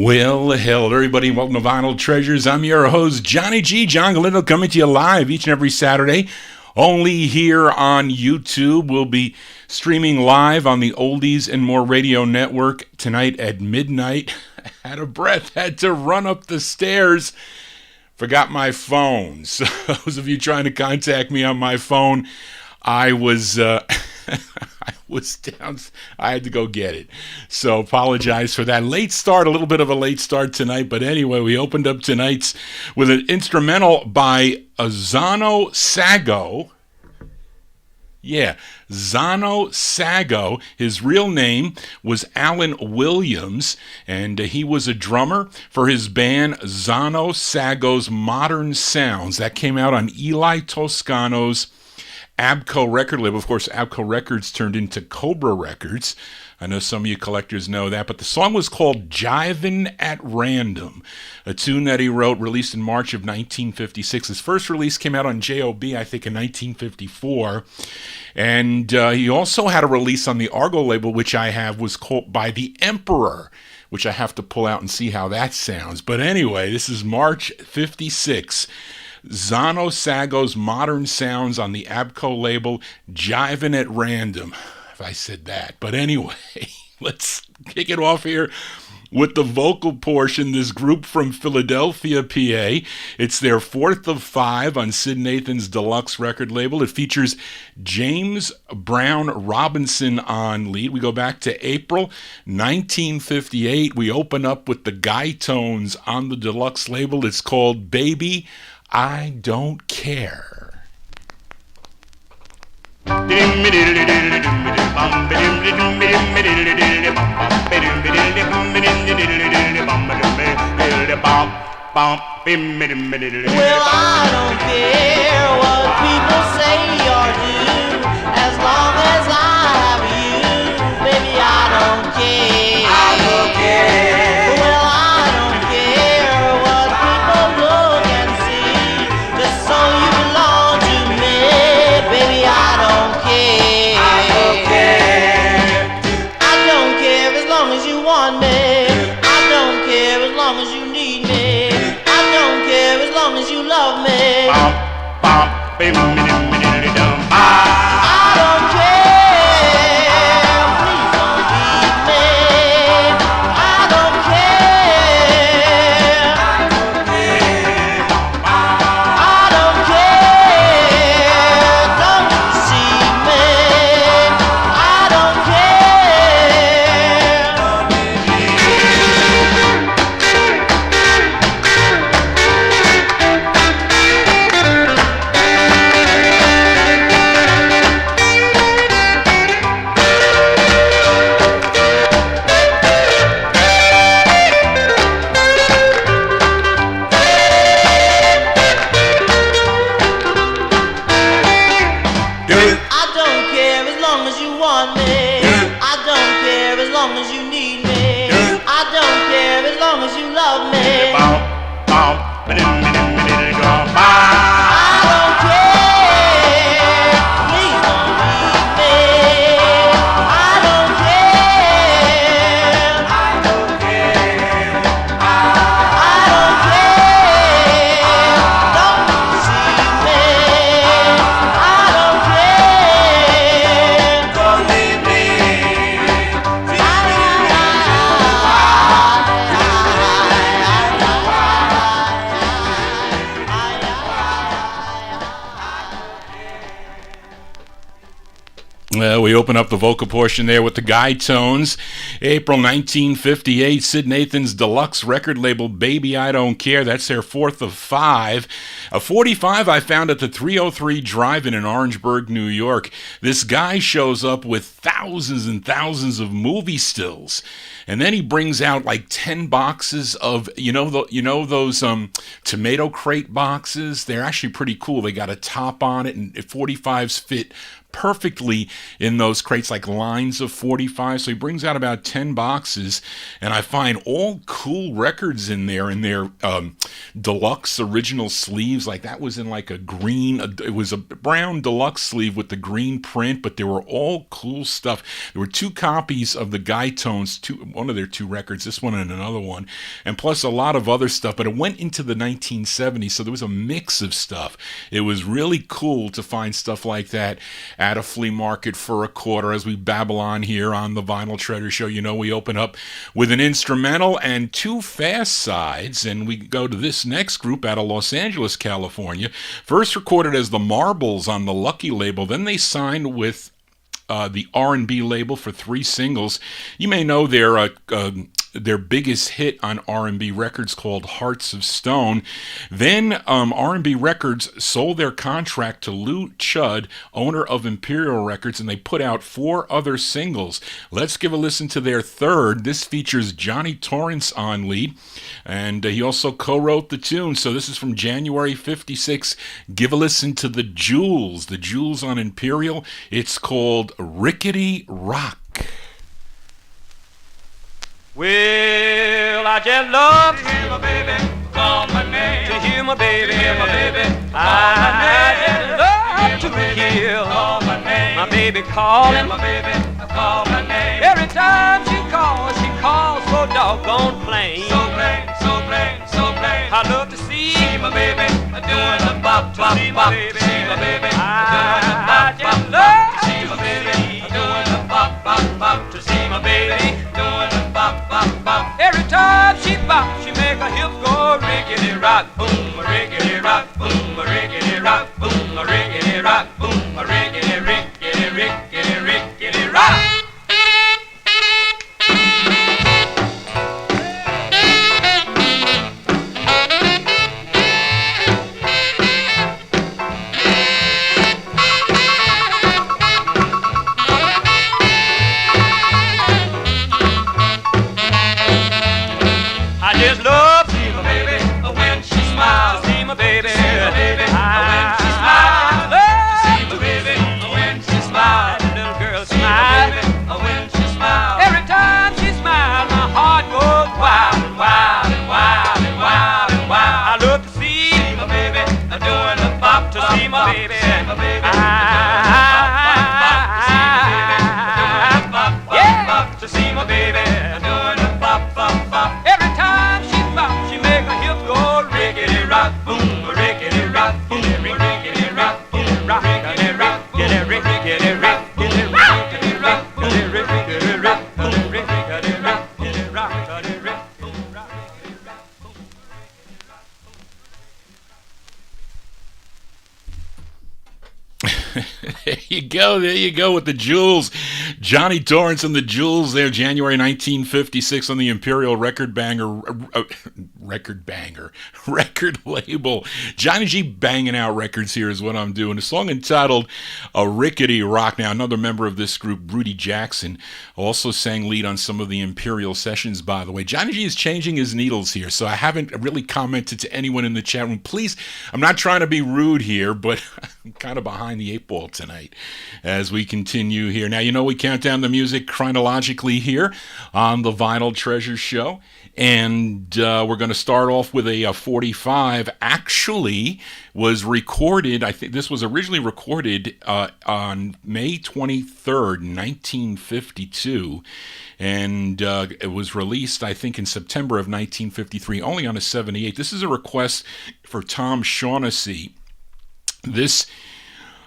Well, hello everybody, welcome to Vinyl Treasures. I'm your host, Johnny G, John Galindo, coming to you live each and every Saturday, only here on YouTube. We'll be streaming live on the Oldies and More Radio Network tonight at midnight. Out of breath, had to run up the stairs. Forgot my phone. So those of you trying to contact me on my phone, I was I was down. I had to go get it. So apologize for that late start, a little bit of a late start tonight. But anyway, we opened up tonight's with an instrumental by Zano Sago. Yeah, Zano Sago. His real name was Alan Williams, and he was a drummer for his band Zano Sago's Modern Sounds. That came out on Eli Toscano's Abco record label. Of course, Abco Records turned into Cobra Records. I know some of you collectors know that, but the song was called Jivin' at Random, a tune that he wrote, released in March of 1956. His first release came out on J.O.B., I think, in 1954. And he also had a release on the Argo label, which I have, was called By the Emperor, which I have to pull out and see how that sounds. But anyway, this is March 56. Zano Sago's Modern Sounds on the Abco label, Jivin' at Random, if I said that. But anyway, let's kick it off here with the vocal portion. This group from Philadelphia, PA. It's their fourth of five on Sid Nathan's deluxe record label. It features James Brown Robinson on lead. We go back to April 1958. We open up with the Etones on the deluxe label. It's called Baby, I Don't Care. Well, I don't care what people say or do, as long as I have you, baby, I don't care. I don't care. Well, I don't care what people look and see, just so you belong to me, baby, I don't care. I don't care. I don't care as long as you want me. I don't care as long as you need me. I don't care as long as you love me. I don't care. Please don't leave me. I don't care. I don't care. Don't deceive me. I don't I don't care as long as you want me. I don't care as long as you need me. I don't care as long as you love me. I don't care. Please don't leave me. I don't care. I don't care. I don't care. Don't deceive me. I don't care. Don't leave me. We open up the vocal portion there with the Etones. April 1958, Sid Nathan's deluxe record label, Baby I Don't Care. That's their fourth of five. A 45 I found at the 303 Drive-In in Orangeburg, New York. This guy shows up with thousands and thousands of movie stills. And then he brings out like 10 boxes of, those tomato crate boxes? They're actually pretty cool. They got a top on it, and 45s fit perfectly in those crates, like lines of 45. So he brings out about 10 boxes, and I find all cool records in their deluxe original sleeves. Like that was in like a green, it was a brown deluxe sleeve with the green print, but they were all cool stuff. There were 2 copies of the Etones, one of their 2 records, this one and another one, and plus a lot of other stuff. But it went into the 1970s, so there was a mix of stuff. It was really cool to find stuff like that at a flea market for a quarter. As we babble on here on the Vinyl Treasure Show, you know, we open up with an instrumental and 2 fast sides, and we go to this next group out of Los Angeles, California. First recorded as the Marbles on the Lucky label, then they signed with the R&B label for 3 singles. You may know their biggest hit on R&B Records called Hearts of Stone. Then R&B Records sold their contract to Lou Chudd, owner of Imperial Records, and they put out 4 other singles. Let's give a listen to their third. This features Johnny Torrance on lead, and he also co-wrote the tune. So this is from January 56. Give a listen to The Jewels. The Jewels on Imperial. It's called Rickety Rock. Well, I just love to hear my baby call my name. To hear my baby, I just love to hear my baby calling. My baby call my name. Every time she calls so doggone plain. So plain, so plain, so plain. I love to see my baby doing the bop, bop, bop. See my baby doing the bop, bop, bop. See my baby doing the bop, bop, bop. To see my baby doing the bop, bop, bop. Every time she bop, she make her hips go rickety rock, boom, rickety rock, boom, rickety rock, boom, rickety rock, boom, rickety, rickety, rickety, rickety rock. There you go with the Jewels. Johnny Torrance and the Jewels there, January 1956 on the Imperial record label. Johnny G banging out records here is what I'm doing. A song entitled A Rickety Rock. Now, another member of this group, Rudy Jackson, also sang lead on some of the Imperial sessions, by the way. Johnny G is changing his needles here, so I haven't really commented to anyone in the chat room. Please, I'm not trying to be rude here, but I'm kind of behind the 8 ball tonight as we continue here. Now, you know we count down the music chronologically here on the Vinyl Treasure Show, and we're going to start off with a 45. Actually was recorded, I think this was originally recorded on May 23rd, 1952, and it was released, I think, in September of 1953, only on a 78. This is a request for Tom Shaughnessy. This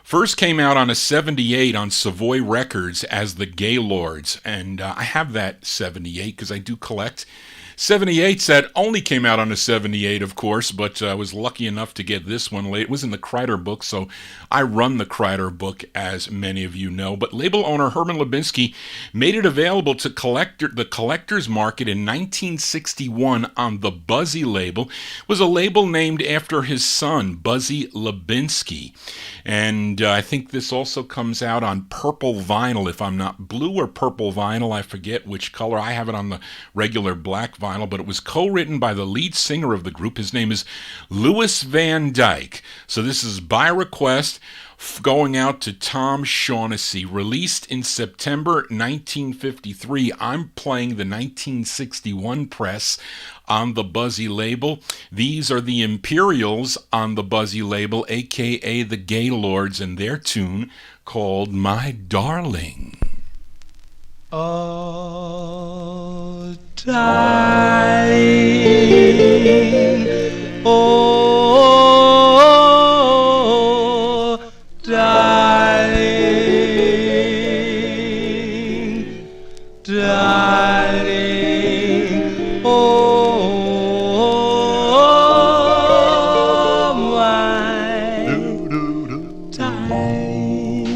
first came out on a 78 on Savoy Records as the Gaylords, and I have that 78 because I do collect 78s that only came out on a 78, of course, but I was lucky enough to get this one late. It was in the Kreider book, so I run the Kreider book, as many of you know. But label owner Herman Lubinsky made it available to the collector's market in 1961 on the Buzzy label. It was a label named after his son, Buzzy Lubinsky. And I think this also comes out on purple vinyl, if I'm not blue or purple vinyl. I forget which color. I have it on the regular black vinyl, but it was co-written by the lead singer of the group. His name is Louis Van Dyke. So this is by request going out to Tom Shaughnessy. Released in September 1953. I'm playing the 1961 press on the Buzzy label. These are the Imperials on the Buzzy label, aka the Gaylords, and their tune called My Darling. Oh, darling, oh, darling, darling, oh, my darling,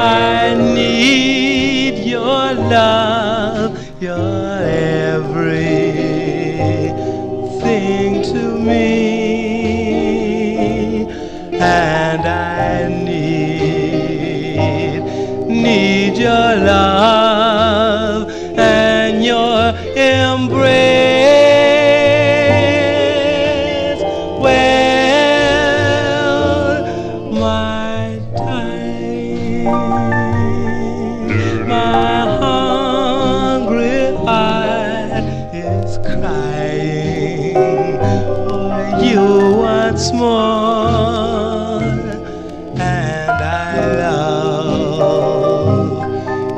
I need your love, your everything to me, and I need your love and your embrace. Well, my darling, my hungry heart is crying for you once more, and I love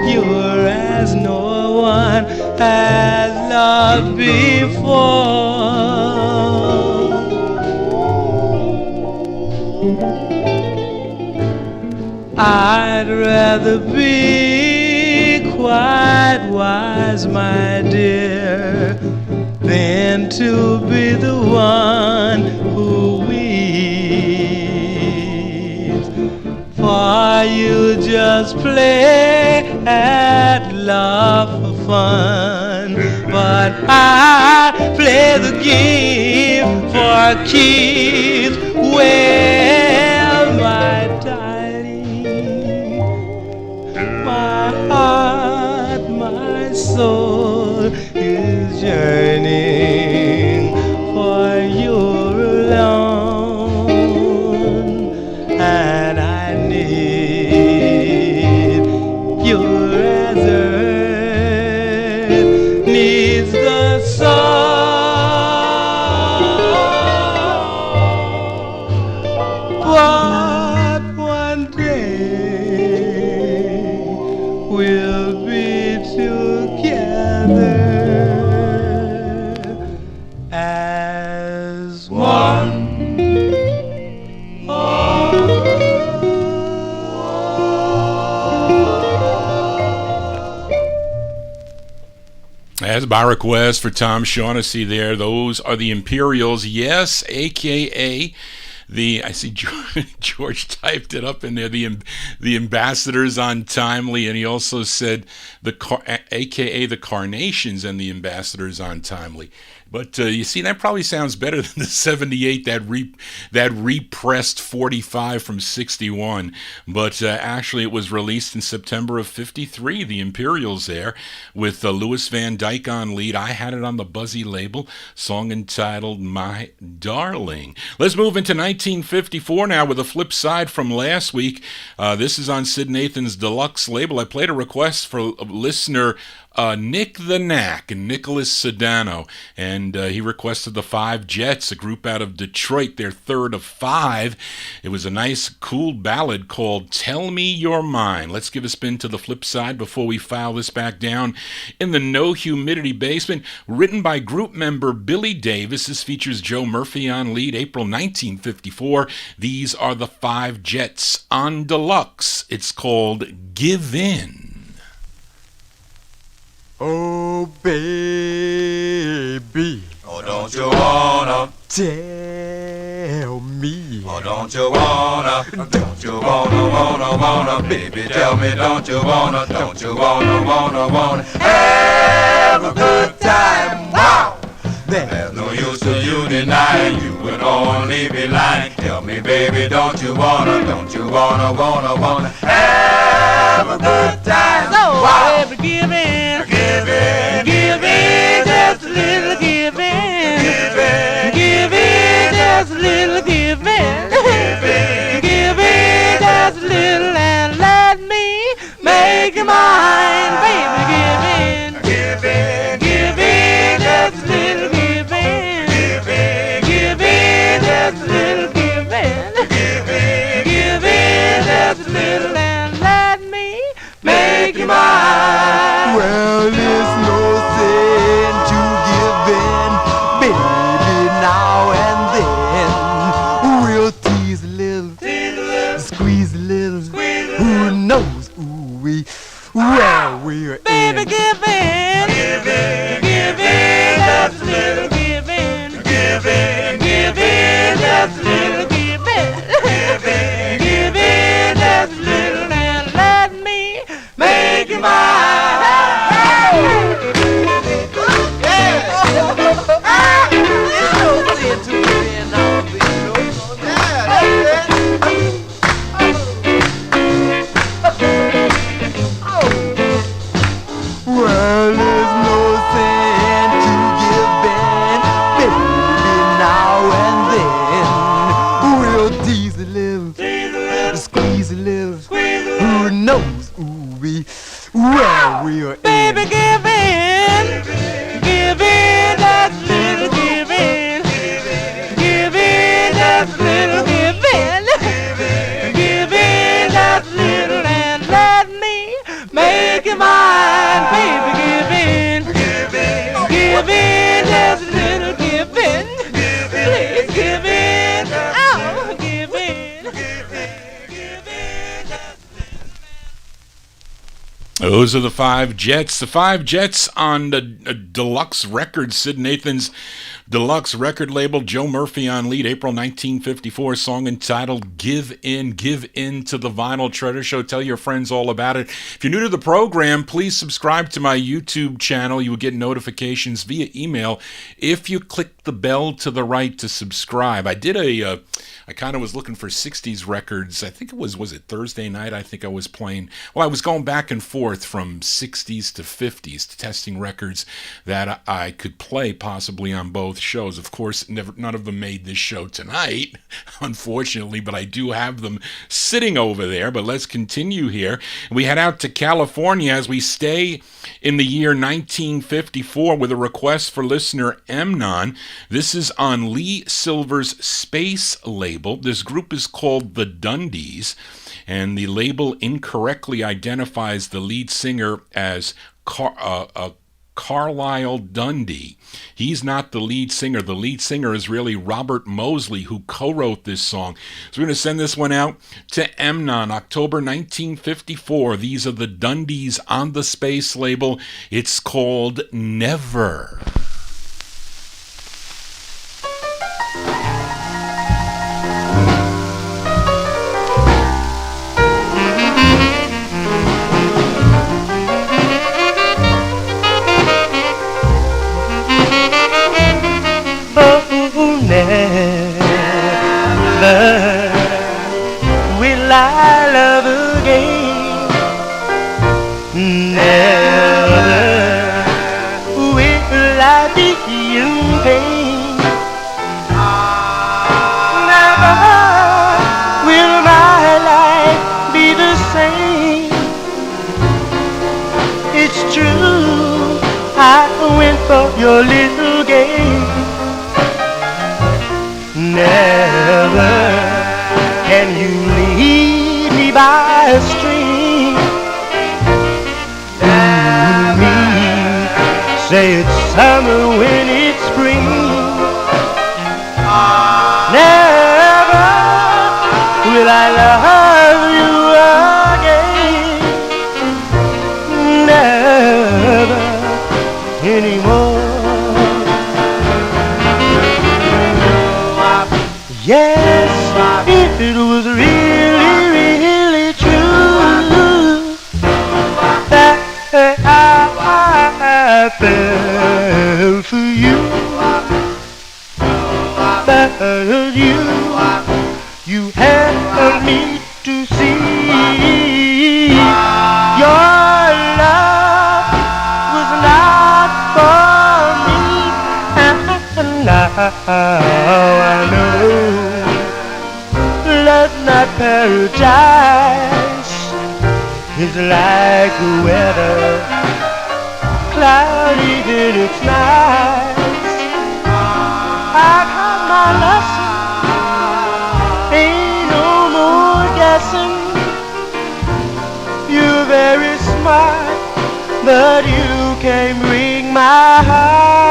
you as no one has loved before. I'd rather be quite wise, my dear, than to be the one who weeps. For you just play at love for fun, but I play the game for keeps. Well, my darling, my heart, my soul is yearning for you alone, and I need you as earth needs the sun. But one day we'll be together as one. As by request for Tom Shaughnessy there, those are the Imperials, yes, aka I see George typed it up in there, the Ambassadors on Timely, and he also said aka the Carnations and the Ambassadors on Timely. But you see, that probably sounds better than the 78, that repressed 45 from 61. But actually, it was released in September of 53, the Imperials there, with Louis Van Dyke on lead. I had it on the Buzzy label, song entitled My Darling. Let's move into 1954 now with a flip side from last week. This is on Sid Nathan's Deluxe label. I played a request for listener Nick the Knack and Nicholas Sedano, and he requested the Five Jets, a group out of Detroit, their third of five. It was a nice, cool ballad called Tell Me You're Mine. Let's give a spin to the flip side before we file this back down in the No Humidity basement. Written by group member Billy Davis. This features Joe Murphy on lead, April 1954. These are the Five Jets on Deluxe. It's called Give In. Oh, baby. Oh, don't you wanna Tell me. Oh, don't you wanna baby, tell me, don't you wanna have a good time? Wow! There's no use to you denying, you would only be lying. Tell me, baby, don't you wanna have a good time? So, Wow! baby, give in, Give in, give in, just a little give in, give in, give in, just a little give in. give in. we're Baby, in. give in. Give in, that's little give in. Give in, that's little give in. Give in, that's little, and let me make you mine. Baby, give in. Give in, that's little give in. Please give in. Oh, give in. Give in, that's Those are the Five Jets. The Five Jets on the Deluxe Records, Sid Nathan's Deluxe record label. Joe Murphy on lead, April 1954, song entitled Give In to the Vinyl Treasure Show. Tell your friends all about it. If you're new to the program, please subscribe to my YouTube channel. You will get notifications via email if you click the bell to the right to subscribe. I did I kind of was looking for 60s records. I think it was it Thursday night? I think I was playing. Well, I was going back and forth from 60s to 50s, testing records that I could play possibly on both shows. Of course, none of them made this show tonight, unfortunately, but I do have them sitting over there. But let's continue here. We head out to California as we stay in the year 1954 with a request for listener Emnon. This is on Lee Silver's Space label. This group is called the Dundies, and the label incorrectly identifies the lead singer as Carlisle Dundee. He's not the lead singer. The lead singer is really Robert Mosley, who co-wrote this song. So we're going to send this one out to Emnon, October 1954. These are the Dundies on the Space label. It's called Never. Will I love again? Never will I be in pain. Never will my life be the same. It's true, I went for your little game. Never can you lead me by a stream. Me say it's summer when it's spring. Never will I love you again. Never anymore. Yes, if it was really, really true that I fell for you, but you helped me to see your love was not for me, and now I know. Love not paradise is like the weather, cloudy in its nights. I got my lesson, ain't no more guessing. You're very smart, but you can't bring my heart.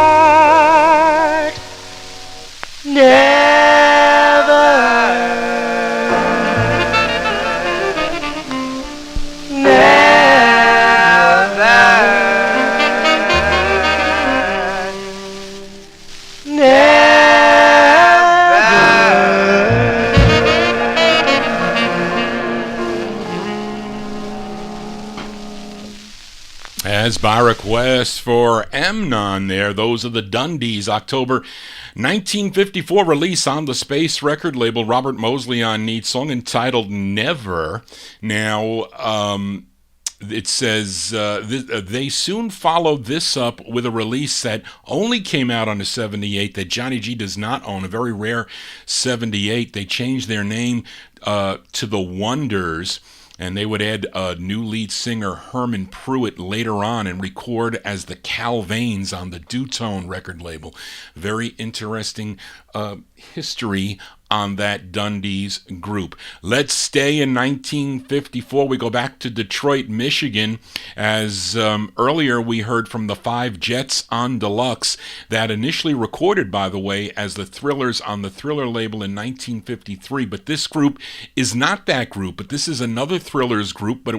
As by request for Emnon there, those are the Dundies, October 1954 release on the Space record label. Robert Mosley on lead, song entitled Never. Now, it says they soon followed this up with a release that only came out on the 78 that Johnny G does not own, a very rare 78. They changed their name to The Wonders. and they would add a new lead singer, Herman Pruitt, later on and record as the Calvains on the Dutone record label. Very interesting history on that Dundies group. Let's stay in 1954. We go back to Detroit, Michigan, as earlier we heard from the Five Jets on Deluxe, that initially recorded, by the way, as the Thrillers on the Thriller label in 1953. But this group is not that group, but this is another Thrillers group, but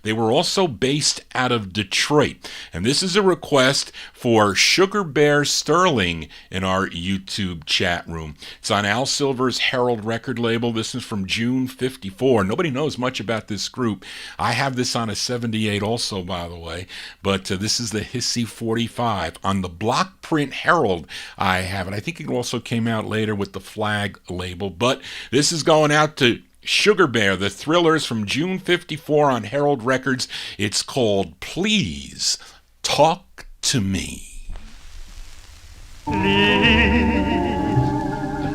they were also based out of Detroit. And this is a request for Sugar Bear Sterling in our YouTube chat room. It's on Al Silver's Herald record label. This is from June 54. Nobody knows much about this group. I have this on a 78 also, by the way, but this is the Hissy 45. On the block print Herald, I have it. I think it also came out later with the Flag label, but this is going out to Sugar Bear, the Thrillers, from June 54 on Herald Records. It's called Please Talk to Me.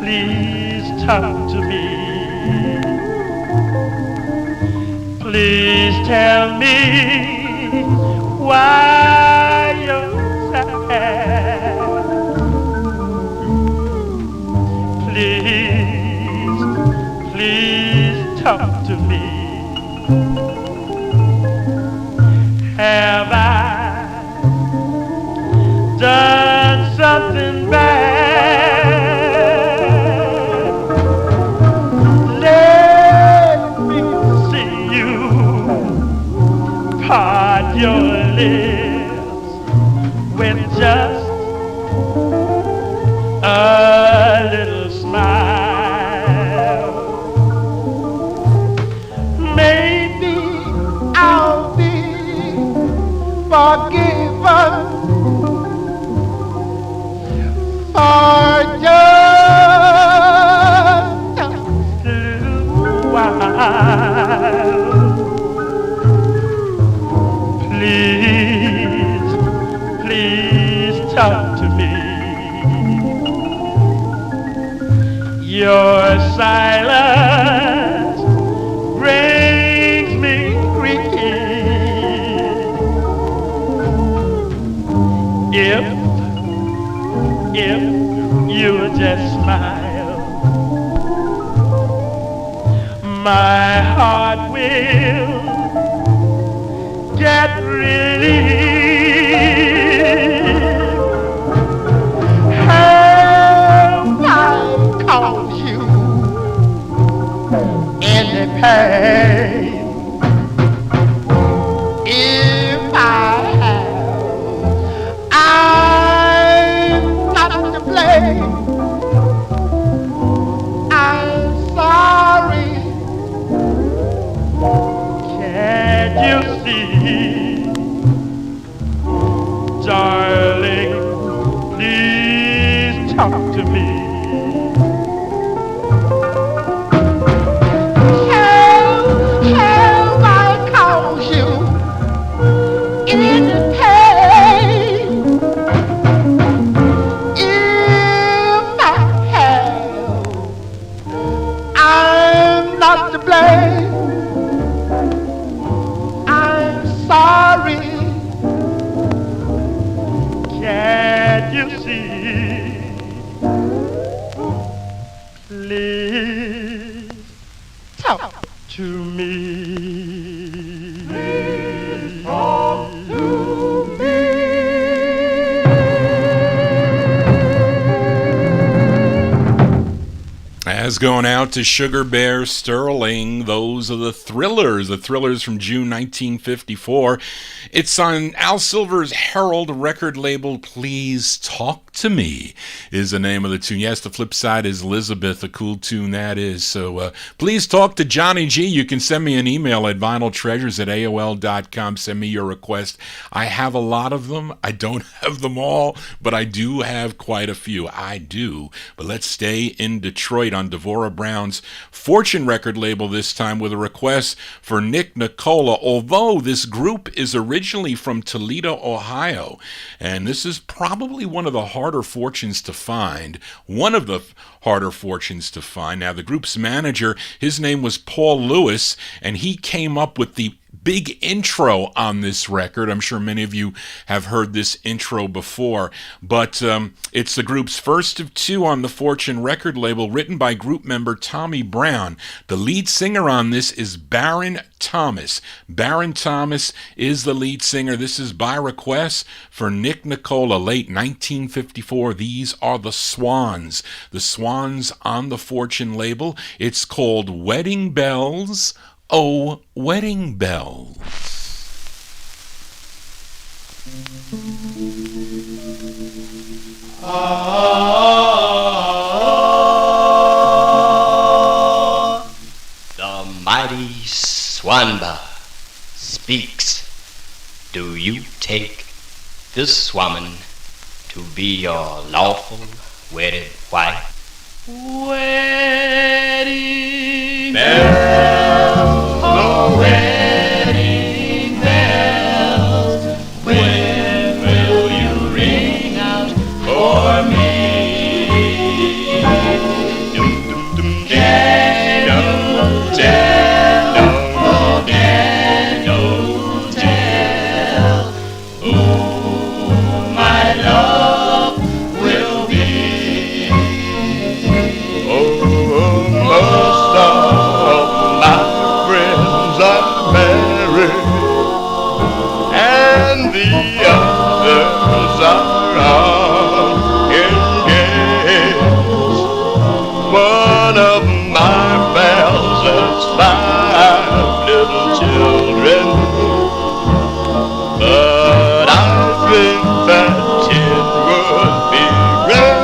Please talk to me. Please tell me why you're sad. Please talk to me. Have I done something bad? Part your lips with just a little smile. Maybe I'll be forgiven for just a little while. Please talk to me. Your silence brings me grief. If you'll just smile, my heart will get relief. Have I caused you any pain? If I have, I'm not to blame. I'm sorry. Can't you see? Darling, please talk to me. Have I caused you any pain? If I have, I'm not to blame. I'm sorry. Can't you see? Please talk to me. Please talk to me. As going out to Sugar Bear Sterling, those are the Thrillers from June 1954. It's on Al Silver's Herald record label. Please Talk to Me is the name of the tune. Yes, the flip side is Elizabeth, a cool tune that is. So please talk to Johnny G. You can send me an email at vinyltreasures@aol.com. Send me your request. I have a lot of them. I don't have them all, but I do have quite a few. I do. But let's stay in Detroit on Devorah Brown's Fortune record label this time with a request for Nick Nicola, although this group is originally from Toledo, Ohio. And this is probably one of the harder fortunes to find. One of the harder fortunes to find. Now, the group's manager, his name was Paul Lewis, and he came up with the big intro on this record. I'm sure many of you have heard this intro before, but it's the group's first of two on the Fortune record label, written by group member Tommy Brown. The lead singer on this is Baron Thomas. Baron Thomas is the lead singer. This is by request for Nick Nicola, late 1954. These are the Swans. The Swans on the Fortune label. It's called Wedding Bells. Oh, wedding bells. The mighty Swanba speaks. Do you take this woman to be your lawful wedded wife? Wedding bells, oh wedding bells, when will you ring out for me? Can you tell, oh can you tell who my love will be? Most of my friends are married, and the others are engaged. One of my pals has 5 little children, but I think that 10 would be great.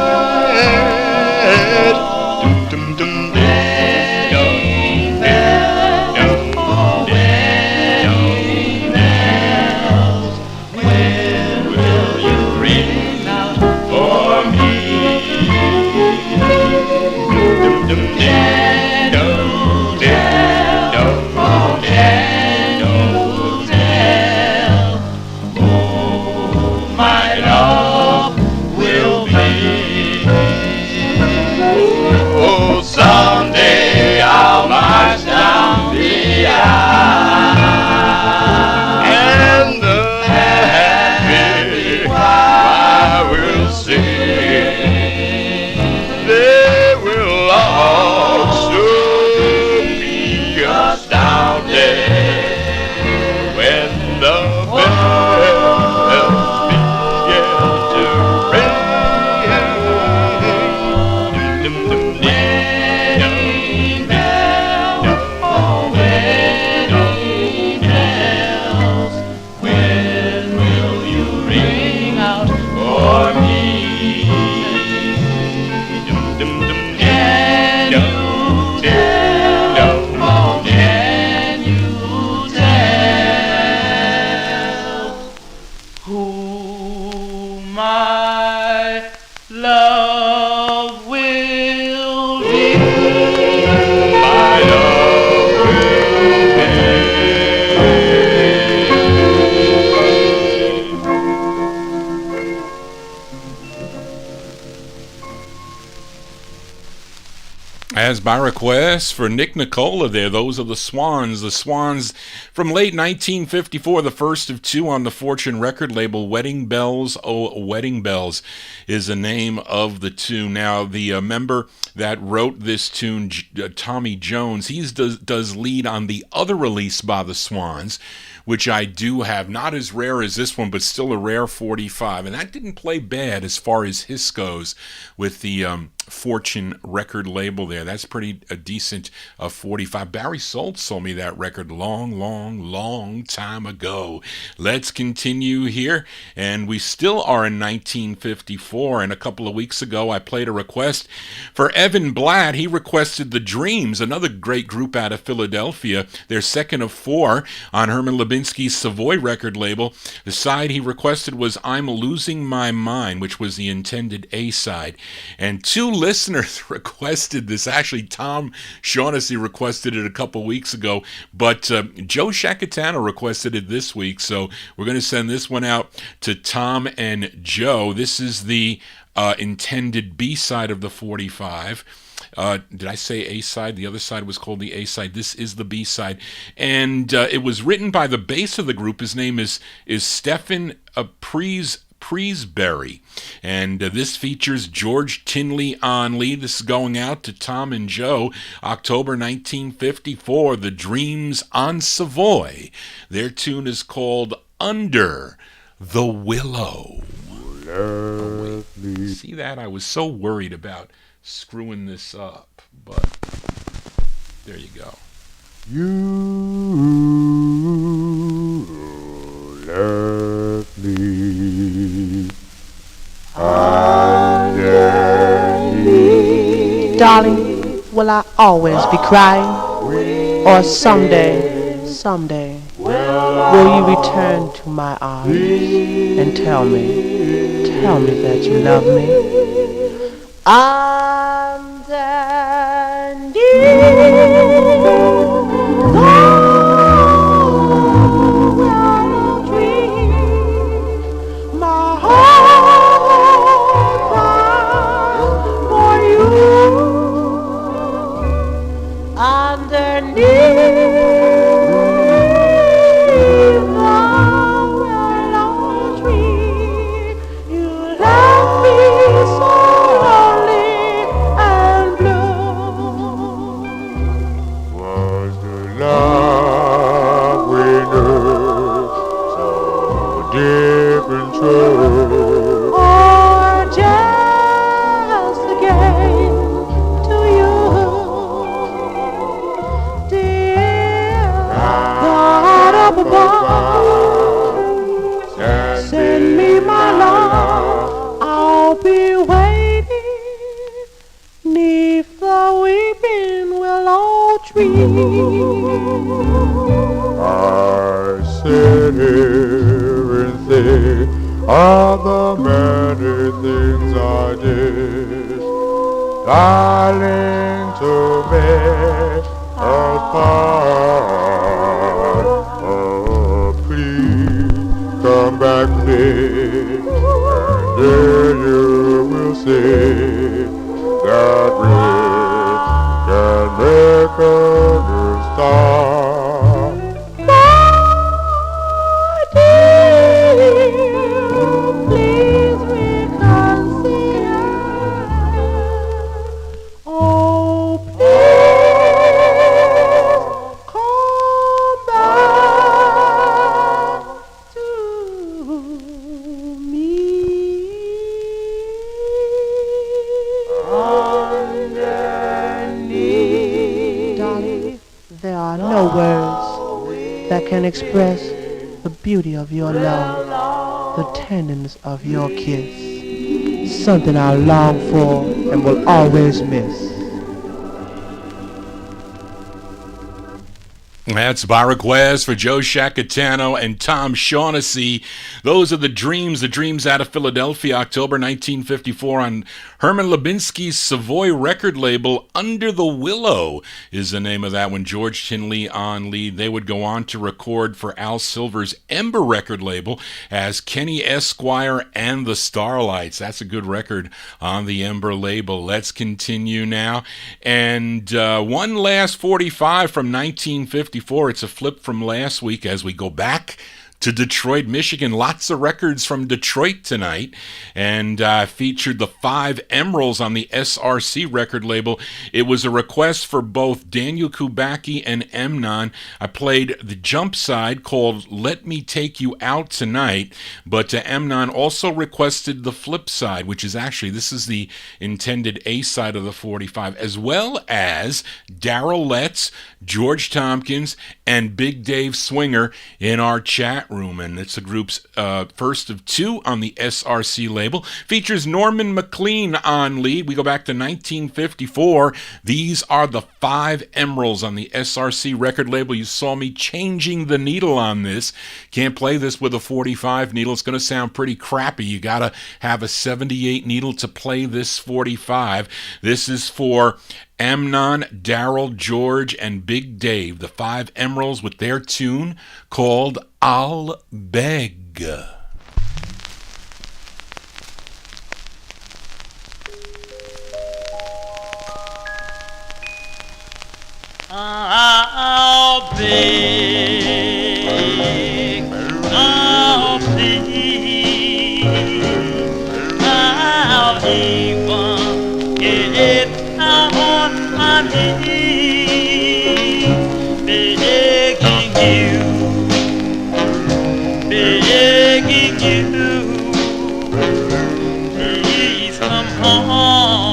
Someday I'll march down the aisle, and the happy choir will sing. They will also be astounded when the bells begin to ring. As by request for Nick Nicola there, those are the Swans. The Swans from late 1954, the first of two on the Fortune record label. Wedding Bells, oh Wedding Bells is the name of the tune. Now, the member that wrote this tune, Tommy Jones, he does lead on the other release by the Swans, which I do have, not as rare as this one, but still a rare 45. And that didn't play bad as far as his goes with the Fortune record label there. That's pretty a decent 45. Barry Soltz sold me that record long time ago. Let's continue here, and we still are in 1954, and a couple of weeks ago I played a request for Evan Blatt. He requested The Dreams, another great group out of Philadelphia, their second of 4 on Herman Lubinsky's Savoy record label. The side he requested was I'm Losing My Mind, which was the intended A-side, and 2 listeners requested this. Actually, Tom Shaughnessy requested it a couple weeks ago, but Joe Shakatano requested it this week, so we're going to send this one out to Tom and Joe. This is the intended B-side of the 45. Did I say A-side? The other side was called the A-side. This is the B-side. And it was written by the bass of the group. His name is Stephen Preesbury. And this features George Tinley on lead. This is going out to Tom and Joe, October 1954, The Dreams on Savoy. Their tune is called Under the Willow. Oh, wait. See that? I was so worried about screwing this up, but there you go. You left me underneath. Darling, will I always be crying? Or someday, will you return to my arms and tell me that you love me? I sit here and think of the many things I did, darling, to make us part. Oh, please come back, please, and then you will see that we can make a new start. My dear, please reconsider. Oh, please come back to me. Darling, there are no words that can express the beauty of your love, the tenderness of your kiss, something I long for and will always miss. That's by request for Joe Shacatano and Tom Shaughnessy. Those are the Dreams out of Philadelphia, October 1954 on Herman Lubinsky's Savoy record label. Under the Willow is the name of that one. George Tinley on lead. They would go on to record for Al Silver's Ember record label as Kenny Esquire and the Starlights. That's a good record on the Ember label. Let's continue now. And one last 45 from 1954. It's a flip from last week as we go back to Detroit, Michigan. Lots of records from Detroit tonight, and featured the 5 Emeralds on the SRC record label. It was a request for both Daniel Kubacki and Emnon. I played the jump side called Let Me Take You Out Tonight, but Emnon also requested the flip side, which is actually, this is the intended A side of the 45, as well as Darrell Letts, George Tompkins, and Big Dave Swinger in our chat room. And it's the group's first of 2 on the SRC label. Features Norman McLean on lead. We go back to 1954. These are the 5 Emeralds on the SRC record label. You saw me changing the needle on this. Can't play this with a 45 needle. It's going to sound pretty crappy. You got to have a 78 needle to play this 45. This is for Amnon, Darrell, George, and Big Dave, the 5 Emeralds with their tune called I'll Beg. I'll beg, I'll plead, I'll even get down on my knees, begging you, please come home.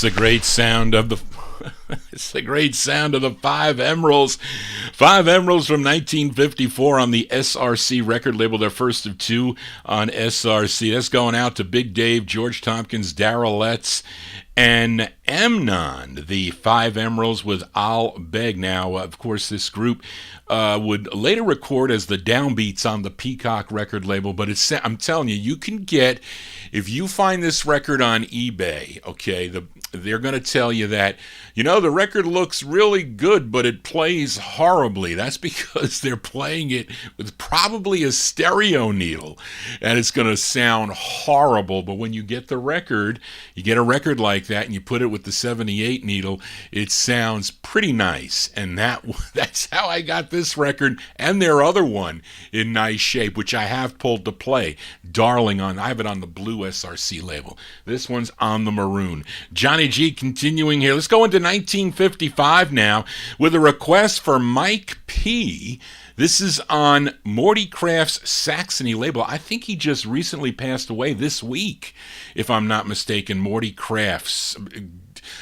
The great sound of the it's the great sound of the Five Emeralds. Five Emeralds from 1954 on the SRC record label, their first of two on SRC. That's going out to Big Dave, George Tompkins, Darrell Letts, and Amnon, the Five Emeralds with I'll Beg. Now, of course, this group would later record as the Downbeats on the Peacock record label, but I'm telling you, you can get, if you find this record on eBay, okay, they're going to tell you that, the record looks really good, but it plays horribly. That's because they're playing it with probably a stereo needle, and it's going to sound horrible. But when you get the record, you get a record like that, and you put it with the 78 needle, it sounds pretty nice. And that's how I got this record and their other one in nice shape, which I have pulled to play. Darling I have it on the blue SRC label. This one's on the maroon. Johnny G continuing here. Let's go into 1955 now with a request for Mike P. This is on Morty Craft's Saxony label. I think he just recently passed away this week, if I'm not mistaken. Morty Craft's.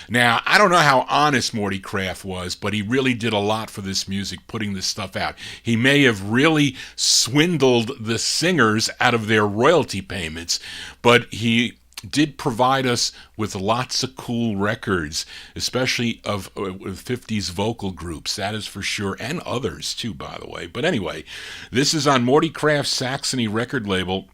Now, I don't know how honest Morty Craft was, but he really did a lot for this music, putting this stuff out. He may have really swindled the singers out of their royalty payments, but he did provide us with lots of cool records, especially of 50s vocal groups, that is for sure, and others too, by the way. But anyway, this is on Morty Craft's Saxony record label.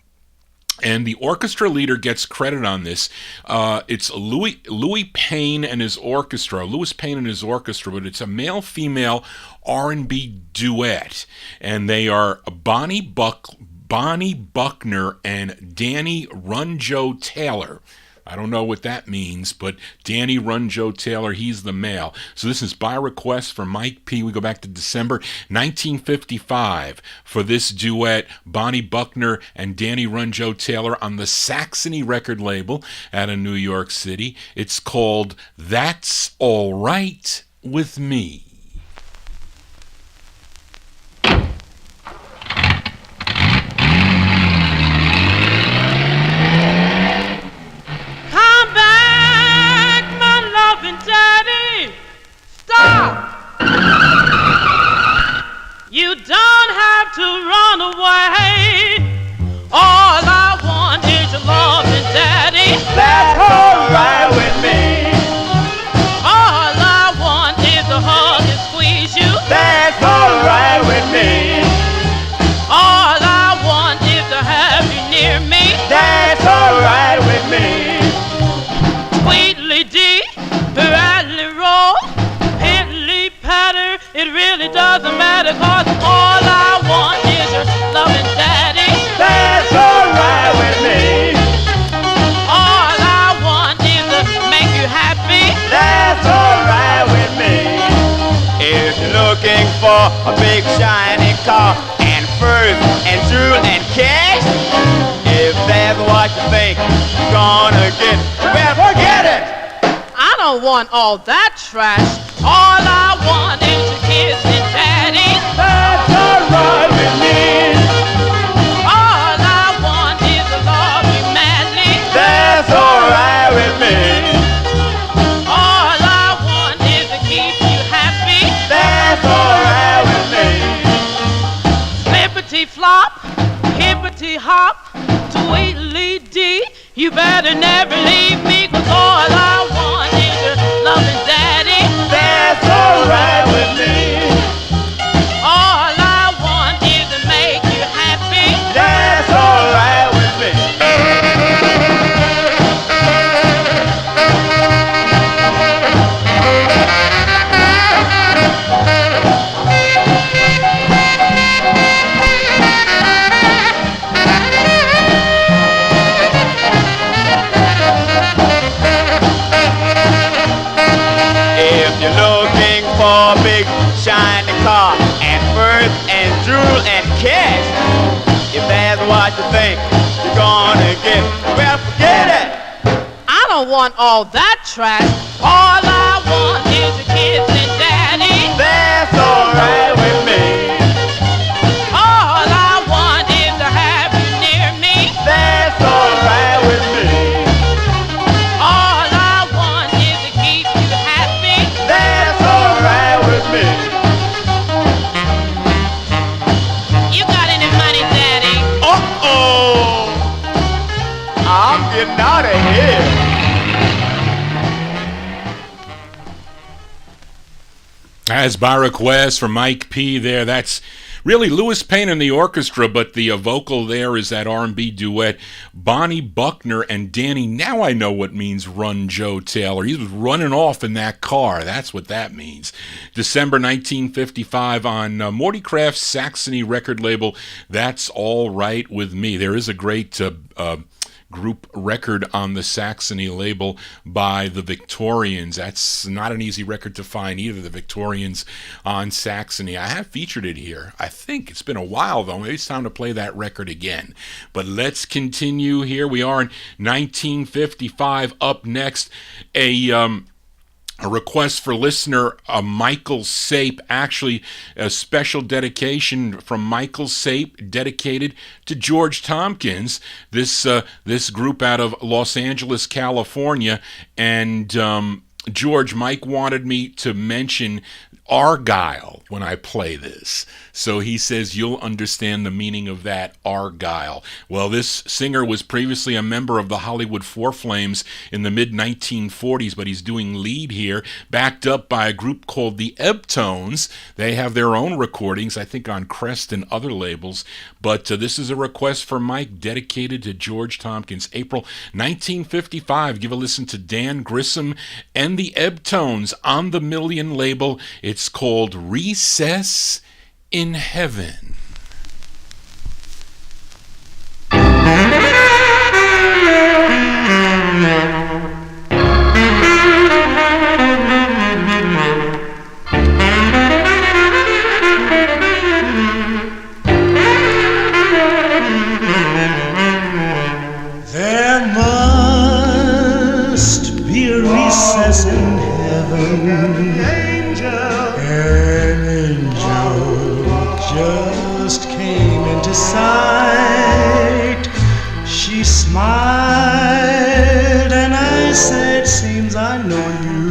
And the orchestra leader gets credit on this. It's Louis Payne and his orchestra, Louis Payne and his orchestra, but it's a male-female R&B duet, and they are Bonnie Buckner and Danny Runjo Taylor. I don't know what that means, but Danny Runjo Taylor, he's the male. So this is by request from Mike P. We go back to December 1955 for this duet, Bonnie Buckner and Danny Runjo Taylor on the Saxony record label out of New York City. It's called That's All Right With Me. Daddy, stop! You don't have to run away. All I want is your loving, Daddy. That's all right with me. All I want is to hug and squeeze you. That's all right with me. All I want is to have you near me. That's all right with me. Sweetly deep. Rattly roll, piddly patter, it really doesn't matter, 'cause all I want is your loving, Daddy. That's all right with me. All I want is to make you happy. That's all right with me. If you're looking for a big shiny car and furs and jewel and cash, if that's what you think you're gonna get, well, forget it. I don't want all that trash. All I want is your kiss and Daddy. That's all right with me. All I want is to love you madly. That's all right with me. All I want is to keep you happy. That's all right with me. Flippity flop, hippity hop, tweedly dee. You better never leave me, 'cause all I want is your loving, Daddy. That's all right with me. All I want is to make you happy. That's all right with me. If you're looking for a big shiny car and furs and jewel and cash, if that's what you think you're gonna get, well, forget it. I don't want all that trash. All I want is your kiss and Daddy. That's all right with me. All I want is to have you near me. That's all right with me. All I want is to keep you happy. That's all right with me. You got any money, Daddy? Uh-oh. I'm getting out of here. As by request from Mike P. there, that's really Louis Payne and the orchestra, but the vocal there is that R&B duet, Bonnie Buckner and Danny. Now I know what means Run Joe Taylor. He was running off in that car. That's what that means. December 1955 on Morty Craft's Saxony record label, That's All Right With Me. There is a great group record on the Saxony label by the Victorians. That's not an easy record to find either, the Victorians on Saxony. I have featured it here. I think it's been a while though. Maybe it's time to play that record again. But let's continue here. We are in 1955. Up next, a request for listener Michael Sape, actually a special dedication from Michael Sape dedicated to George Tompkins, this group out of Los Angeles, California. And George, Mike wanted me to mention Argyle when I play this. So he says you'll understand the meaning of that, Argyle. Well, this singer was previously a member of the Hollywood Four Flames in the mid-1940s, but he's doing lead here, backed up by a group called the Etones. They have their own recordings, I think on Crest and other labels, but this is a request for Mike dedicated to George Tompkins. April 1955, give a listen to Dan Grysom and the Etones on the Million label. It's called Recess in Heaven. There must be a recess in heaven. An angel just came into sight. She smiled and I said, seems I know you.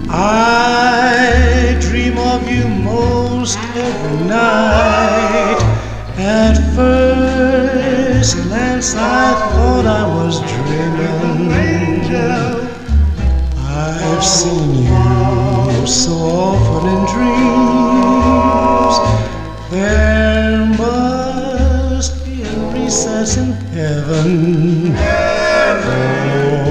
I dream of you most every night. At first glance I thought I was dreaming. I've seen you so often in dreams. There must be a recess in heaven.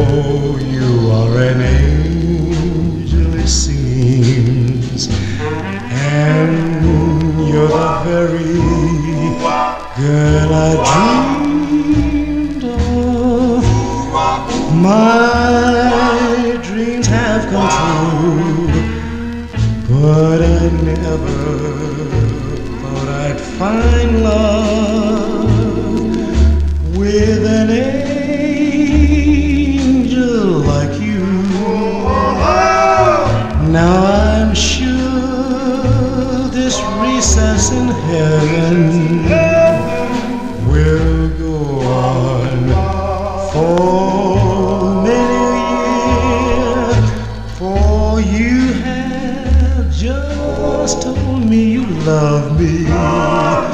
Oh, you are an angel, it seems, and you're the very girl I dreamed of. My dreams have come true, but I never thought I'd find love with an angel like you. Now I'm sure this recess in heaven will go on for many years, for you have just told me you love me, my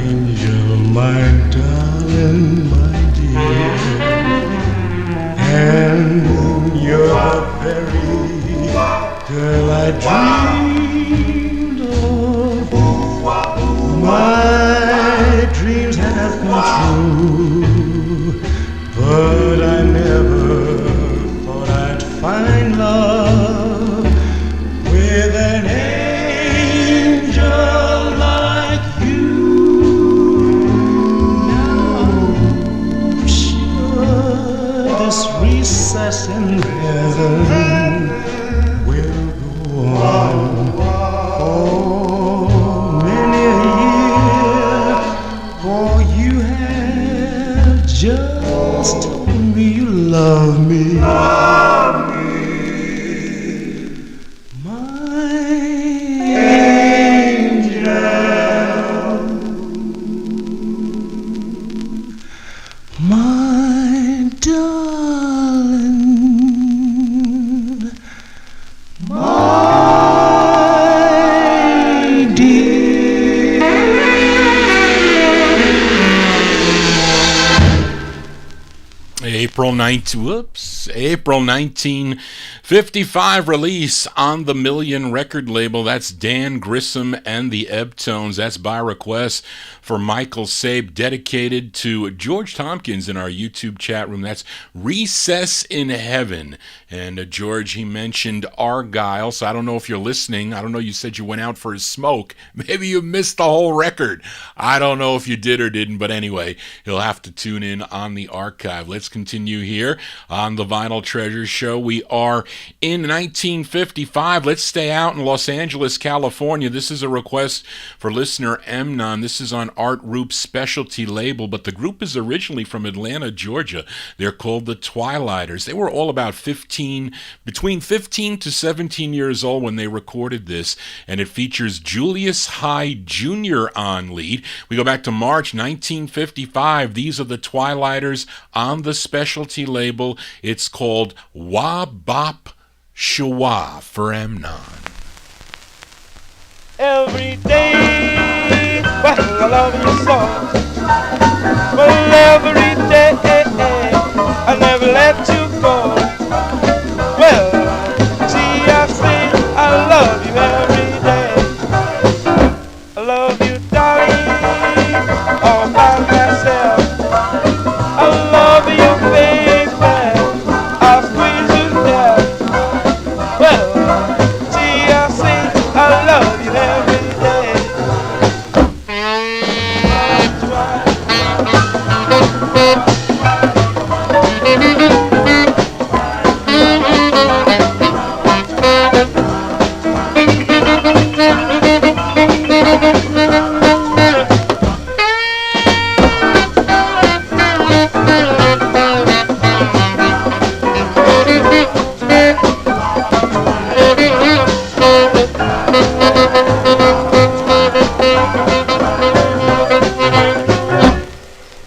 angel, my darling, my dear, and you're the very girl I dreamed of. My dreams have come true, but I never thought I'd find love with an angel like you. Now I'm sure this recess in heaven will go on for many a year, for you have just told me you love me. My angel, my darling, my dear. April 1955 release on the Million record label. That's Dan Grysom and the Etones. That's by request for Michael Sabe, dedicated to George Tompkins in our YouTube chat room. That's Recess in Heaven. And George, he mentioned Argyle, so I don't know if you're listening. I don't know, you said you went out for a smoke. Maybe you missed the whole record. I don't know if you did or didn't, but anyway, you'll have to tune in on the archive. Let's continue here on the Vinyl Treasures Show. We are in 1955. Let's stay out in Los Angeles, California. This is a request for listener Emnon. This is on Art Roop's specialty label, but the group is originally from Atlanta, Georgia. They're called the Twilighters. They were all about between 15 to 17 years old when they recorded this, and it features Julius Hyde Jr. on lead. We go back to March 1955. These are the Twilighters on the specialty label. It's called Wah Bop Shawa for Amnon. Every day, well, I love you so. Well, every day, I never let you go. Well, see, I say I love you every day. I love you, darling, all by myself. I love you, baby, I'll squeeze you down. Well, see, I say I love you every day.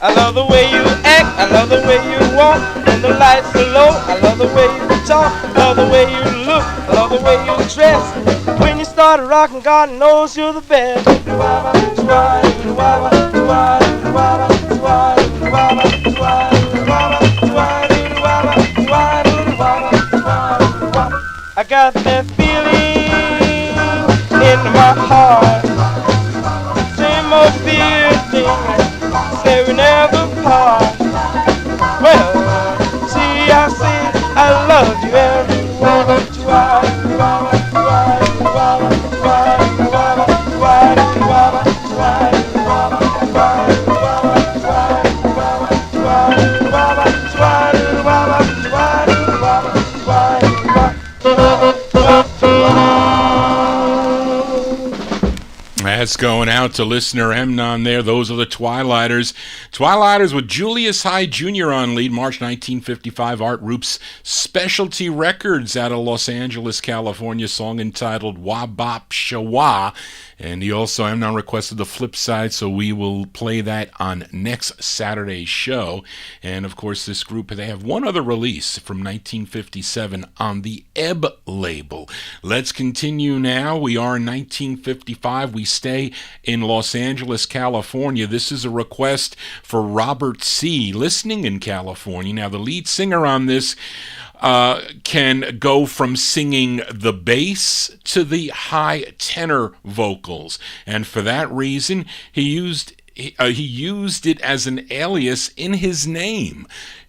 I love the way you act, I love the way you walk when the lights are low. I love the way you talk, I love the way you look, I love the way you dress. When you start rocking, God knows you're the best. I got that feeling in my heart, same old feeling. Say we never part. Well, see, I say I love you everyone. That's going out to listener Amnon there. Those are the Twilighters. Twilighters with Julius Hyde Jr. on lead, March 1955. Art Roop's Specialty Records out of Los Angeles, California. Song entitled Wah Bop Shawa. And he also, Amnon requested the flip side, so we will play that on next Saturday's show. And of course, this group, they have one other release from 1957 on the Ebb label. Let's continue now. We are in 1955. We stay in Los Angeles, California. This is a request for Robert C., listening in California. Now, the lead singer on this can go from singing the bass to the high tenor vocals, and for that reason he used it as an alias in his name.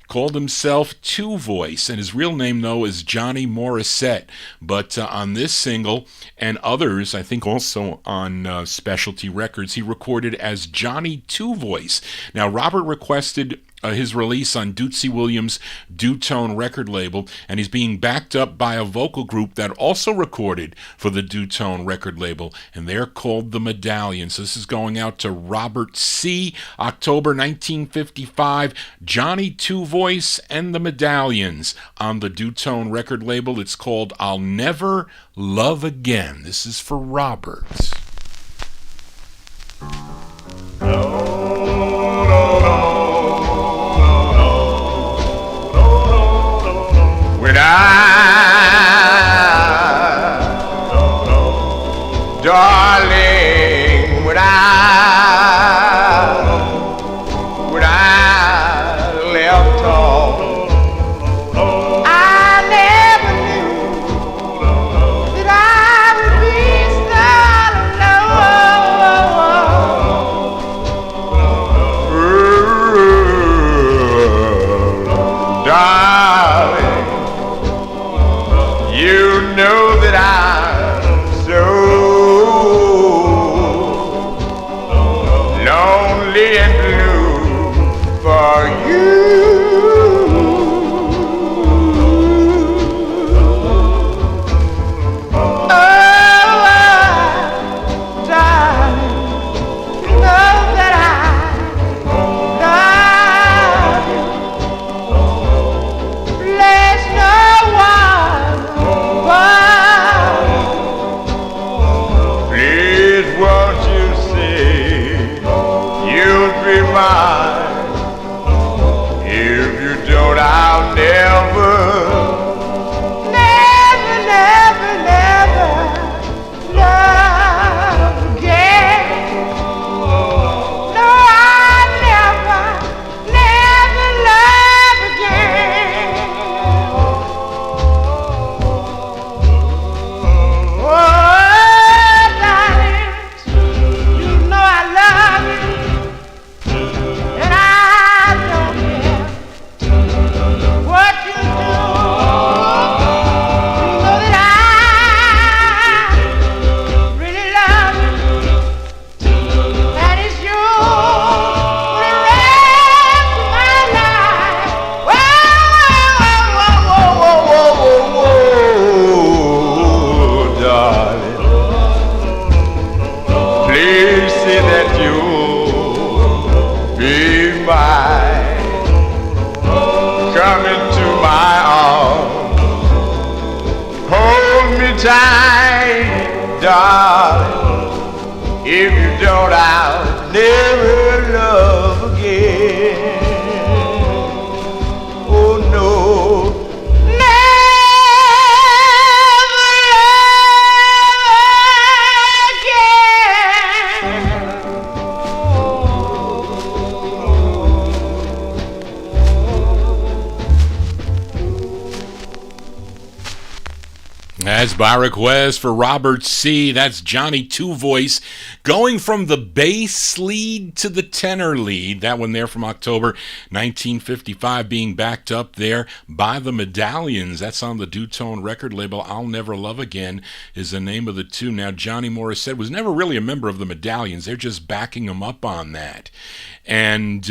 Called himself Two Voice, and his real name, though, is Johnny Morissette. But on this single and others, I think also on Specialty Records, he recorded as Johnny Two Voice. Now, Robert requested his release on Dootsy Williams' Dutone record label, and he's being backed up by a vocal group that also recorded for the Dutone record label, and they're called the Medallions. This is going out to Robert C., October 1955, Johnny Two Voice and the Medallions on the Dutone record label. It's called I'll Never Love Again. This is for Robert. Would I, darling, would I left home? I never knew that I would be so alone. me tight, darling. If you don't, I'll never love again. Oh no, That's by request for Robert C. That's Johnny Two Voice going from the bass lead to the tenor lead. That one there from October 1955 being backed up there by the Medallions. That's on the Dutone record label. I'll Never Love Again is the name of the tune. Now, Johnny Morissette was never really a member of the Medallions. They're just backing him up on that. And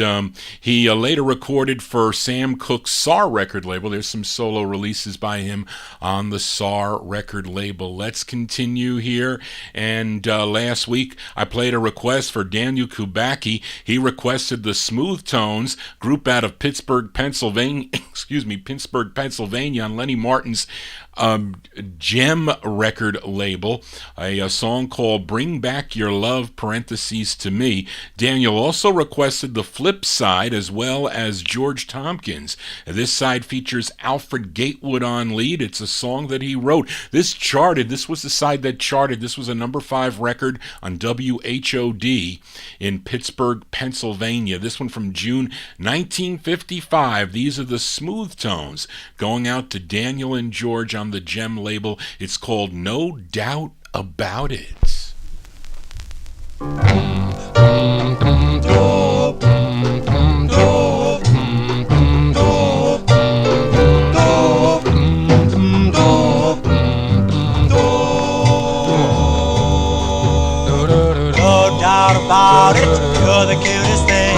he later recorded for Sam Cooke's SAR record label. There's some solo releases by him on the SAR record label. Let's continue here. And last week I played a request for Daniel Kubacki. He requested the Smooth Tones, group out of Pittsburgh, Pennsylvania. Pittsburgh, Pennsylvania, on Lenny Martin's Gem record label, a song called Bring Back Your Love, parentheses, to Me. Daniel also requested the Flip Side as well as George Tompkins. This side features Alfred Gatewood on lead. It's a song that he wrote. This charted. This was the side that charted. This was a number 5 record on WHOD in Pittsburgh, Pennsylvania. This one from June 1955. These are the Smooth Tones going out to Daniel and George on the Gem label. It's called No Doubt About It. About it, you're the cutest thing.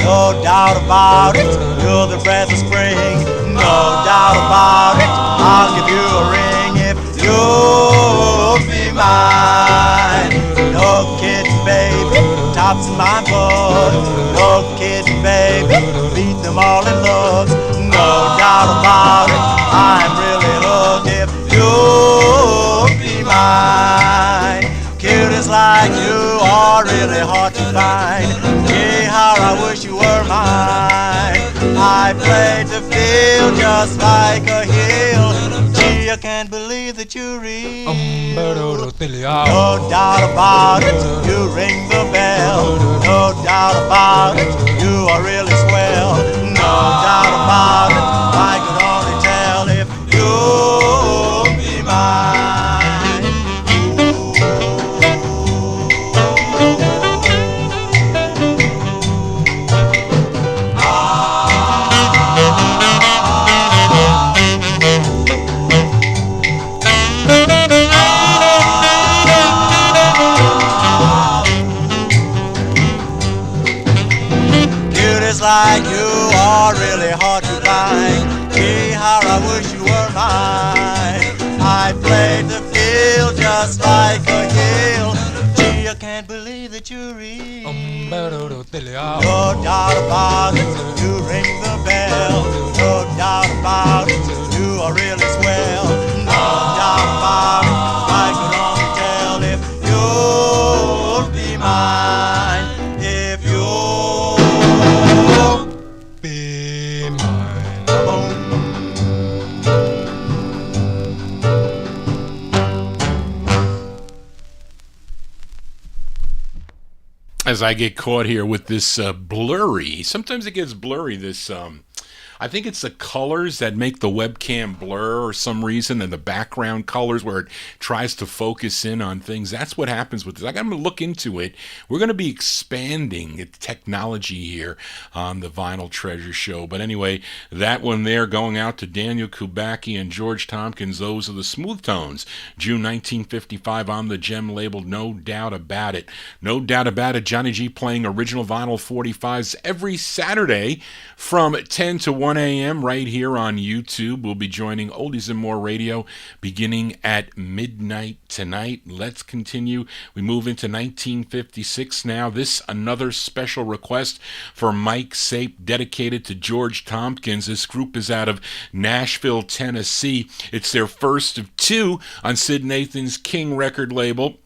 No doubt about it, you're the breath of spring. No doubt about it, I'll give you a ring if you'll be mine. No kidding, baby, tops of my bug. No kidding, baby, beat them all in love. No doubt about it, I'm really hooked if you'll be mine. Cutest like you are really hard to find. Gee, how I wish you were mine. I played the field just like a hill. Gee, I can't believe that you're real. No doubt about it, you ring the bell. No doubt about it, you are really swell. No doubt about it, I could only tell if you'll be mine. Like you are really hard to find. Gee, how I wish you were mine. I played the field just like a hill. Gee, I can't believe that you're real. No doubt about it, you ring the bell. No doubt about it, you are really swell. No doubt about it, I could only tell if you'll be mine. If you'll be mine. As I get caught here with this blurry, sometimes it gets blurry, this I think it's the colors that make the webcam blur or some reason, and the background colors where it tries to focus in on things. That's what happens with this. I'm going to look into it. We're going to be expanding the technology here on the Vinyl Treasure Show. But anyway, that one there going out to Daniel Kubacki and George Tompkins. Those are the Smooth Tones. June 1955 on the Gem label, No Doubt About It. No doubt about it, Johnny G playing original vinyl 45s every Saturday from 10 to 1 1 a.m. right here on YouTube. We'll be joining Oldies and More Radio beginning at midnight tonight. Let's continue. We move into 1956 now. This another special request for Mike Sape dedicated to George Tompkins. This group is out of Nashville, Tennessee. It's their first of two on Sid Nathan's King record label.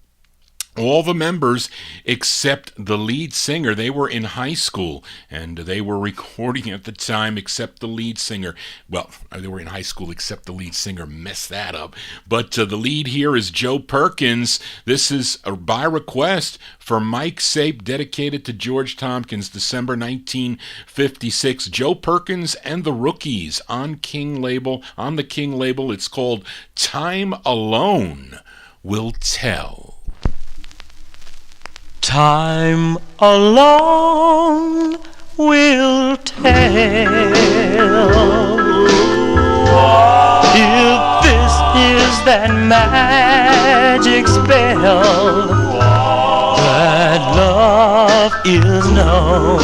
All the members except the lead singer, they were in high school and they were recording at the time except the lead singer. Well, they were in high school except the lead singer messed that up. But the lead here is Joe Perkins. This is by request for Mike Sape dedicated to George Tompkins, December 1956. Joe Perkins and the Rookies on King label. On the King label, it's called Time Alone Will Tell. Time alone will tell if this is that magic spell that love is known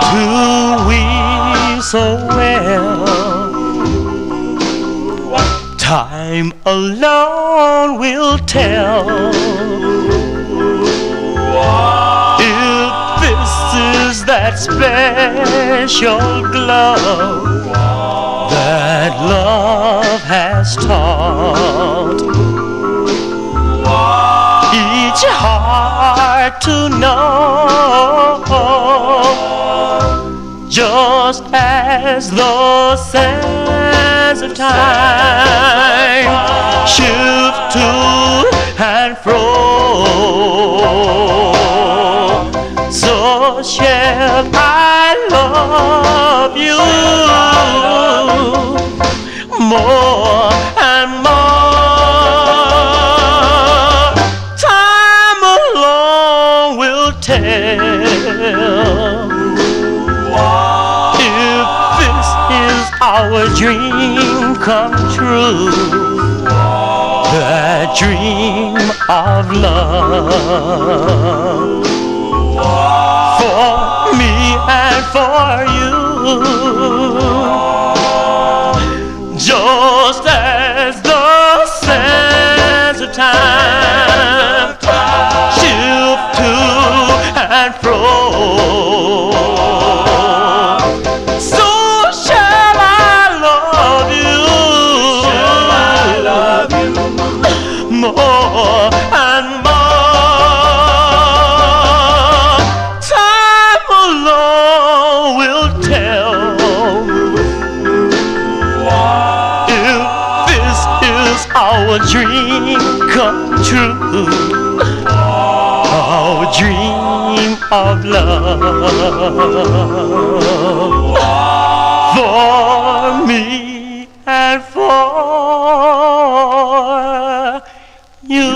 to we so well. Time alone will tell if this is that special glow that love has taught each heart to know, just as the sands of time shift to and fro, so shall I love you more and more. Time alone will tell if this is our dream come true, that dream of love for me and for you, just as the sands of time shift to and fro, so shall I love you more and more. Time alone will tell if this is our dream come true, our dream of love for me and for you.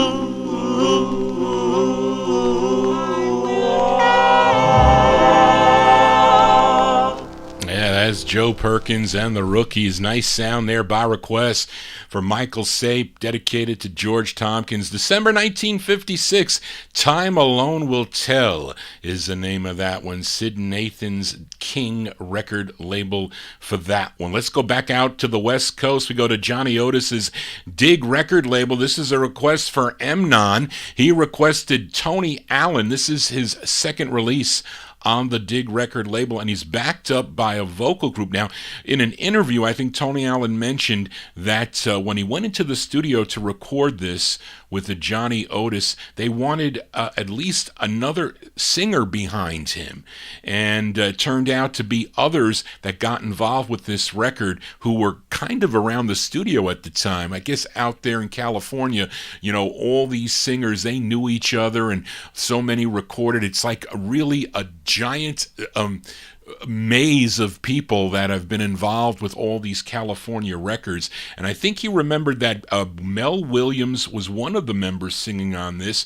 Yeah, that's Joe Perkins and the Rookies. Nice sound there by request for Michael Sape, dedicated to George Tompkins. December 1956, Time Alone Will Tell is the name of that one. Sid Nathan's King record label for that one. Let's go back out to the West Coast. We go to Johnny Otis's Dig record label. This is a request for Emnon. He requested Tony Allen. This is his second release on the Dig record label, and he's backed up by a vocal group. Now, in an interview, I think Tony Allen mentioned that when he went into the studio to record this with the Johnny Otis, they wanted at least another singer behind him, and it turned out to be others that got involved with this record who were kind of around the studio at the time. I guess out there in California, you know, all these singers, they knew each other, and so many recorded. It's like really a giant maze of people that have been involved with all these California records. And I think he remembered that Mel Williams was one of the members singing on this,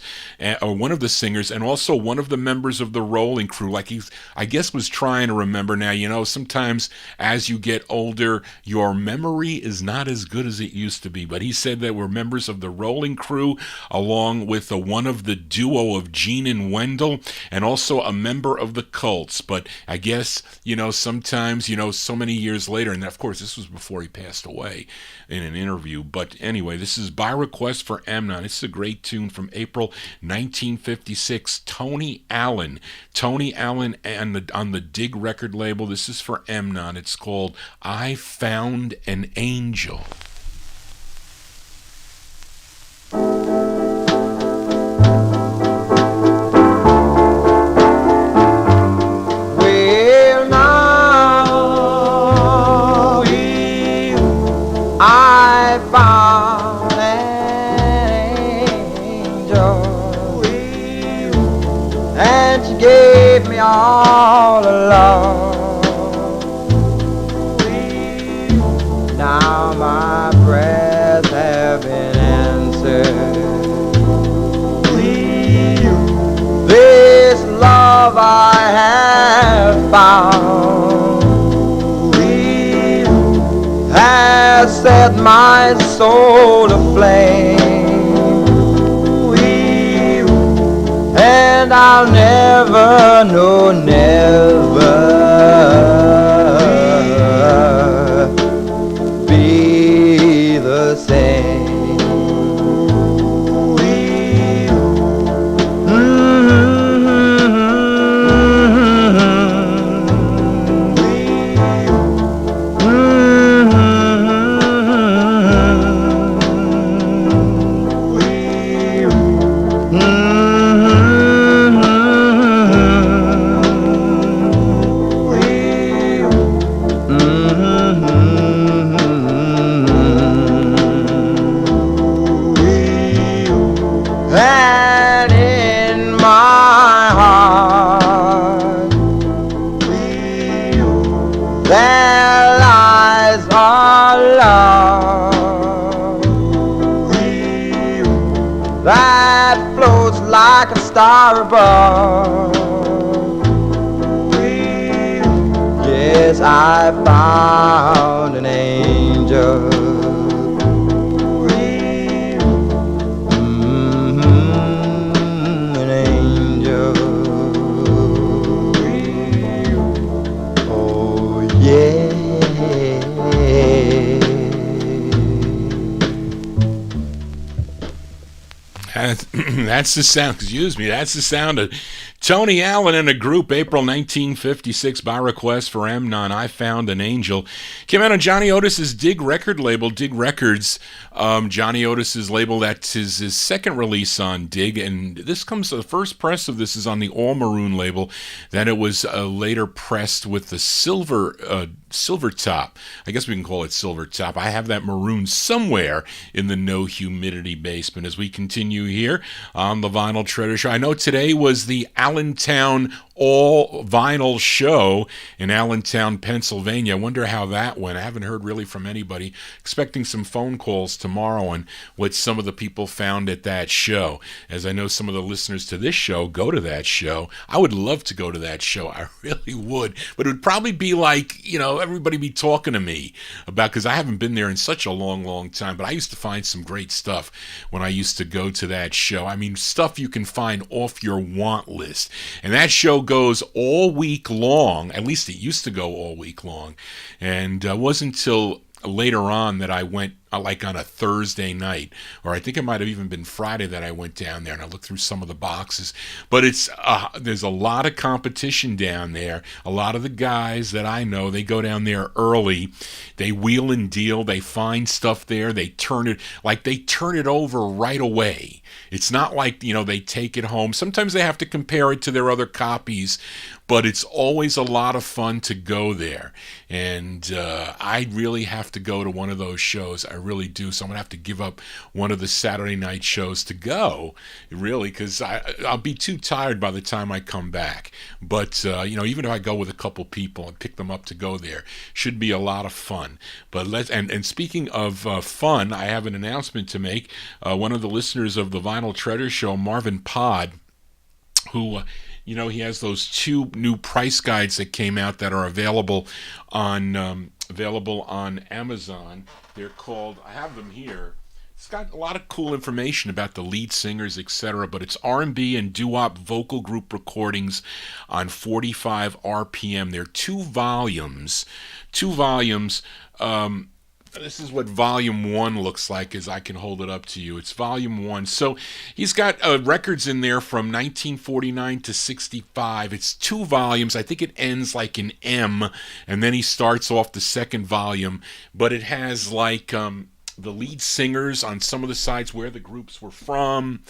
or one of the singers, and also one of the members of the Rolling Crew. Like he, I guess, was trying to remember. Now, you know, sometimes as you get older, your memory is not as good as it used to be. But he said that we're members of the Rolling Crew, along with one of the duo of Gene and Wendell, and also a member of the Cults. But I guess happens, sometimes, so many years later. And of course, this was before he passed away in an interview. But anyway, this is By Request for Amnon. It's a great tune from April 1956. Tony Allen. Tony Allen on the Dig record label. This is for Amnon. It's called I Found an Angel. Found an angel, and she gave me all alone. Now my prayers have been answered. This love I have found has set my soul aflame, and I'll never, no, never be the same. Like a star above. Yes, I found an angel. An angel. Oh yeah. That's the sound, excuse me, that's the sound of Tony Allen and a group, April 1956, By Request for Amnon, I Found an Angel. Came out on Johnny Otis's Dig record label, Dig Records. Johnny Otis's label, that's his second release on Dig, and this comes, the first press of this is on the All Maroon label. Then it was later pressed with the silver top. I guess we can call it silver top. I have that maroon somewhere in the No Humidity basement as we continue here on the Vinyl Treasure Show. I know today was the Allentown all vinyl show in Allentown, Pennsylvania. I wonder how that went. I haven't heard really from anybody. Expecting some phone calls tomorrow on what some of the people found at that show. As I know some of the listeners to this show go to that show. I would love to go to that show. I really would. But it would probably be like, everybody be talking to me about, because I haven't been there in such a long, long time. But I used to find some great stuff when I used to go to that show. I mean, stuff you can find off your want list. And that show goes all week long. At least it used to go all week long. And it wasn't until later on that I went, like on a Thursday night, or I think it might have even been Friday that I went down there and I looked through some of the boxes. But it's there's a lot of competition down there. A lot of the guys that I know, they go down there early. They wheel and deal. They find stuff there. They turn it over right away. It's not like, they take it home. Sometimes they have to compare it to their other copies, but it's always a lot of fun to go there. And I really have to go to one of those shows. I really do. So I'm going to have to give up one of the Saturday night shows to go, really, because I'll be too tired by the time I come back. But, even if I go with a couple people and pick them up to go there, should be a lot of fun. But and speaking of fun, I have an announcement to make. One of the listeners of the Vinyl Treasure Show, Marvin Pod, who... he has those 2 new price guides that came out that are available on Amazon. They're called, I have them here, It's got a lot of cool information about the lead singers, etc., but it's R&B and doo-wop vocal group recordings on 45 RPM. They're two volumes. This is what volume 1 looks like, as I can hold it up to you. It's volume 1. So he's got records in there from 1949 to 65. It's 2 volumes. I think it ends like an M, and then he starts off the second volume. But it has like the lead singers on some of the sides, where the groups were from.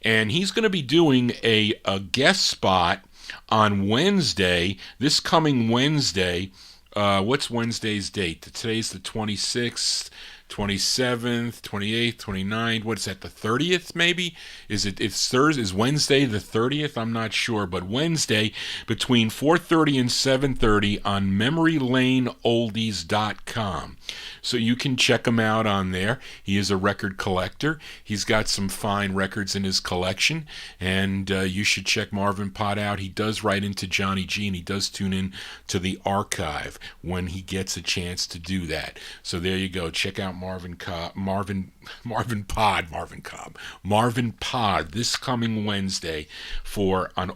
And he's going to be doing a guest spot on Wednesday, this coming Wednesday. What's Wednesday's date? Today's the 26th, 27th, 28th, 29th. What's that, the 30th maybe? Is Wednesday the 30th? I'm not sure. But Wednesday between 4:30 and 7:30 on memorylaneoldies.com. So you can check him out on there. He is a record collector. He's got some fine records in his collection, and you should check Marvin Pod out. He does write into Johnny G, and he does tune in to the archive when he gets a chance to do that. So there you go. Check out Marvin Pod this coming Wednesday on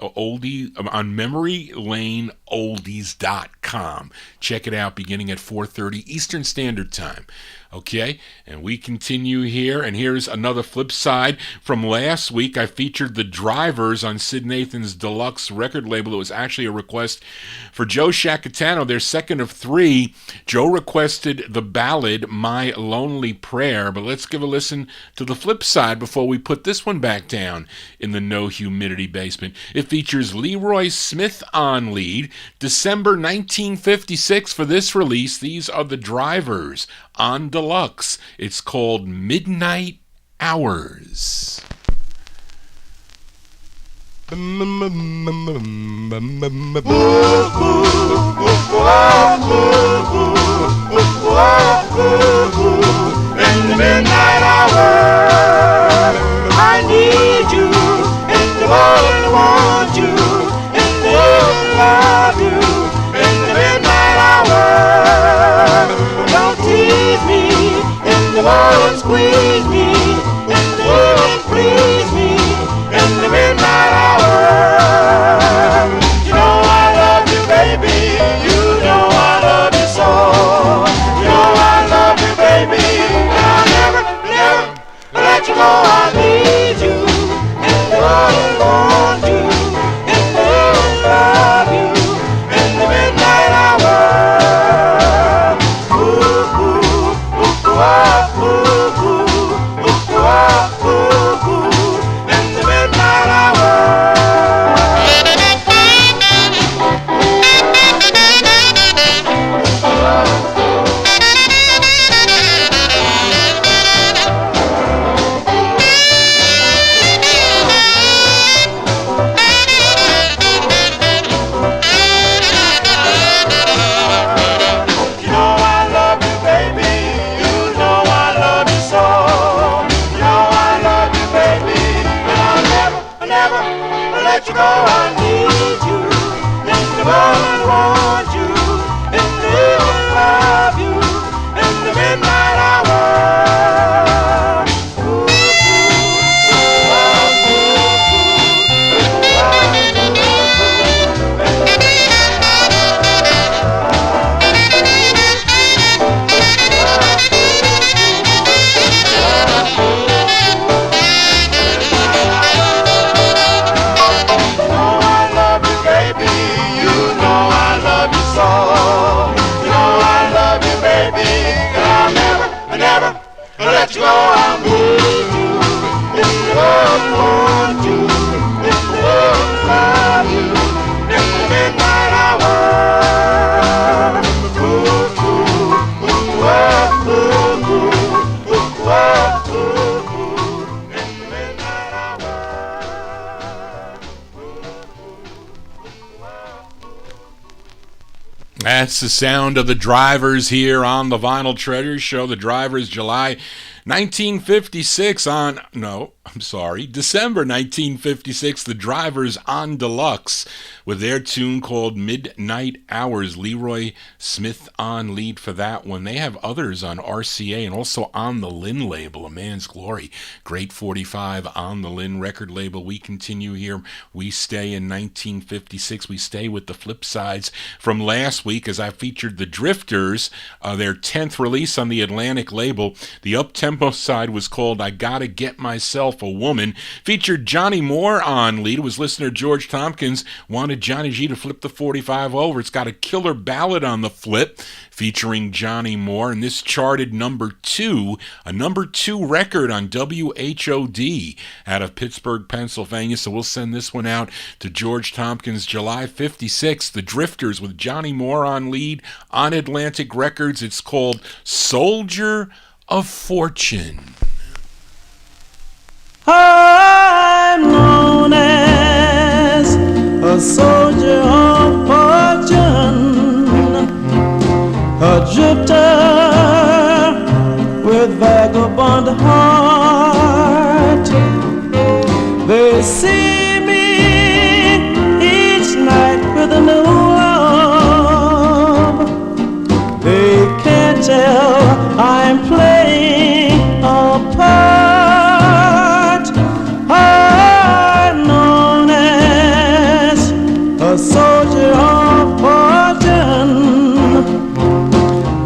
memorylaneoldies.com. Check it out beginning at 4:30 Eastern Standard Time. Okay, and we continue here, and here's another flip side. From last week, I featured the Drivers on Sid Nathan's Deluxe record label. It was actually a request for Joe Shacatano, their second of 3. Joe requested the ballad, My Lonely Prayer, but let's give a listen to the flip side before we put this one back down in the no humidity basement. It features Leroy Smith on lead. December 1956 for this release. These are the Drivers on Deluxe. It's called Midnight Hours. In the midnight hour, I need you. In the morning, I want you. In the evening, love you. In the midnight hour, don't tease me. In the morning, squeeze me. In the evening, please me. In the midnight hour, you know I love you, baby. You know I love you so. You know I love you, baby. And I'll never, never let you go. I need you. In the morning, want you. In the evening, love you. In the midnight hour, ooh, ooh, ooh, ooh, ooh, ooh, ooh, ooh, ooh, ooh. In the midnight hour. You know I love you, baby. You know I love you so. You know I love you, baby. And I'll never, never let you go. I need you. In the morning, want you. In the evening, love you. In the midnight hour. Ooh, ooh, ooh, ooh, You know I love you, baby. You know I love you so. You know I love you, baby. And I'll never, never let you go. I need you. In the world, want you. In the world, love you. In the midnight hour. Ooh, ooh, ooh, ooh, ooh, ooh, ooh, ooh, ooh. In the midnight hour. That's the sound of the Drivers here on the Vinyl Treasure Show. The Drivers, July 1956 December 1956, the Drivers on Deluxe with their tune called Midnight Hours. Leroy Smith on lead for that one. They have others on RCA and also on the Lynn label, A Man's Glory. Great 45 on the Lynn record label. We continue here. We stay in 1956. We stay with the flip sides from last week as I featured the Drifters, their 10th release on the Atlantic label. The up-tempo side was called I Gotta Get Myself a Woman. Featured Johnny Moore on lead. It was listener George Tompkins wanted Johnny G to flip the 45 over. It's got a killer ballad on the flip featuring Johnny Moore, and this charted number 2, a number 2 record on WHOD out of Pittsburgh, Pennsylvania. So we'll send this one out to George Tompkins. July 56, the Drifters with Johnny Moore on lead on Atlantic Records. It's called Soldier of Fortune. I'm known as a soldier of fortune, a drifter with vagabond heart. They see me each night with a new love. They can't tell I'm playing a part. I'm known as a soldier of fortune,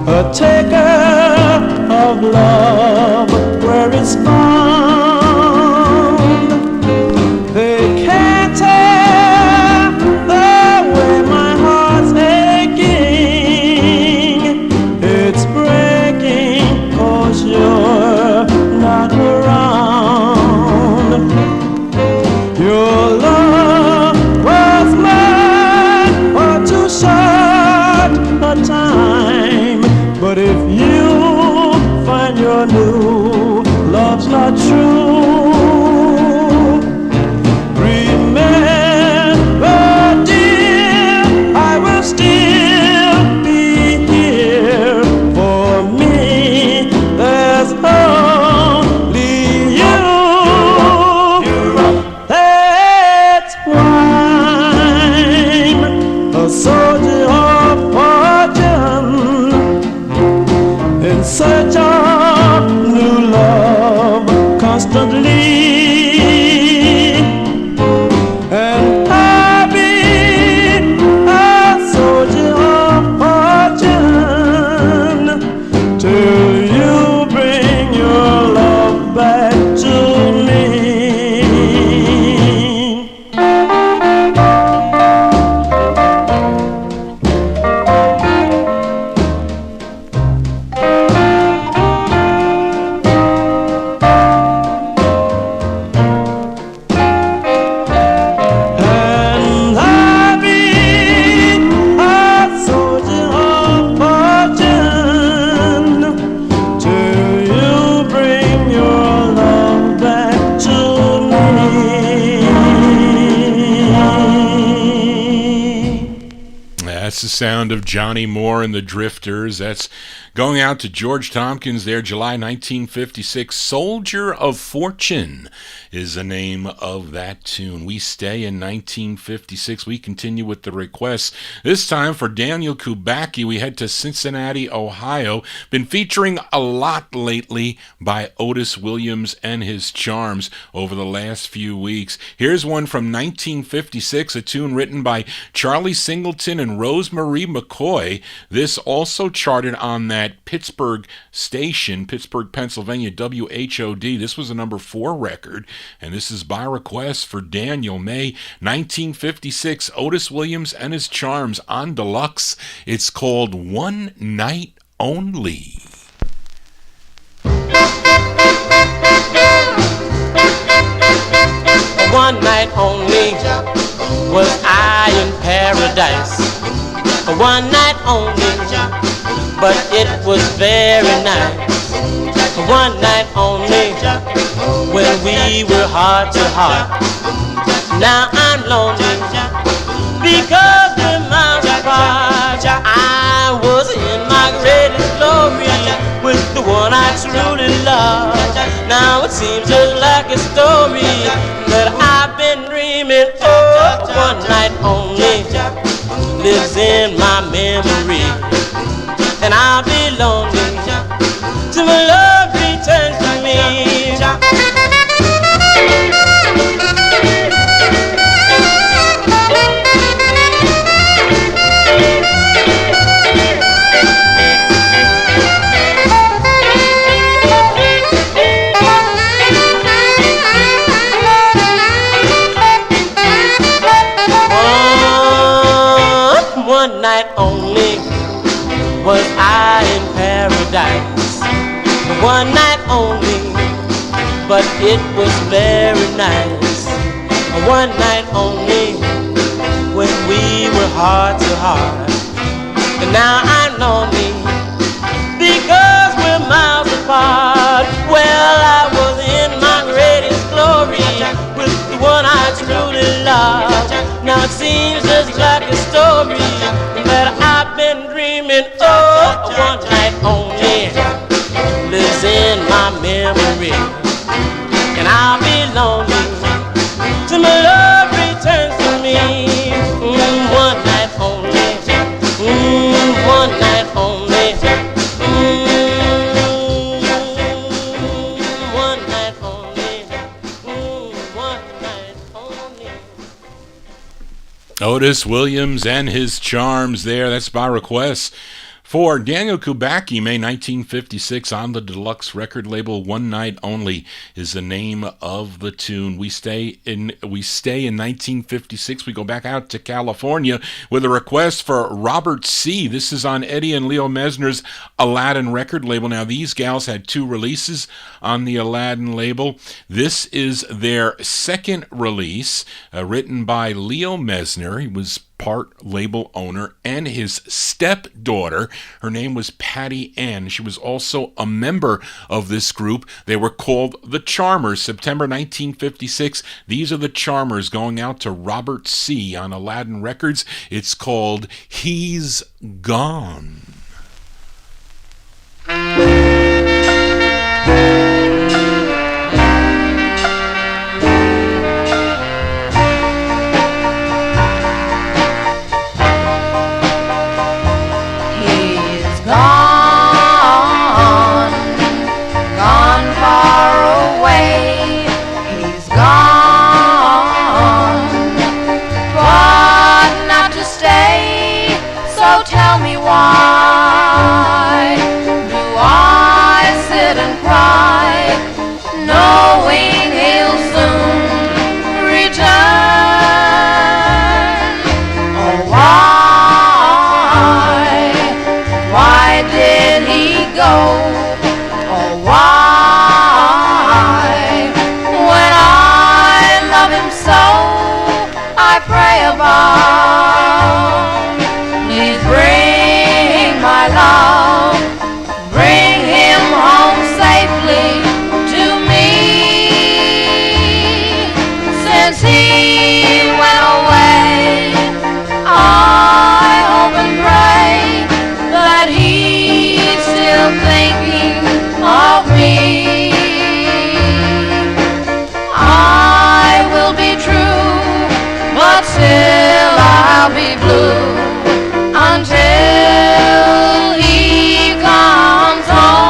a taker of love where it's found. They can't tell the way my heart's aching. It's breaking 'cause you're not around. Your love was mine for too short a time, but if you find your new love's not true, remember, dear, I will still be here. For me, there's only you. That's why I'm a soldier of fortune, in search of new love constantly. And I'll be a soldier of fortune till you bring your love back to me. And I'll be a soldier of fortune till you bring your love back to me. That's the sound of Johnny Moore and the Drifters. That's going out to George Tompkins there, July 1956. Soldier of Fortune is the name of that tune. We stay in 1956. We continue with the requests. This time for Daniel Kubacki, we head to Cincinnati, Ohio. Been featuring a lot lately by Otis Williams and his Charms over the last few weeks. Here's one from 1956, a tune written by Charlie Singleton and Rosemarie McCoy. This also charted on that Pittsburgh station, Pittsburgh, Pennsylvania, WHOD. This was a number 4 record, and this is by request for Daniel. May 1956, Otis Williams and his Charms on Deluxe. It's called One Night Only. One night only was I in paradise. One night only, but it was very nice. One night only, when we were heart to heart. Now I'm lonely because we're miles apart. I was in my greatest glory with the one I truly love. seems just like a story that I've been dreaming of. One night only lives in my memory, and I'll be lonely till my love returns to me. One night only was I in paradise. One night only, but it was very nice. One night only, when we were heart to heart. And now I'm lonely because we're miles apart. Well, I was in my greatest glory with the one I truly loved. Now it seems just like a story that I've been dreaming of. One night only lives in my memory, and I'll be lonely till my love returns to me. One night only, one night only, one night only, one night only. Otis Williams and his charms there. That's by request for Daniel Kubacki, May 1956, on the deluxe record label. One Night Only is the name of the tune. We stay in 1956. We go back out to California with a request for Robert C. This is on Eddie and Leo Mesner's Aladdin record label. Now, these gals had 2 releases on the Aladdin label. This is their second release, written by Leo Mesner. He was part label owner, and his stepdaughter. Her name was Patty Ann. She was also a member of this group. They were called the Charmers. September 1956. These are the Charmers, going out to Robert C. on Aladdin Records. It's called He's Gone. Tell me why do I sit and cry, knowing he'll soon return? Oh, why did he go? Oh, why, when I love him so, I pray about. Please bring my love, bring him home safely to me. Since he went away, I hope and pray that he's still thinking of me. I will be true, but still I'll be blue until he comes home.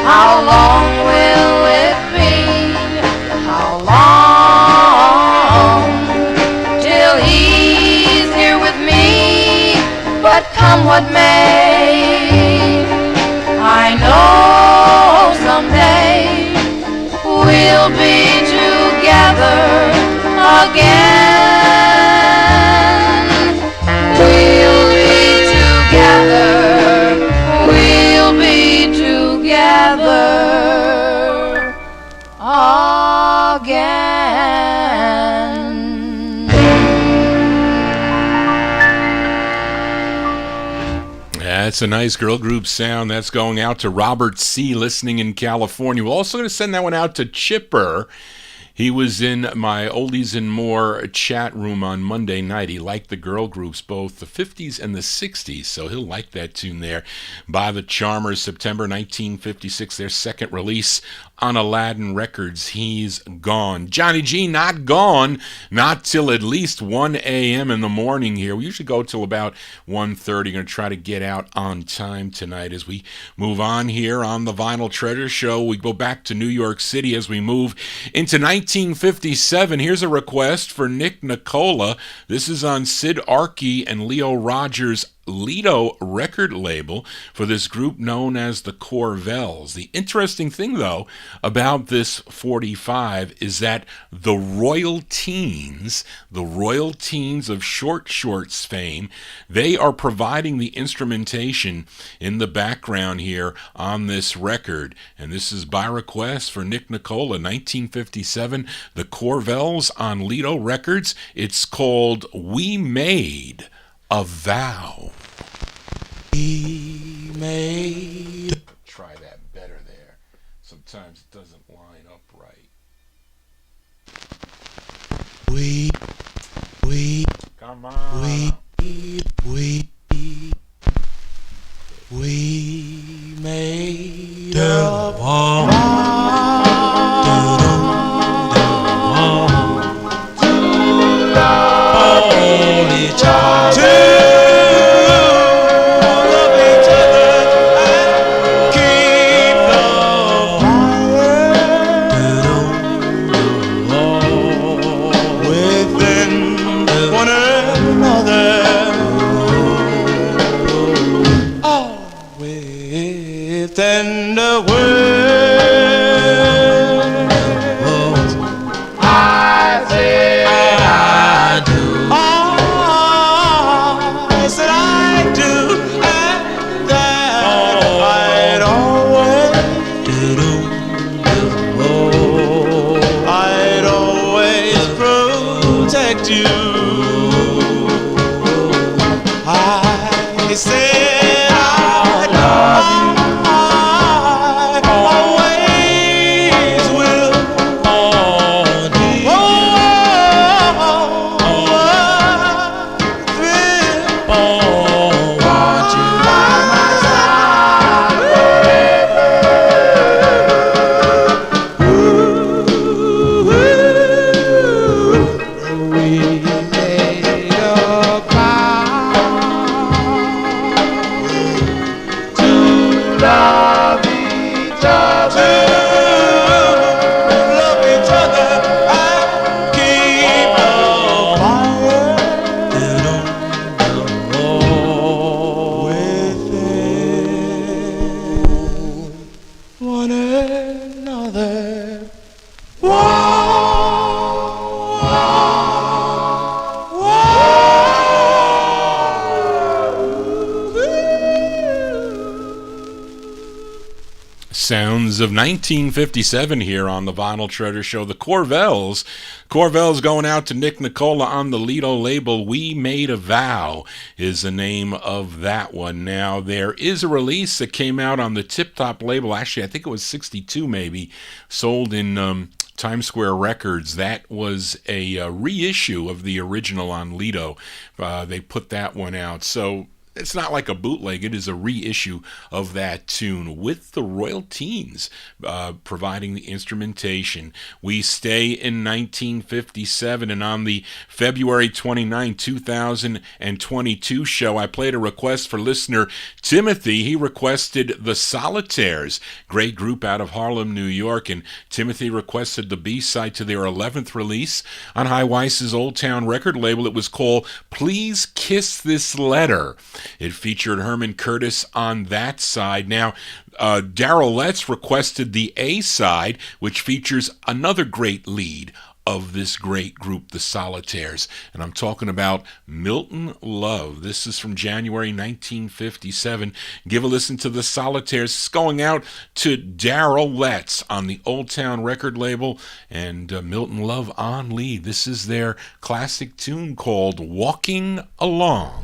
How long will it be? How long till he's here with me? But come what may, I know someday we'll be together again. We'll be together. We'll be together again. That's a nice girl group sound. That's going out to Robert C. listening in California. We're also going to send that one out to Chipper He was in my Oldies and More chat room on Monday night. He liked the girl groups, both the 50s and the 60s, so he'll like that tune there. By the Charmers, September 1956, their second release on Aladdin Records, He's Gone. Johnny G not gone, not till at least 1 a.m. in the morning here. We usually go till about 1:30. Going to try to get out on time tonight as we move on here on the Vinyl Treasure Show. We go back to New York City as we move into 1957. Here's a request for Nick Nicola. This is on Sid Archie and Leo Rogers' Lido record label for this group known as the Corvels. The interesting thing, though, about this 45 is that the Royal Teens of Short Shorts fame, they are providing the instrumentation in the background here on this record. And this is by request for Nick Nicola, 1957, the Corvels on Lido Records. It's called We Made a Vow. We made. Try that better there. Sometimes it doesn't line up right. We Come on. We made a vow. Each other, love each other, and keep the fire within one another. Oh, within the world, I said I do. I said I love you. I always will. Want you by my side forever. We made a vow to love each other, and keep the fire within one another. Sounds of 1957 here on the Vinyl Treasure Show. The Corvels going out to Nick Nicola on the Lido label. We Made a Vow is the name of that one. Now, there is a release that came out on the Tip Top label. Actually, I think it was 62 maybe, sold in Times Square Records. That was a reissue of the original on Lido. They put that one out. So it's not like a bootleg. It is a reissue of that tune with the Royal Teens providing the instrumentation. We stay in 1957, and on the February 29, 2022 show, I played a request for listener Timothy. He requested the Solitaires, great group out of Harlem, New York, and Timothy requested the B-side to their 11th release on High Weiss's Old Town record label. It was called Please Kiss This Letter. It featured Herman Curtis on that side. Now, Darrell Letts requested the A-side, which features another great lead of this great group, the Solitaires. And I'm talking about Milton Love. This is from January 1957. Give a listen to the Solitaires. It's going out to Darrell Letts on the Old Town record label, and Milton Love on lead. This is their classic tune called Walking Along.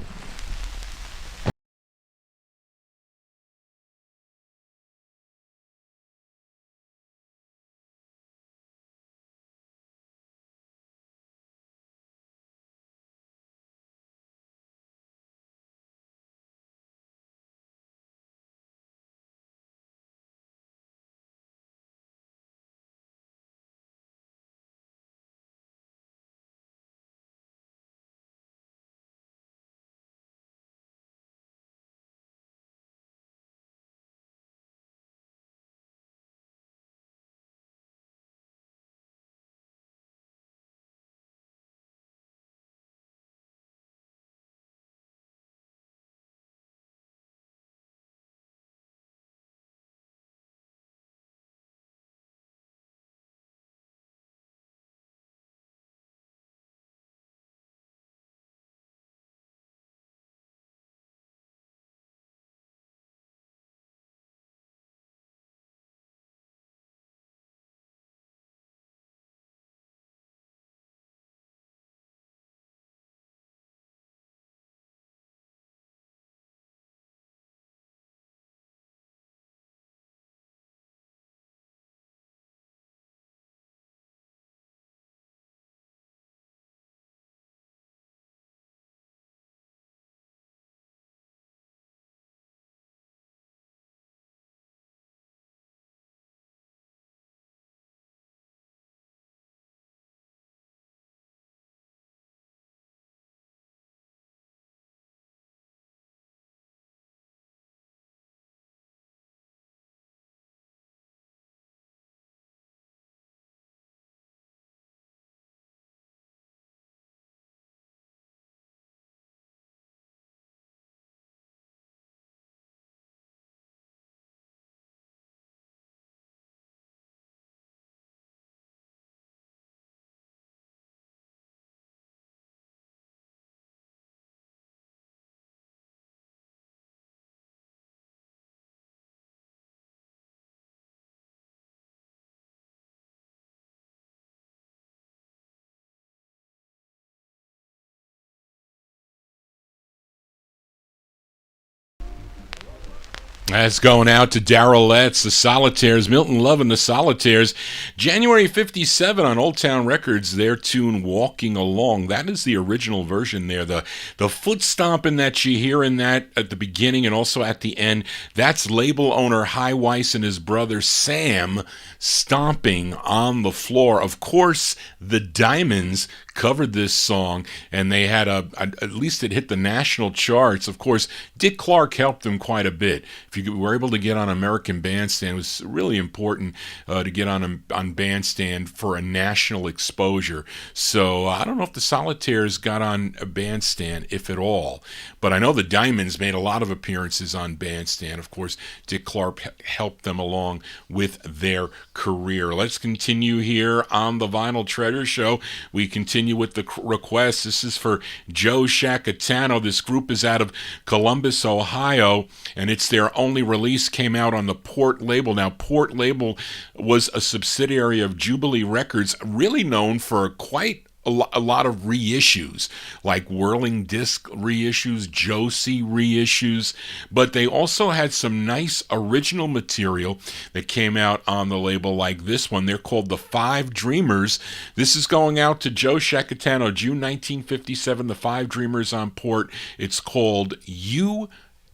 That's going out to Darrell Letts, the Solitaires, Milton Love and the Solitaires. January 57 on Old Town Records, their tune Walking Along. That is the original version there. The foot stomping that you hear in that at the beginning and also at the end, that's label owner High Weiss and his brother Sam stomping on the floor. Of course, the Diamonds covered this song, and they had at least it hit the national charts. Of course, Dick Clark helped them quite a bit. If you were able to get on American Bandstand, it was really important to get on Bandstand for a national exposure. So I don't know if the Solitaires got on a Bandstand, if at all, but I know the Diamonds made a lot of appearances on Bandstand. Of course, Dick Clark helped them along with their career. Let's continue here on the Vinyl Treasure Show. We continue with the request. This is for Joe Shacatano. This group is out of Columbus, Ohio, and it's their only release, came out on the Port label. Now, Port label was a subsidiary of Jubilee Records, really known for quite a lot of reissues, like Whirling Disc reissues, Josie reissues, but they also had some nice original material that came out on the label, like this one. They're called the Five Dreamers. This is going out to Joe Shacatano, June 1957, the Five Dreamers on Port. It's called You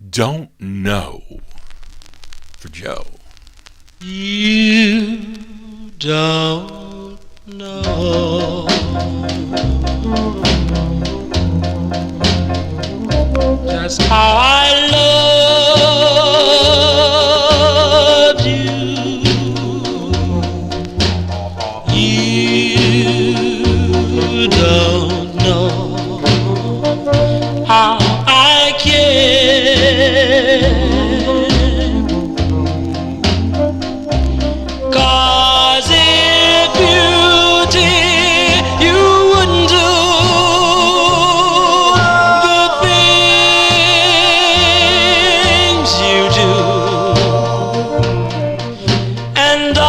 Don't Know, for Joe. You don't know just how I love you. You don't know how I care. 'Cause if beauty you wouldn't do the things you do, and I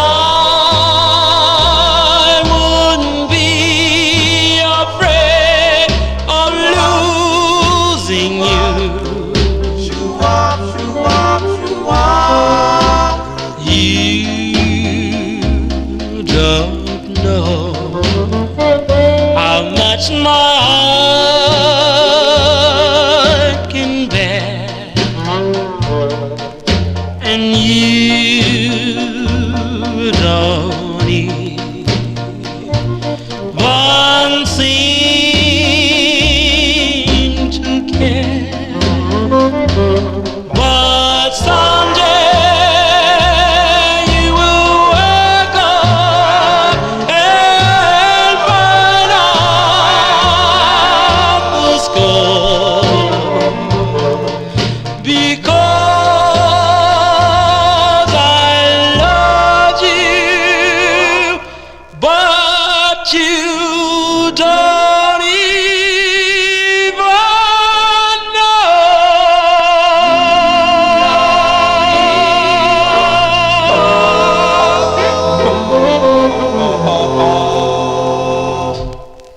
wouldn't be afraid of losing you. You don't know how much my heart can bear, and you don't even seem to care. But someday you will wake up and find out the score, because I loved you, but you don't even know.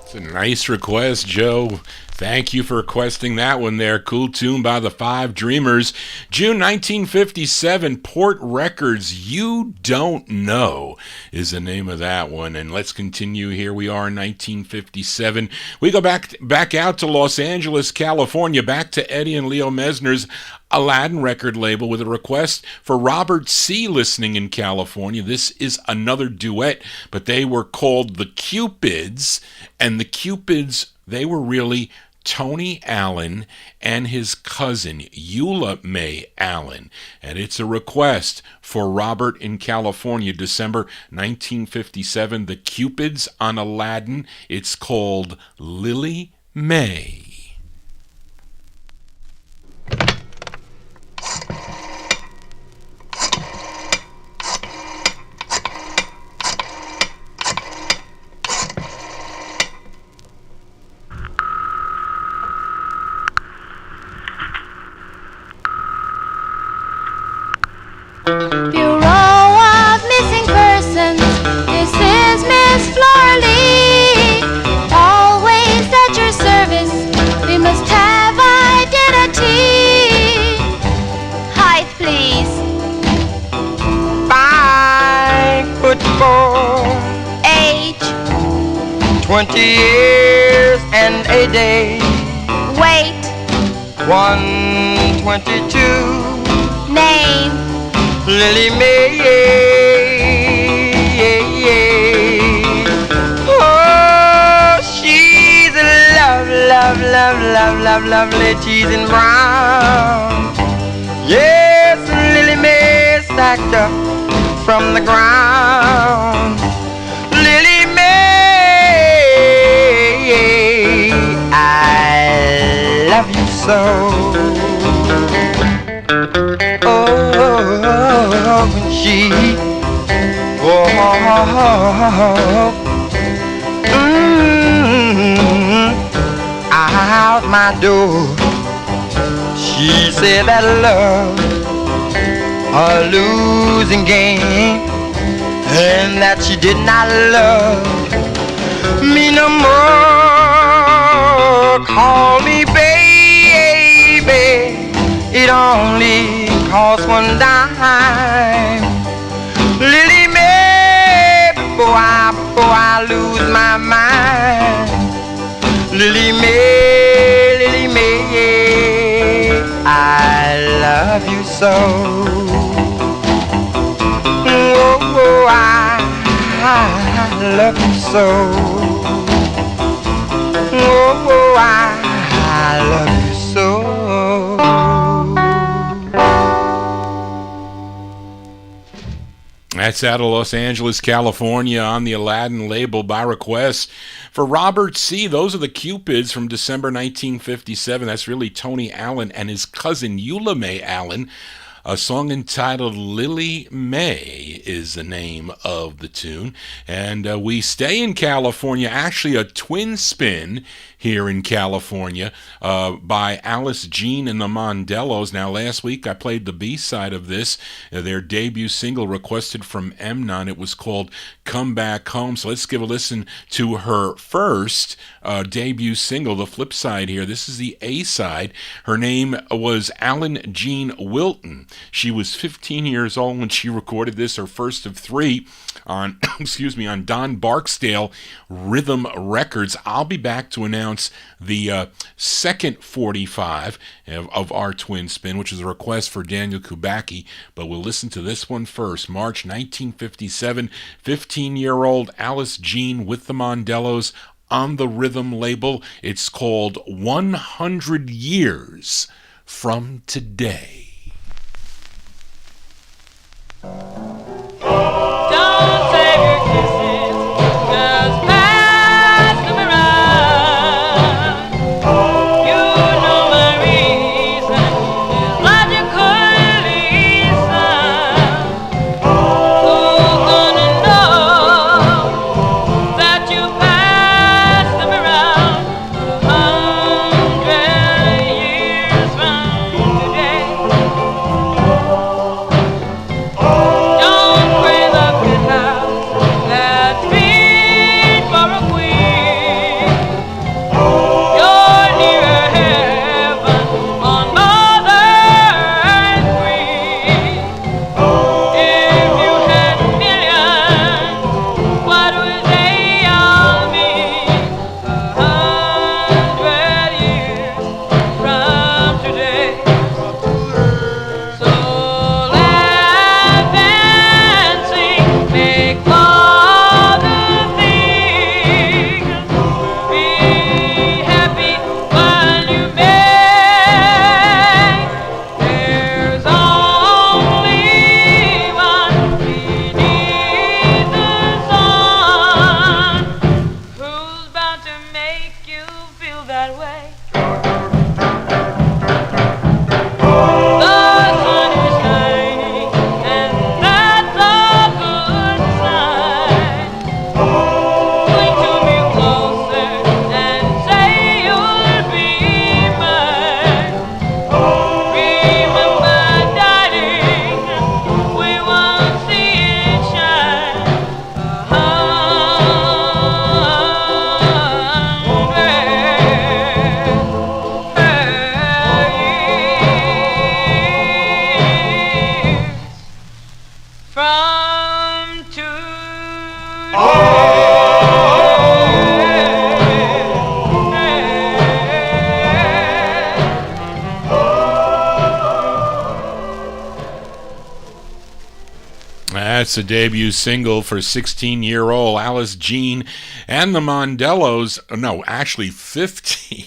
It's a nice request, Joe. Thank you for requesting that one there. Cool tune by the Five Dreamers. June 1957, Port Records, You Don't Know is the name of that one. And let's continue. Here we are in 1957. We go back out to Los Angeles, California, back to Eddie and Leo Mesner's Aladdin record label with a request for Robert C. listening in California. This is another duet, but they were called the Cupids, and the Cupids, they were really Tony Allen and his cousin Eula May Allen, and it's a request for Robert in California, December 1957. The Cupids on Aladdin. It's called Lily May. Bureau of Missing Persons, this is Miss Flora Lee. Always at your service, we must have identity. Height, please. 20 years and a day. Wait. 122. Name. Lily May. Oh, she's a lovely cheese and brown. Yes, Lily May stacked up from the ground. Lily May, I love you so. Oh, when she out my door, she said that love a losing game, and that she did not love me no more. Call me baby, it only costs one dime. Lily May, before I lose my mind. Lily May, I love you so. Oh, I love you so. Oh, I love you so. That's out of Los Angeles, California, on the Aladdin label by request. For Robert C., those are the Cupids from December 1957. That's really Tony Allen and his cousin Eula May Allen. A song entitled Lily May is the name of the tune. And we stay in California, actually a twin spin here in California by Alice Jean and the Mandelos. Now, last week I played the B-side of this, their debut single requested from Emnon. It was called Come Back Home. So let's give a listen to her first debut single, the flip side here. This is the A-side. Her name was Alan Jean Wilton. She was 15 years old when she recorded this, her first of three on, on Don Barksdale Rhythm Records. I'll be back to announce the second 45 of our twin spin, which is a request for Daniel Kubacki, but we'll listen to this one first. March 1957, 15-year-old Alice Jean with the Mandelos on the Rhythm label. It's called 100 Years from Today. Don't save your kisses, just pass them around. You know my reason is logically sound. Who's gonna know that you pass them around 100 years from today? That's the debut single for 16-year-old Alice Jean and the Mandelos. No, actually 15.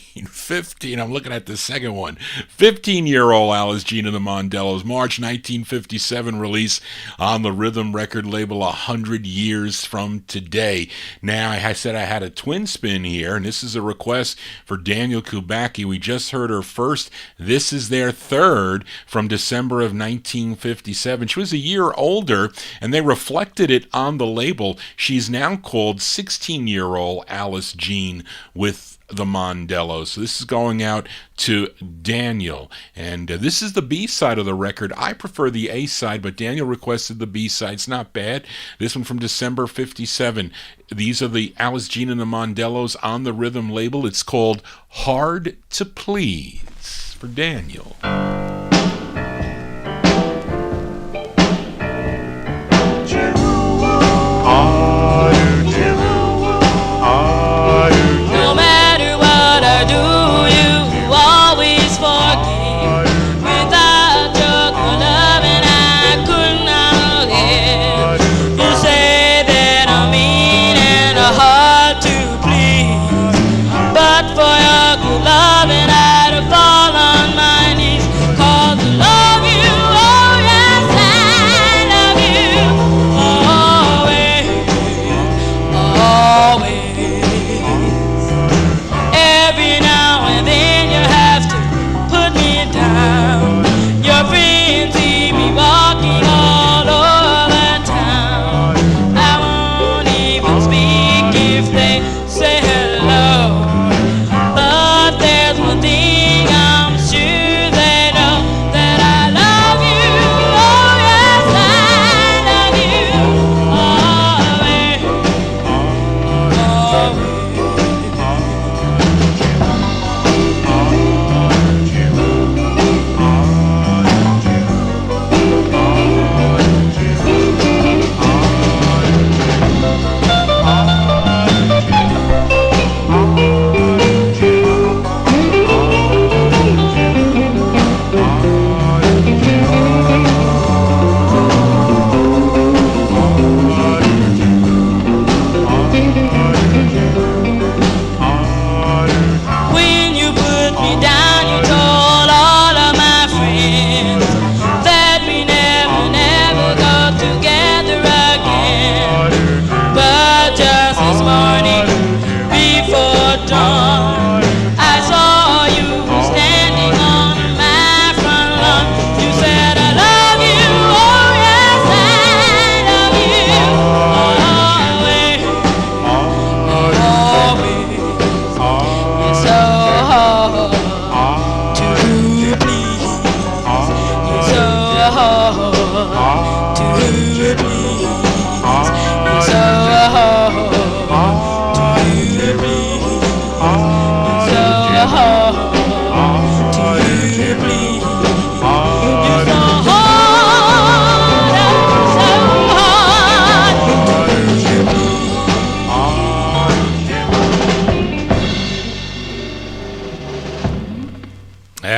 I'm looking at the second one. 15-year-old Alice Jean and the Mandelos. March 1957 release on the Rhythm record label 100 years from today. Now, I said I had a twin spin here, and this is a request for Daniel Kubacki. We just heard her first. This is their third from December of 1957. She was a year older, and they reflected it on the label. She's now called 16-year-old Alice Jean with the Mandelos. So this is going out to Daniel. And this is the B-side of the record. I prefer the A-side, but Daniel requested the B-side. It's not bad. This one from December 57. These are the Alice Jean and the Mandelos on the Rhythm label. It's called Hard to Please for Daniel.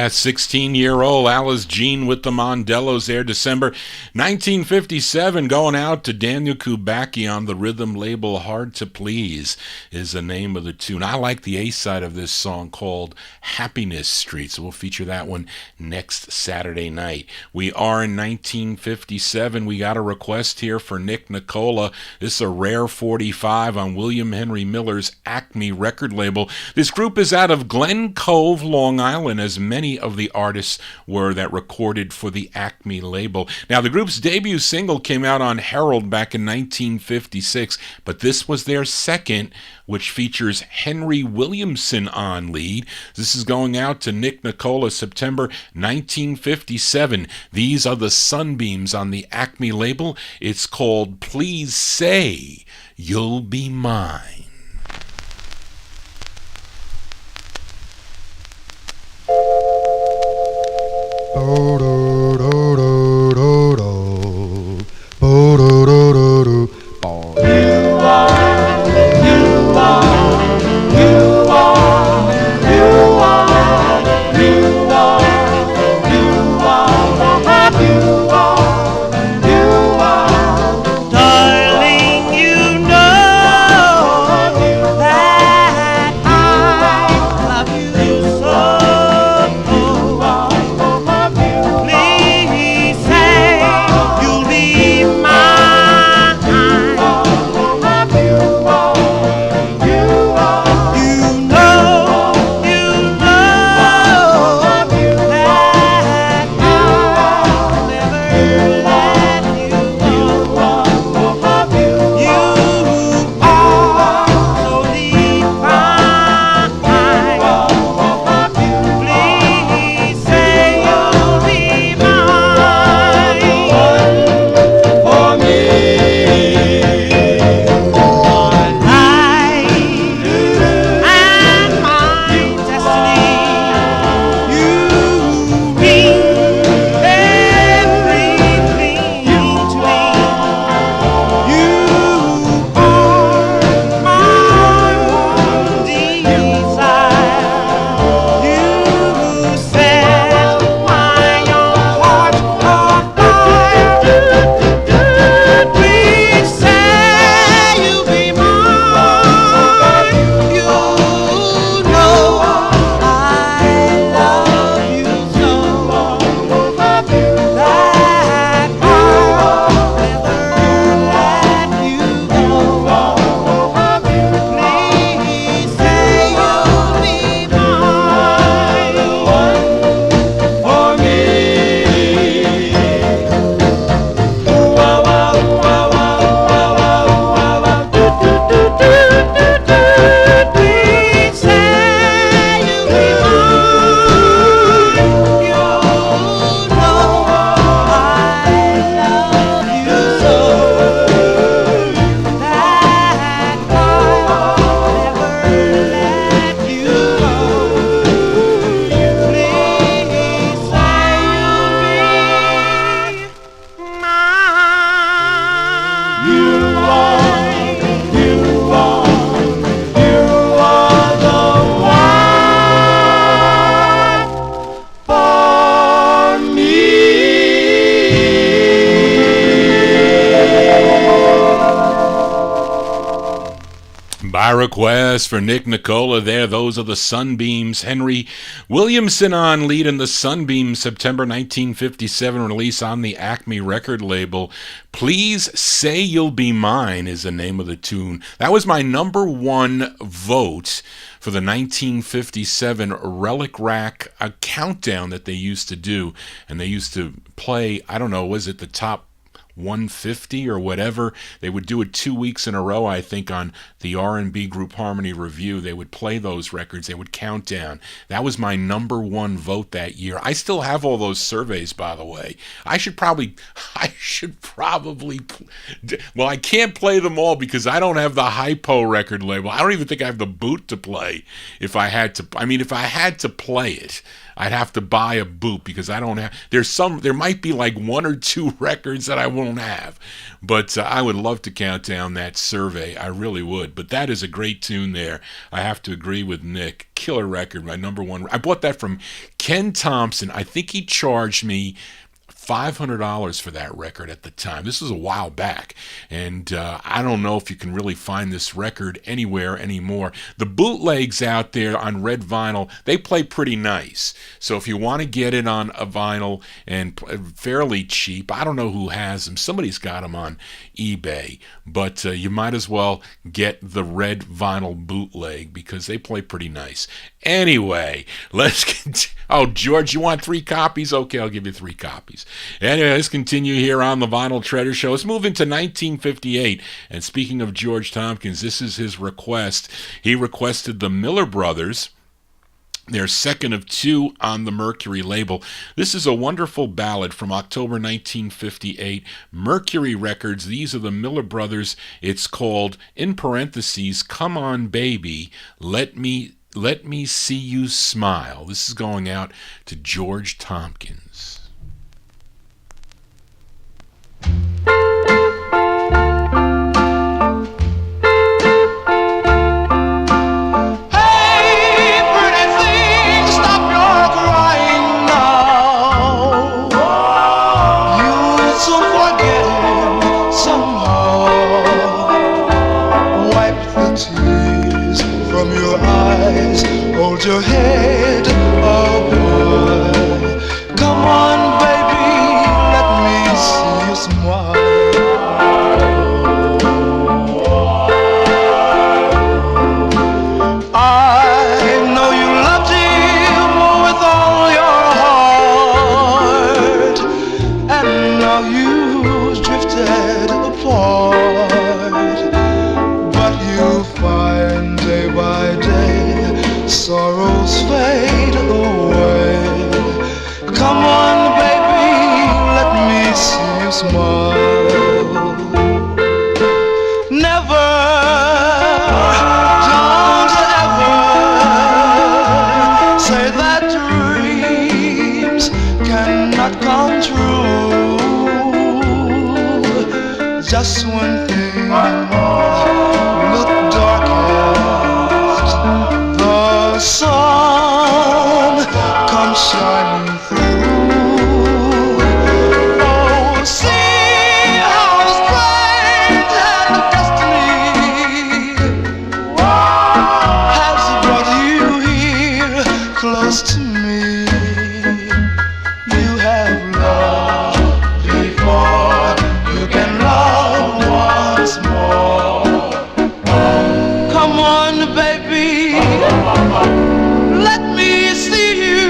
That's 16-year-old Alice Jean with the Mandelos there, December 1957, going out to Daniel Kubacki on the Rhythm label. Hard to Please is the name of the tune. I like the A-side of this song called Happiness Street, so we'll feature that one next Saturday night. We are in 1957. We got a request here for Nick Nicola. This is a rare 45 on William Henry Miller's Acme record label. This group is out of Glen Cove, Long Island, as many of the artists were that recorded for the Acme label. Now, the group's debut single came out on Herald back in 1956, but this was their second, which features Henry Williamson on lead. This is going out to Nick Nicola, September 1957. These are the Sunbeams on the Acme label. It's called Please Say You'll Be Mine. By request for Nick Nicola there, those are the Sunbeams. Henry Williamson on lead in the Sunbeams September 1957 release on the Acme record label. Please Say You'll Be Mine is the name of the tune. That was my number one vote for the 1957 Relic Rack countdown that they used to do. And they used to play, I don't know, was it the top 150 or whatever? They would do it 2 weeks in a row, I think, on the R&B Group Harmony Review. They would play those records. They would count down. That was my number one vote that year. I still have all those surveys, by the way. I should probably, well, I can't play them all because I don't have the Hypo record label. I don't even think I have the boot to play if I had to. I mean, if I had to play it, I'd have to buy a boot because I don't have, there might be like one or two records that I won't have. But I would love to count down that survey. I really would. But that is a great tune there. I have to agree with Nick. Killer record, my number one. I bought that from Ken Thompson. I think he charged me $500 for that record at the time. This was a while back, and I don't know if you can really find this record anywhere anymore. The bootlegs out there on red vinyl, they play pretty nice. So if you want to get it on a vinyl and fairly cheap, I don't know who has them. Somebody's got them on eBay, but you might as well get the red vinyl bootleg because they play pretty nice. Anyway, let's continue. Oh, George, you want 3 copies? Okay, I'll give you 3 copies. Anyway, let's continue here on the Vinyl Treasure Show. Let's move into 1958. And speaking of George Tompkins, this is his request. He requested the Miller Brothers. They're second of 2 on the Mercury label. This is a wonderful ballad from October 1958. Mercury Records. These are the Miller Brothers. It's called, in parentheses, Come On Baby, Let Me See You Smile. This is going out to George Tompkins. Hold your head up high. Come on, baby, let me see you smile. I know you loved him with all your heart, and now you've drifted apart. But you find day by day sorrows fade away. Come on, baby, let me see you smile. Never, don't ever say that dreams cannot come true. Just when things look darkest, the sun comes shining through. Oh, see how strange and destiny has brought you here close to me. You have loved before, you can love once more. Come on, baby, let me see you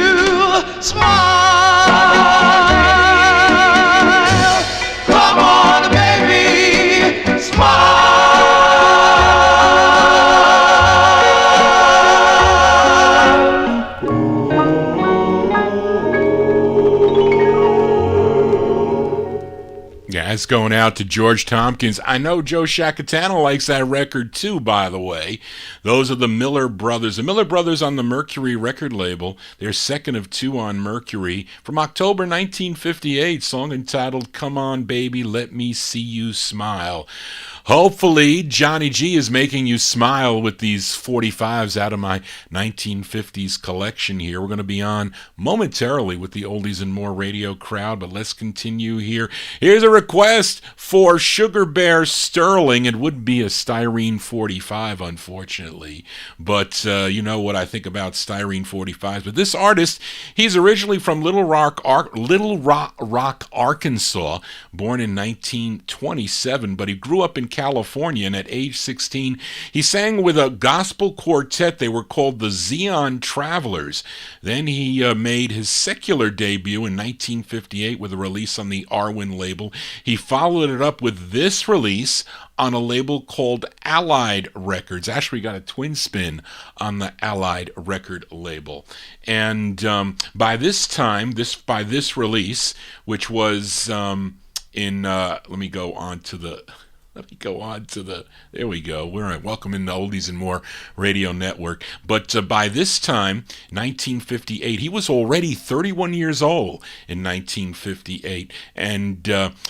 smile. Come on, baby, smile. Yeah, it's going out to George Tompkins. I know Joe Shacatano likes that record too, by the way. Those are the Miller Brothers. The Miller Brothers on the Mercury record label. They're second of 2 on Mercury. From October 1958, song entitled Come On Baby, Let Me See You Smile. Hopefully, Johnny G is making you smile with these 45s out of my 1950s collection here. We're going to be on momentarily with the Oldies and More radio crowd, but let's continue here. Here's a request for Sugar Bear Sterling. It would be a styrene 45, unfortunately, but you know what I think about styrene 45s. But this artist, he's originally from Little Rock, Arkansas, born in 1927, but he grew up in California, and at age 16, he sang with a gospel quartet. They were called the Zion Travelers. Then he made his secular debut in 1958 with a release on the Arwen label. He followed it up with this release on a label called Allied Records. Actually got a twin spin on the Allied record label. And by this time, by this release, which was let me go on to the, there we go. We're at Welcome in the Oldies and More Radio Network. But by this time, 1958, he was already 31 years old in 1958. And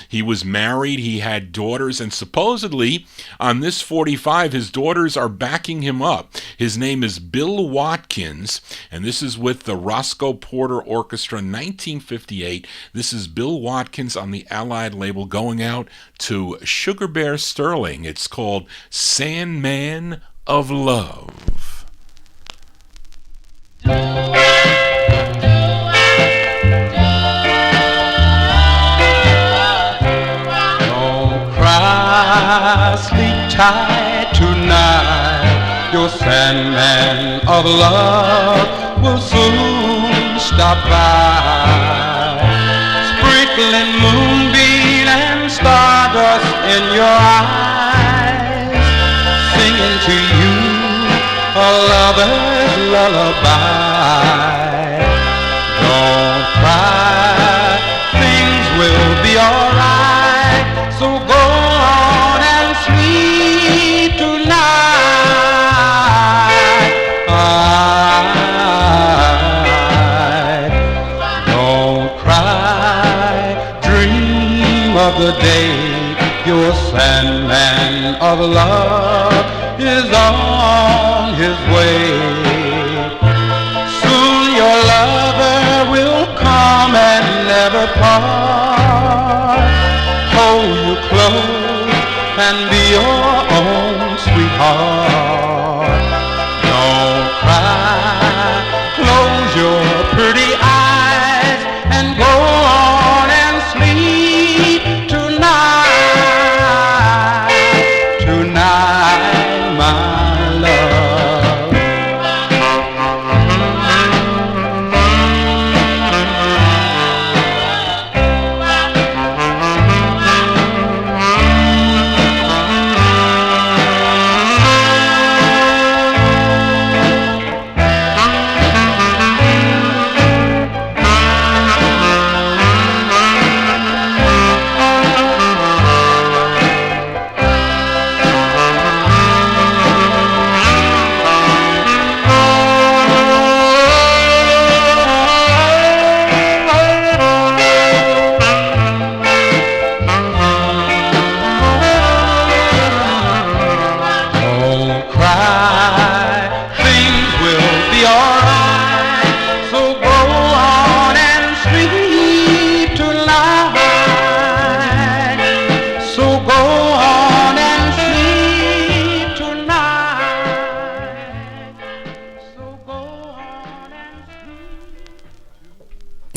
he was married, he had daughters, and supposedly on this 45, his daughters are backing him up. His name is Bill Watkins, and this is with the Roscoe Porter Orchestra, 1958. This is Bill Watkins on the Allied label going out to Sugar Bear Sterling. It's called Sandman of Love. Don't cry, sleep tight tonight. Your Sandman of Love will soon stop by, sprinkling moonbeam and stardust in your eyes, singing to you a lover's lullaby. Don't cry, things will be alright, so go on and sleep tonight. Don't cry, dream of the day your Sandman of Love is on his way. Soon your lover will come and never part, hold you close and be your own sweetheart. Don't cry, close your pretty eyes and go on and sleep tonight. Tonight, my love.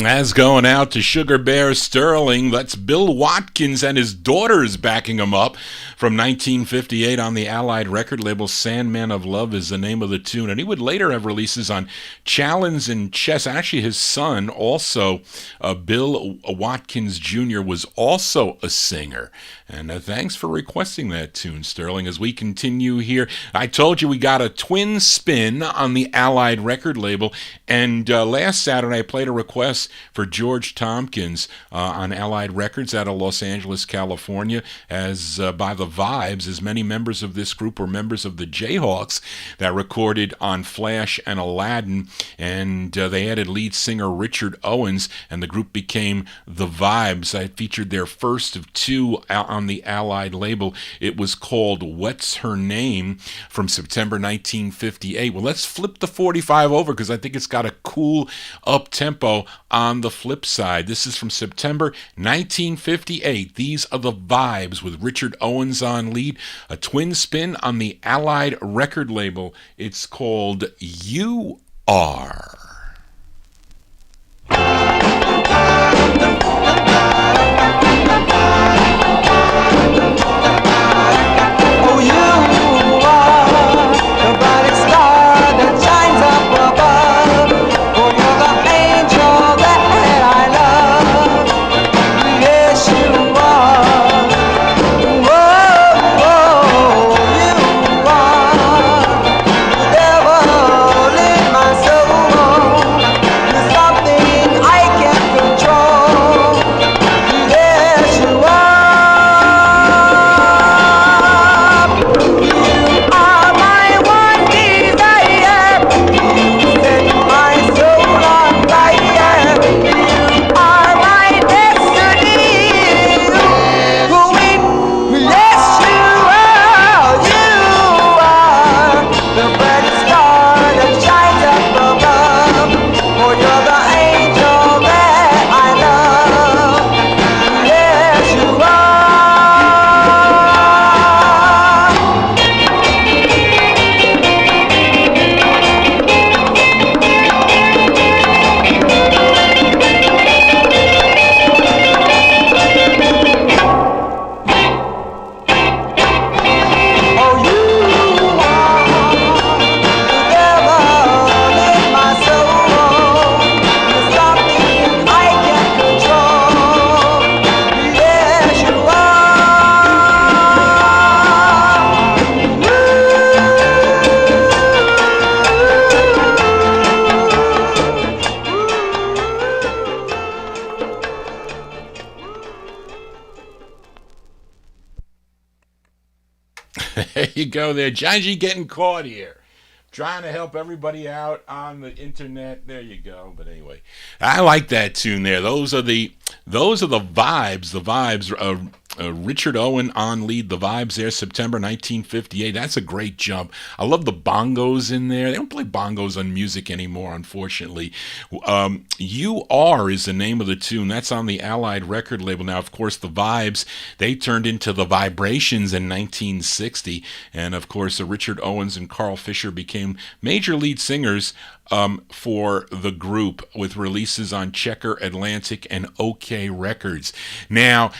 As going out to Sugar Bear Sterling, that's Bill Watkins and his daughters backing him up from 1958 on the Allied record label. Sandman of Love is the name of the tune, and he would later have releases on Challenge and Chess. Actually, his son, also Bill Watkins Jr., was also a singer. And thanks for requesting that tune, Sterling. As we continue here, I told you we got a twin spin on the Allied record label, and last Saturday I played a request for George Tompkins on Allied Records out of Los Angeles, California, as by the Vibes, as many members of this group were members of the Jayhawks that recorded on Flash and Aladdin, and they added lead singer Richard Owens, and the group became the Vibes. I featured their first of two on the Allied label. It was called What's Her Name from September 1958. Well, let's flip the 45 over because I think it's got a cool up-tempo on the flip side. This is from September 1958. These are the Vibes with Richard Owens on lead, a twin spin on the Allied record label. It's called You Are. Oh, you are the bright star that shines up above. Oh, you're the angel that I love. Yes, you are. Oh, you are the devil in my soul. You're something I can't control. Yes, you are. There you go there. Johnny G getting caught here. Trying to help everybody out on the internet. There you go. But anyway, I like that tune there. Those are the Vibes. The Vibes. Richard Owen on lead. The Vibes there, September 1958. That's a great jump. I love the bongos in there. They don't play bongos on music anymore, unfortunately. You Are is the name of the tune. That's on the Allied record label. Now, of course, the Vibes, they turned into the Vibrations in 1960. And, of course, Richard Owens and Carl Fisher became major lead singers for the group with releases on Checker, Atlantic, and OK Records. Now,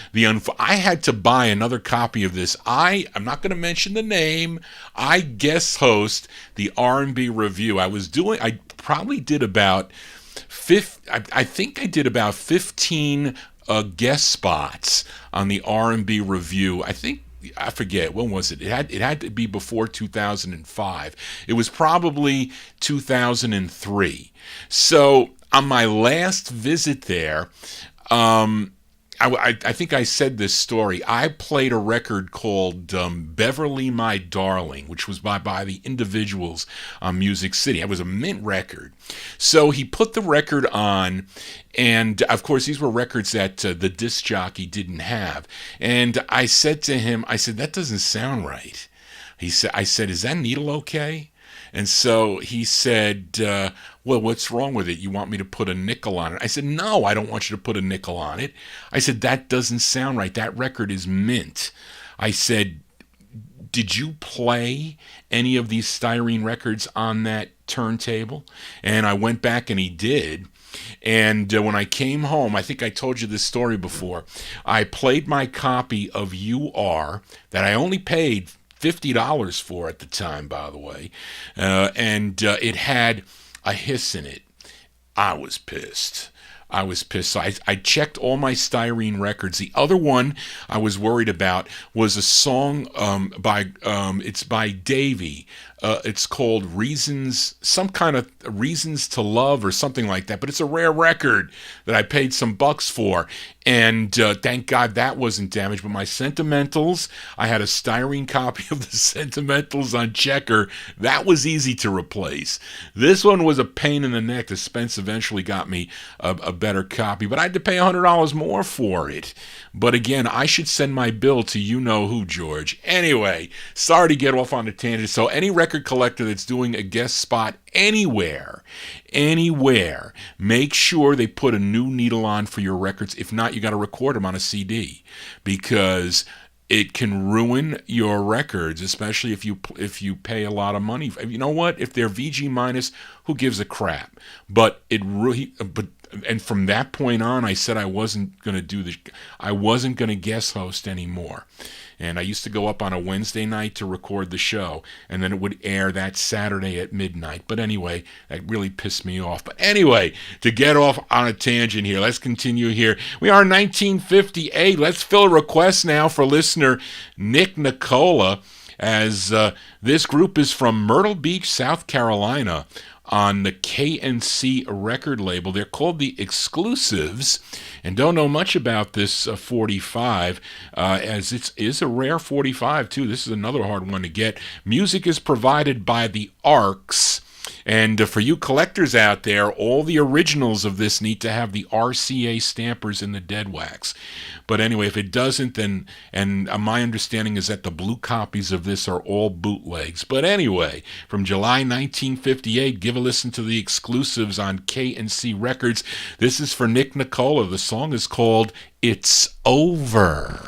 I had to buy another copy of this. I'm not going to mention the name. I guest host the R&B Review. I probably did about I think I did about 15 guest spots on the R&B Review. I forget, when was it? It had to be before 2005. It was probably 2003. So on my last visit there, I think I said this story. I played a record called Beverly My Darling, which was by the Individuals on Music City. It was a mint record. So he put the record on, and of course these were records that the disc jockey didn't have. And I said to him, that doesn't sound right. I said, is that needle okay? And so he said, well, what's wrong with it? You want me to put a nickel on it? I said, no, I don't want you to put a nickel on it. I said, that doesn't sound right. That record is mint. I said, did you play any of these styrene records on that turntable? And I went back and he did. And when I came home, I think I told you this story before, I played my copy of You Are that I only paid $50 for at the time, by the way, and it had a hiss in it. I was pissed. I was pissed. So I checked all my styrene records. The other one I was worried about was a song it's by Davey. It's called Reasons, some kind of Reasons to Love or something like that. But it's a rare record that I paid some bucks for. And thank God that wasn't damaged. But my Sentimentals, I had a styrene copy of the Sentimentals on Checker. That was easy to replace. This one was a pain in the neck. The Spence eventually got me a better copy. But I had to pay $100 more for it. But again, I should send my bill to you-know-who, George. Anyway, sorry to get off on a tangent. So any record collector that's doing a guest spot anywhere, make sure they put a new needle on for your records. If not, you got to record them on a CD, because it can ruin your records, especially if you pay a lot of money. You know what? If they're VG minus, who gives a crap? And from that point on, I said I wasn't going to guest host anymore. And I used to go up on a Wednesday night to record the show, and then it would air that Saturday at midnight. But anyway, that really pissed me off. But anyway, to get off on a tangent here, let's continue here. We are in 1958. Let's fill a request now for listener Nick Nicola, as this group is from Myrtle Beach, South Carolina, on the KNC record label. They're called the Exclusives, and don't know much about this 45, as it is a rare 45 too. This is another hard one to get. Music is provided by the Arcs. And for you collectors out there, all the originals of this need to have the RCA stampers in the dead wax. But anyway, if it doesn't, then, and my understanding is that the blue copies of this are all bootlegs. But anyway, from July 1958, give a listen to the Exclusives on KNC Records. This is for Nick Nicola. The song is called It's Over.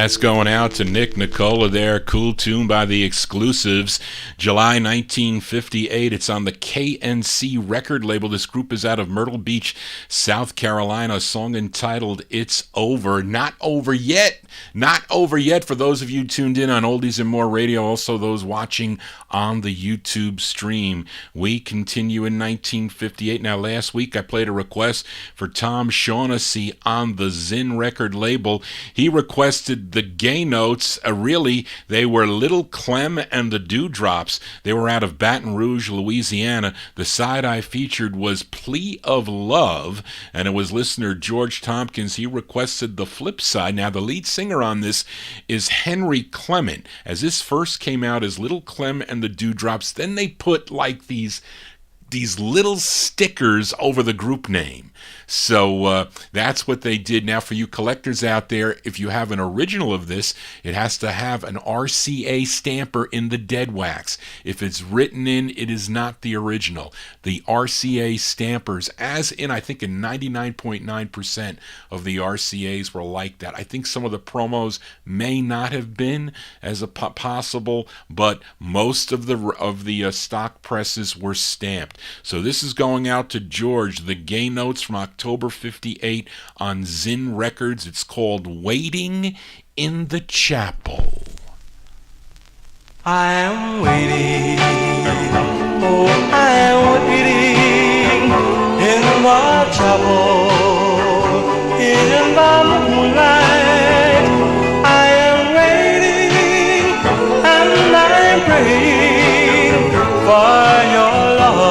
That's going out to Nick Nicola there. Cool tune by the Exclusives. July 1958. It's on the KNC record label. This group is out of Myrtle Beach, South Carolina. A song entitled It's Over. Not over yet. Not over yet for those of you tuned in on Oldies and More Radio. Also those watching on the YouTube stream. We continue in 1958. Now last week I played a request for Tom Shaughnessy on the Zinn record label. He requested the Gay Notes, really, they were Little Clem and the Dewdrops. They were out of Baton Rouge, Louisiana. The side I featured was Plea of Love, and it was listener George Tompkins. He requested the flip side. Now, the lead singer on this is Henry Clement. As this first came out as Little Clem and the Dewdrops, then they put like these little stickers over the group name. So that's what they did. Now, for you collectors out there, if you have an original of this, it has to have an RCA stamper in the dead wax. If it's written in, it is not the original. The RCA stampers, as in, I think, in 99.9% of the RCAs were like that. I think some of the promos may not have been as a possible, but most of the stock presses were stamped. So this is going out to George, the Gay Notes from October 58 on Zinn Records. It's called Waiting in the Chapel. I am waiting, oh, I am waiting in the chapel, in the moonlight. I am waiting and I am praying for your love.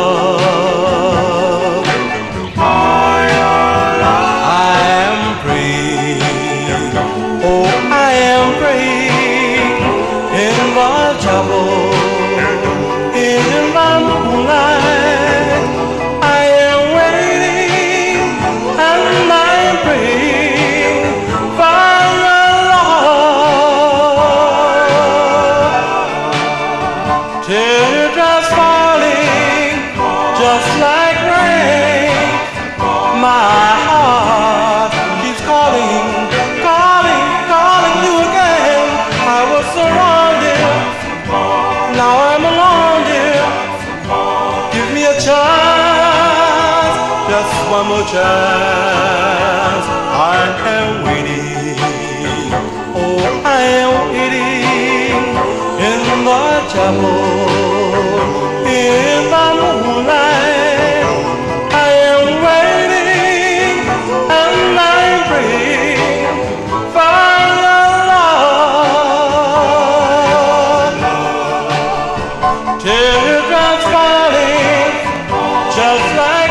One more chance, I am waiting, oh, I am waiting in the chapel, in the moonlight. I am waiting and I am praying for your love. Teardrops falling just like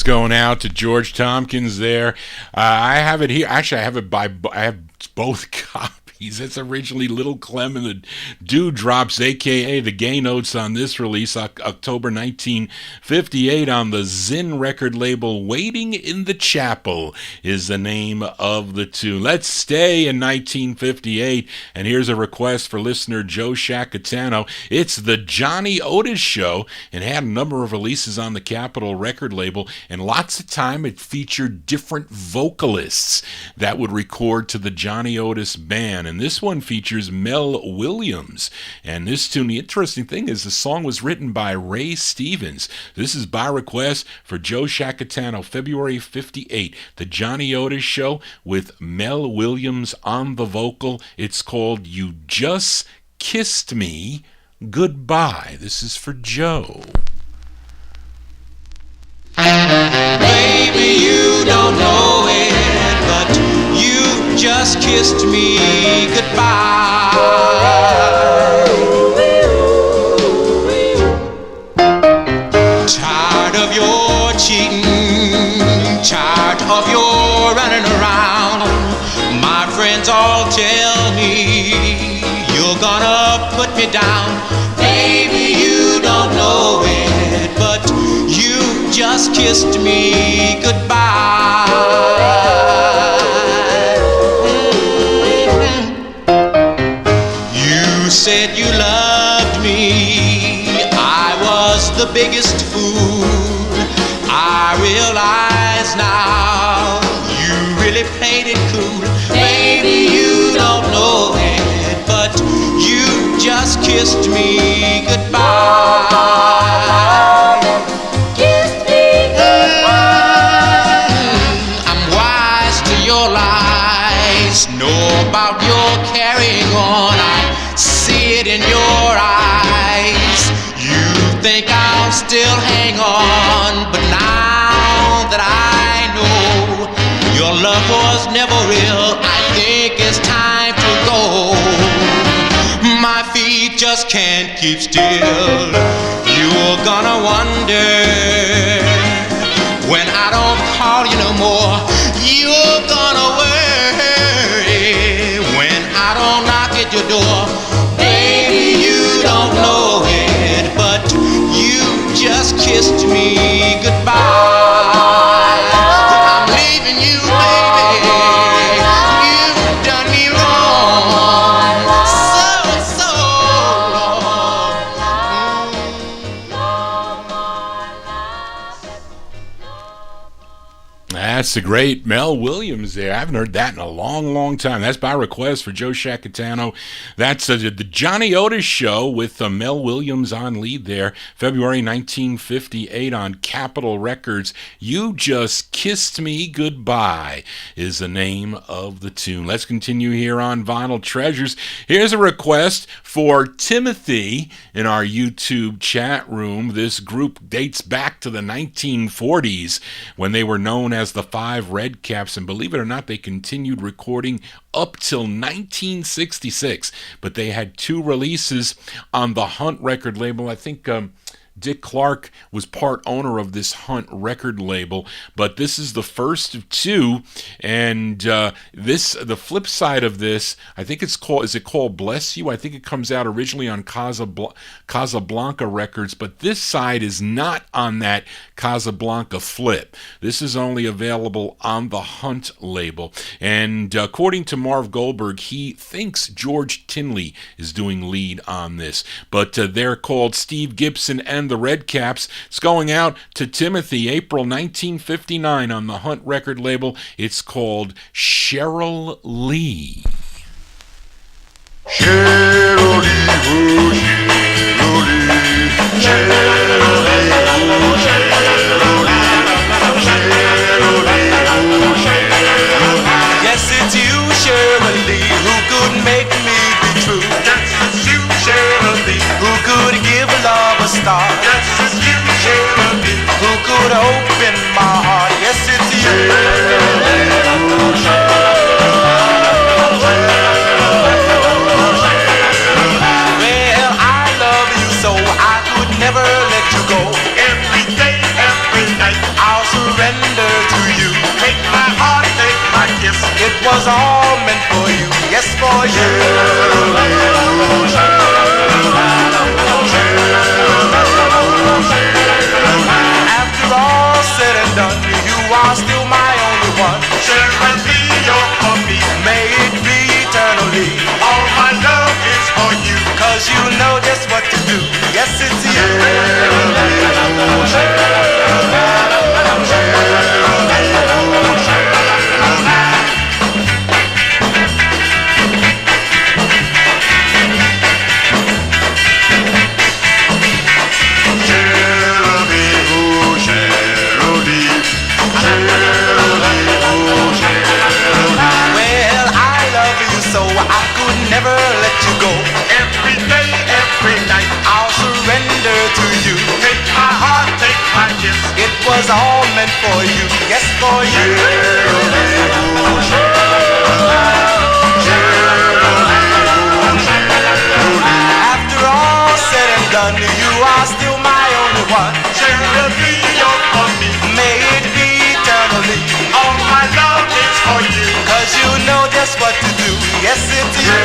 going out to George Tompkins there. I have it here. Actually, I have both copies. It's originally Little Clem and the Dewdrops, a.k.a. the Gay Notes on this release, October 1958 on the Zinn record label. Waiting in the Chapel is the name of the tune. Let's stay in 1958, and here's a request for listener Joe Shacatano. It's the Johnny Otis Show, and had a number of releases on the Capitol record label, and lots of time it featured different vocalists that would record to the Johnny Otis band. And this one features Mel Williams. And this tune, the interesting thing is the song was written by Ray Stevens. This is by request for Joe Shacatano, February 58, the Johnny Otis Show with Mel Williams on the vocal. It's called You Just Kissed Me Goodbye. This is for Joe. Baby, you don't know it, but you just kissed me goodbye. Tired of your cheating, tired of your running around. My friends all tell me you're gonna put me down. Baby, you don't know it, but you just kissed me goodbye. biggest fool. I realize now you really played it cool. Baby, you don't know it, but you just kissed me goodbye. Kiss me goodbye. I'm wise to your lies, know about your carrying on. I see it in your eyes. You think I'll still hang on, but now that I know your love was never real, I think it's time to go. My feet just can't keep still. You're gonna wonder when I don't call you no more. You're gonna worry when I don't knock at your door. Baby, you don't know it, but you just kissed me goodbye. I'm leaving you, baby. You've done me wrong, so wrong. That's the great Mel Williams there. I haven't heard that in a long, long time. That's by request for Joe Shacatano. That's the Johnny Otis Show with Mel Williams on lead there. February 1958 on Capitol Records. You Just Kissed Me Goodbye is the name of the tune. Let's continue here on Vinyl Treasures. Here's a request for Timothy in our YouTube chat room. This group dates back to the 1940s when they were known as the Five Redcaps, and believe it or not, they continued recording up till 1966, but they had two releases on the Hunt record label. I think Dick Clark was part owner of this Hunt record label, but this is the first of two, and the flip side of this, I think is it called Bless You? I think it comes out originally on Casablanca Records, but this side is not on that Casablanca flip. This is only available on the Hunt label, and according to Marv Goldberg, he thinks George Tinley is doing lead on this, but they're called Steve Gibson and the Redcaps. It's going out to Timothy, April 1959 on the Hunt record label. It's called Cheryl Lee. Cheryl Lee, oh, Cheryl Lee, Yes, it's you, Cheryl Lee, who could make me be true. Yes, it's you, Cheryl Lee, who could give love a start. Yes, it's you, Cheryl Lee, who could open my heart. Yes, it's you. Well, I love you so I could never let you go. every day, every night. I'll surrender to you. Take my heart, take my kiss. It was all meant for you. Yes, for you. After all said and done, you are still my only one. Cheryl Lee, you're for me. May it be eternally. All my love is for you. 'Cause you know just what to do. Yes, it's you. Well, I love you so I could never let you go. Every day, every night. I'll surrender to you. Take my heart, take my kiss. It was all meant for you. Yes, for you. After all said and done, you are still my only one. Cheryl Lee, you're for me. May it be eternally. All my love is for you. 'Cause you know just what to do. Yes, it's you.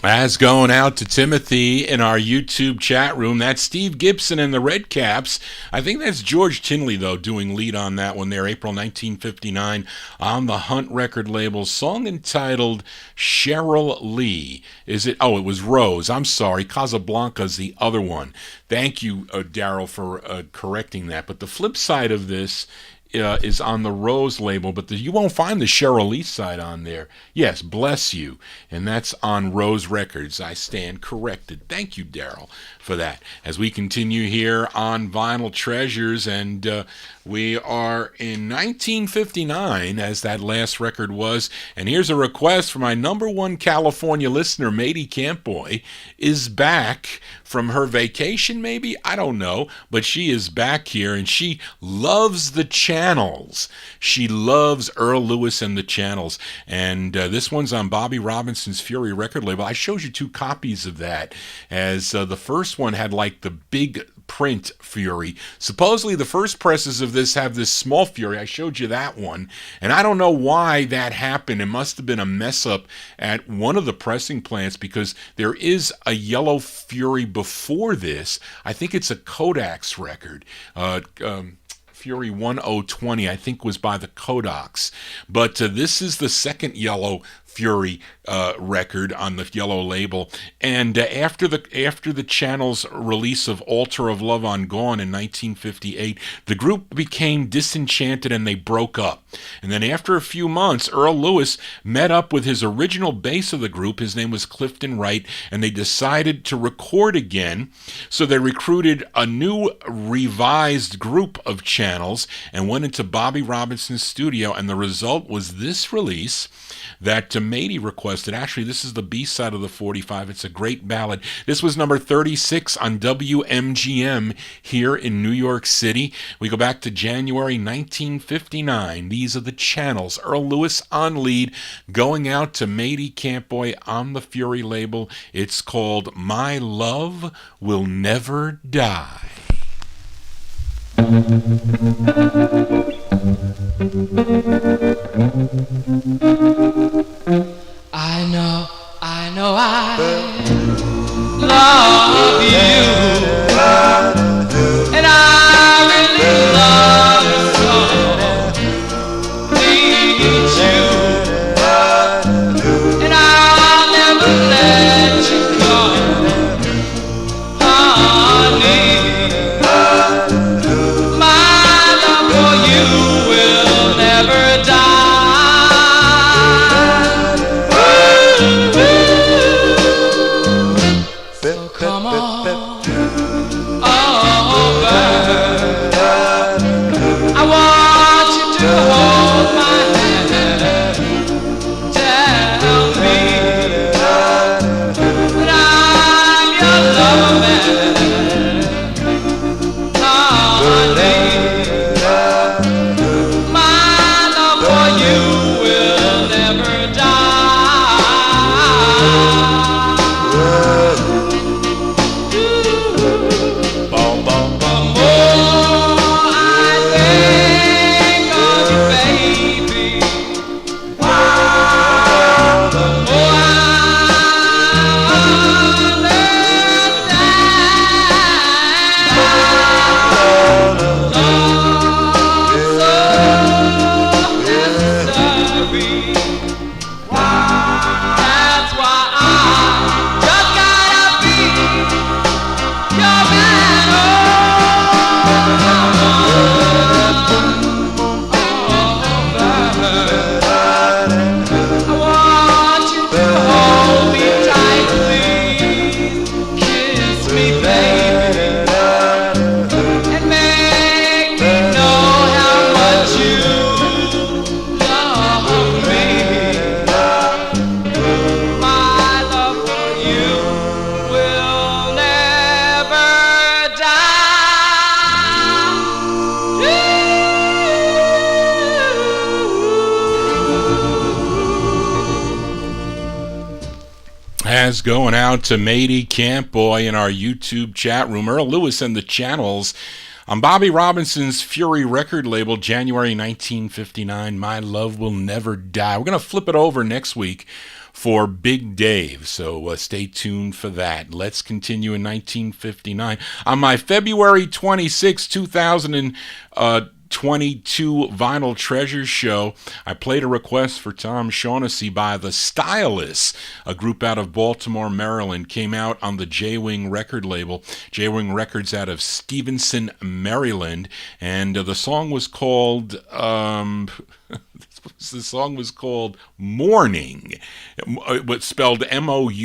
As going out to Timothy in our YouTube chat room, that's Steve Gibson and the Red Caps. I think that's George Tinley, though, doing lead on that one there, April 1959, on the Hunt record label, song entitled Cheryl Lee. Is it? Oh, it was Rose. I'm sorry. Casablanca's the other one. Thank you, Daryl, for correcting that. But the flip side of this is on the Rose label, but you won't find the Cheryl Lee side on there. Yes, Bless You, and that's on Rose Records. I stand corrected. Thank you, Daryl, for that. As we continue here on Vinyl Treasures, and we are in 1959, as that last record was, and here's a request from my number one California listener, Matey Campboy, is back from her vacation, maybe? I don't know, but she is back here, and she loves the Channels. She loves Earl Lewis and the Channels, and this one's on Bobby Robinson's Fury record label. I showed you 2 copies of that, as the first one had like the big print Fury. Supposedly the first presses of this have this small Fury. I showed you that one, and I don't know why that happened. It must have been a mess up at one of the pressing plants, because there is a yellow Fury before this. I think it's a Kodak's record. Fury 1020, I think, was by the Kodaks. But this is the second yellow Fury record on the yellow label, and after the Channel's release of Altar of Love on Gone in 1958, the group became disenchanted and they broke up. And then after a few months, Earl Lewis met up with his original bass of the group. His name was Clifton Wright, and they decided to record again. So they recruited a new revised group of Channels and went into Bobby Robinson's studio, and the result was this release that Matey requested. Actually, this is the B-side of the 45. It's a great ballad. This was number 36 on WMGM here in New York City. We go back to January 1959. These are the Channels. Earl Lewis on lead, going out to Matey Campboy on the Fury label. It's called My Love Will Never Die. I know I love you, and I really love you so. Need you, and I'll never let you go, honey. My love for you will never die. As going out to Matey Campboy in our YouTube chat room, Earl Lewis and the Channels on Bobby Robinson's Fury record label, January 1959, My Love Will Never Die. We're going to flip it over next week for Big Dave, so stay tuned for that. Let's continue in 1959. On my February 26, 2022 Vinyl Treasures show, I played a request for Tom Shaughnessy by the Stylists, a group out of Baltimore, Maryland. Came out on the J-Wing record label, J-Wing Records out of Stevenson, Maryland, and the song was called the song was called Morning, but spelled Mourning.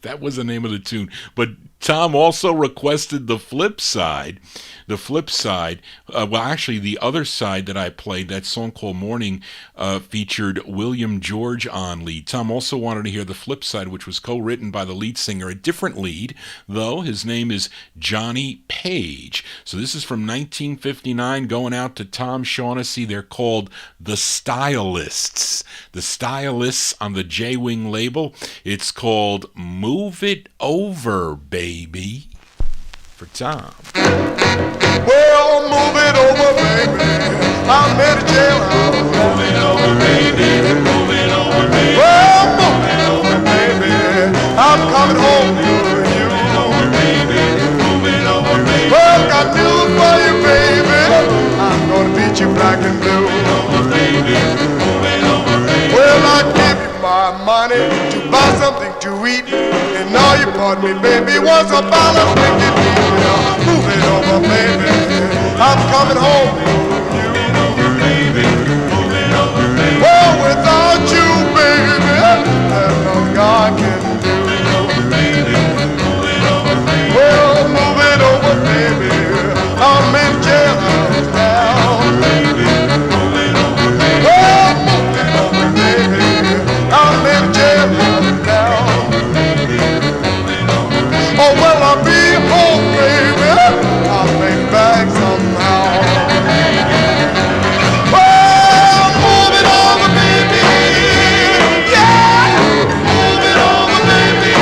That was the name of the tune. But Tom also requested the flip side. The other side that I played, that song called Morning, featured William George on lead. Tom also wanted to hear the flip side, which was co-written by the lead singer, a different lead, though. His name is Johnny Page. So this is from 1959, going out to Tom Shaughnessy. They're called the Stylists. The Stylists on the J-Wing label. It's called Move It Over, Baby, for Tom. Well, move it over, baby. I'm in the jailhouse. Move it over, baby. Move it over, baby. Well, move it over, baby. I'm coming home to you. Move it over, baby. Move it over, baby. Well, got news for you, baby. I'm gonna beat you black and blue. Move it over, baby. Move it over, baby. Well, I give you my money to buy something to eat. And now you bought me, baby, was a bottle of wicked meat. Move it over, baby. I'm coming home. Move it over, baby. Move it over, baby. Well, without you, baby, there's nothing I can do. Move it over, baby. Move it over, baby. Well, move it over, baby. I'm in jailhouse now. Baby, move it over, baby. Well, move it over, baby. I'm in jailhouse now. Oh, well, I'll be home, baby. I'll make back somehow. Well, move it over, baby. Yeah, move it over, baby.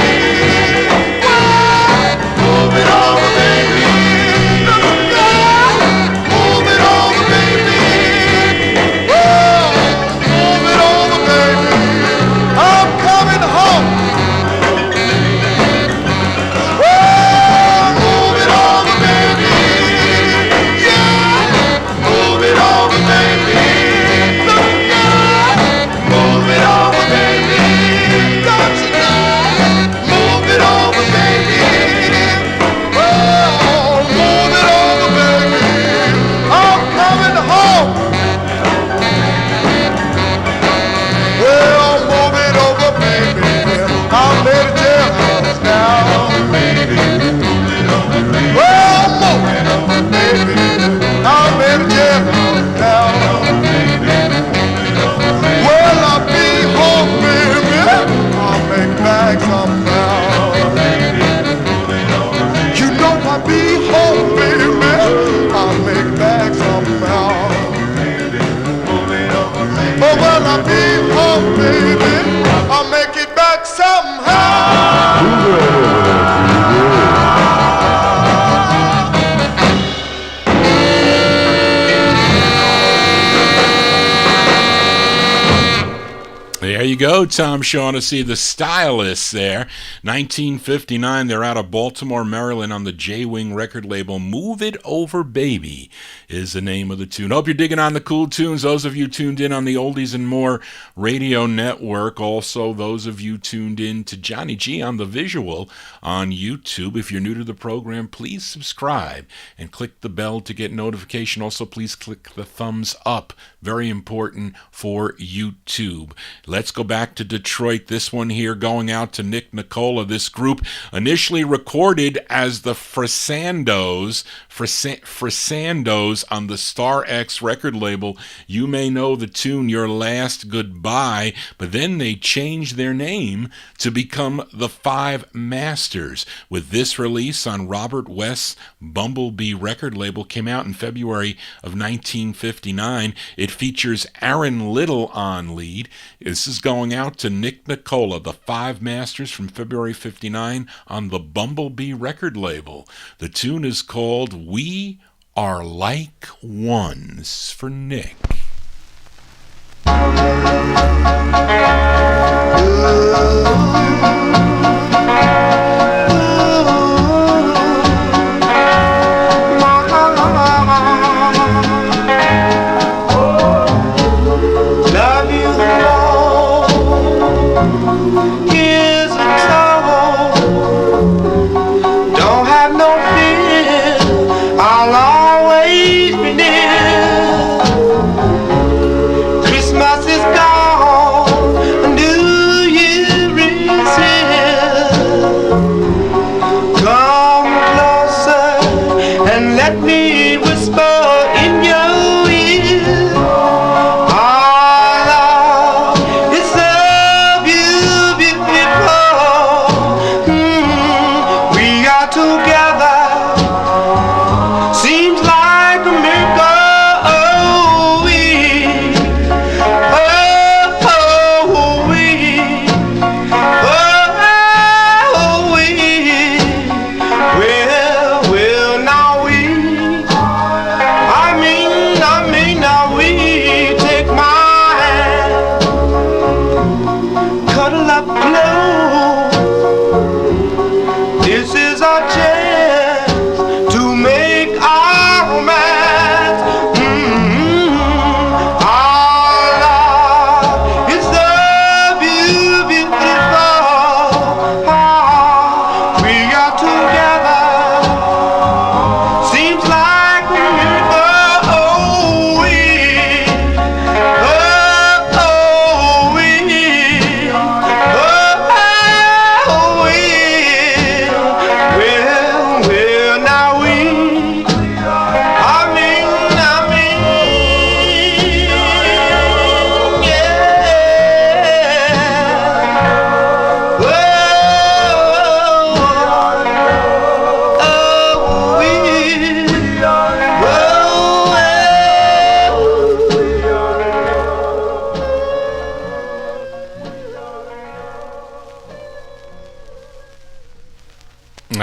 Well, move it over, baby. Yeah, move it over, baby. Well, move it over, baby. I'm coming home. There you go, Tom Shaughnessy, the Stylists there. 1959, they're out of Baltimore, Maryland on the J-Wing record label. Move It Over, Baby is the name of the tune. Hope you're digging on the cool tunes. Those of you tuned in on the Oldies and More radio network. Also, those of you tuned in to Johnny G on the visual on YouTube. If you're new to the program, please subscribe and click the bell to get notification. Also, please click the thumbs up. Very important for YouTube. Let's go back to Detroit. This one here going out to Nick Nicola. This group initially recorded as the Frisandos on the Star X record label. You may know the tune Your Last Goodbye, but then they changed their name to become the Five Masters. With this release on Robert West's Bumblebee record label, came out in February of 1959. It features Aaron Little on lead. This is going out to Nick Nicola, the Five Masters from February 59 on the Bumblebee record label. The tune is called We Are Like Ones for Nick.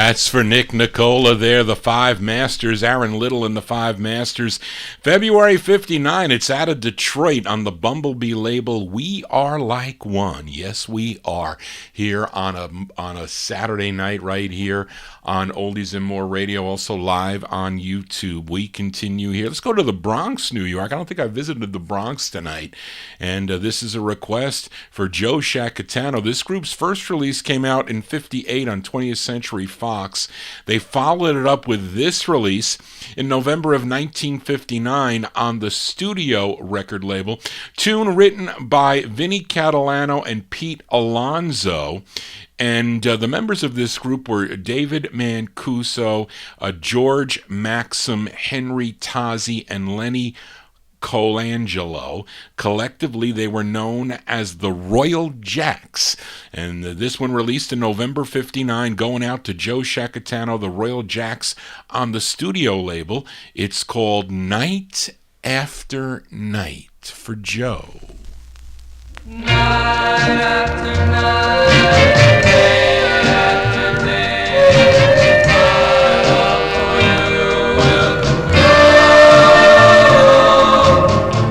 That's for Nick Nicola there, the Five Masters, Aaron Little and the Five Masters. February 59, it's out of Detroit on the Bumblebee label. We Are Like One. Yes, we are. Here on a Saturday night right here on Oldies and More Radio, also live on YouTube. We continue here. Let's go to the Bronx, New York. I don't think I visited the Bronx tonight. And this is a request for Joe Shacatano. This group's first release came out in 58 on 20th Century Fox. They followed it up with this release in November of 1959 on the Studio record label. Tune written by Vinny Catalano and Pete Alonso. And the members of this group were David Mancuso, George Maxim, Henry Tozzi, and Lenny Colangelo. Collectively, they were known as the Royal Jacks. And this one released in November 59, going out to Joe Shacatano, the Royal Jacks, on the Studio label. It's called Night After Night for Joe. Night after night, day after day, my love for you will grow.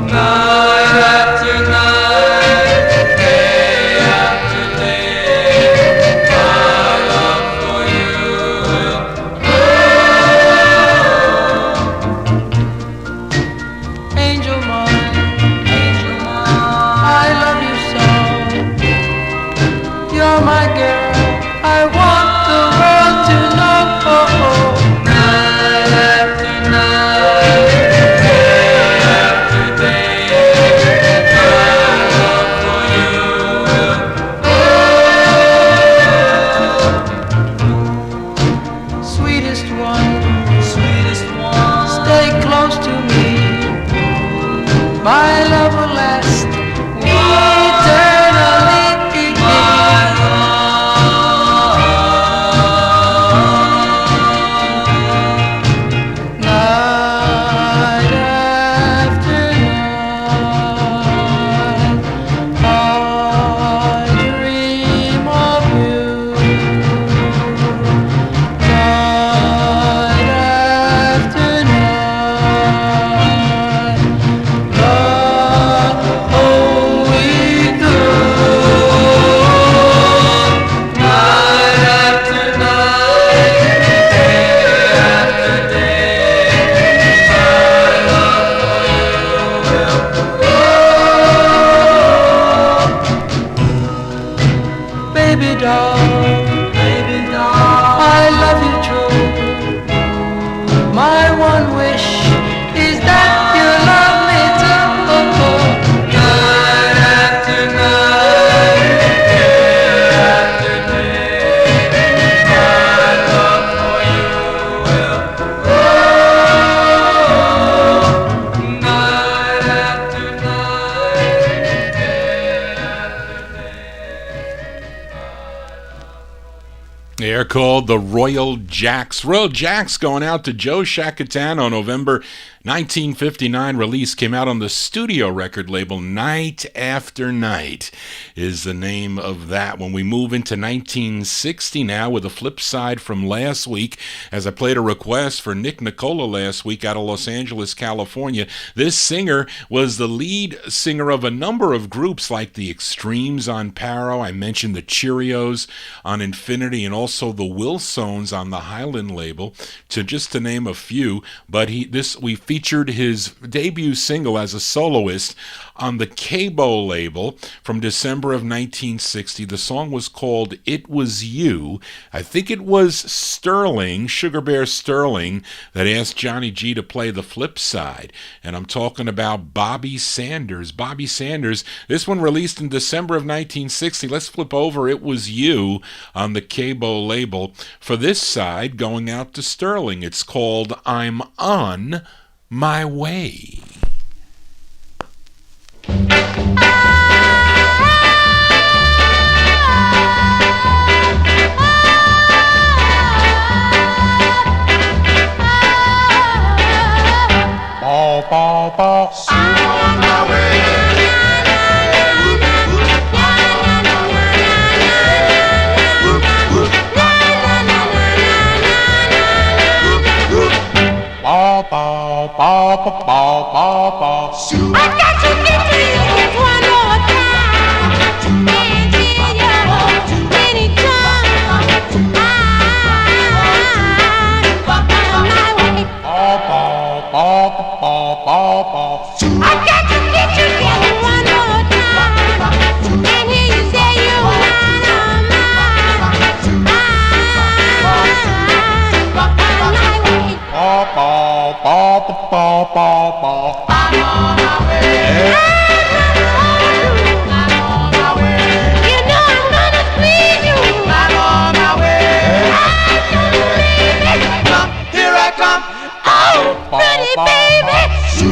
Night after night, day after day, my love for you will grow. Angel mine, I love you so. You're my doll, I love you true. My one wish is that you love me too. Night after night, day after day, my love for you will grow. Night after night, day after day. They're called the Royal Jacks. Royal Jacks going out to Joe Shacatano. November 1959 release, came out on the studio record label. Night After Night is the name of that. When we move into 1960 now with a flip side from last week, as I played a request for Nick Nicola last week out of Los Angeles, California. This singer was the lead singer of a number of groups like the Extremes on Paro. I mentioned the Cheerios on Infinity, and also the Wilsons on the Highland label, just to name a few. But we featured his debut single as a soloist on the Cabo label from December of 1960. The song was called It Was You. I think it was Sterling, Sugar Bear Sterling, that asked Johnny G to play the flip side. And I'm talking about Bobby Sanders. Bobby Sanders, this one released in December of 1960. Let's flip over It Was You on the Cabo label. For this side, going out to Sterling, it's called I'm On My Way. Ball, ball, ball. I'm on my way. Ball, ball, ball, ball, ball, ball, ball. I got to get to you just one more time. And till you're anytime. My way. Ball, ball, ball, ball, ball, ball. I got to get you just one more time. And hear you say you're mine, my way. Ball, ball, ball, ball, ball, ball. I'm on my way. I'm on my way. You know I'm gonna squeeze you. I'm on my way. Here I come. Oh, pretty baby,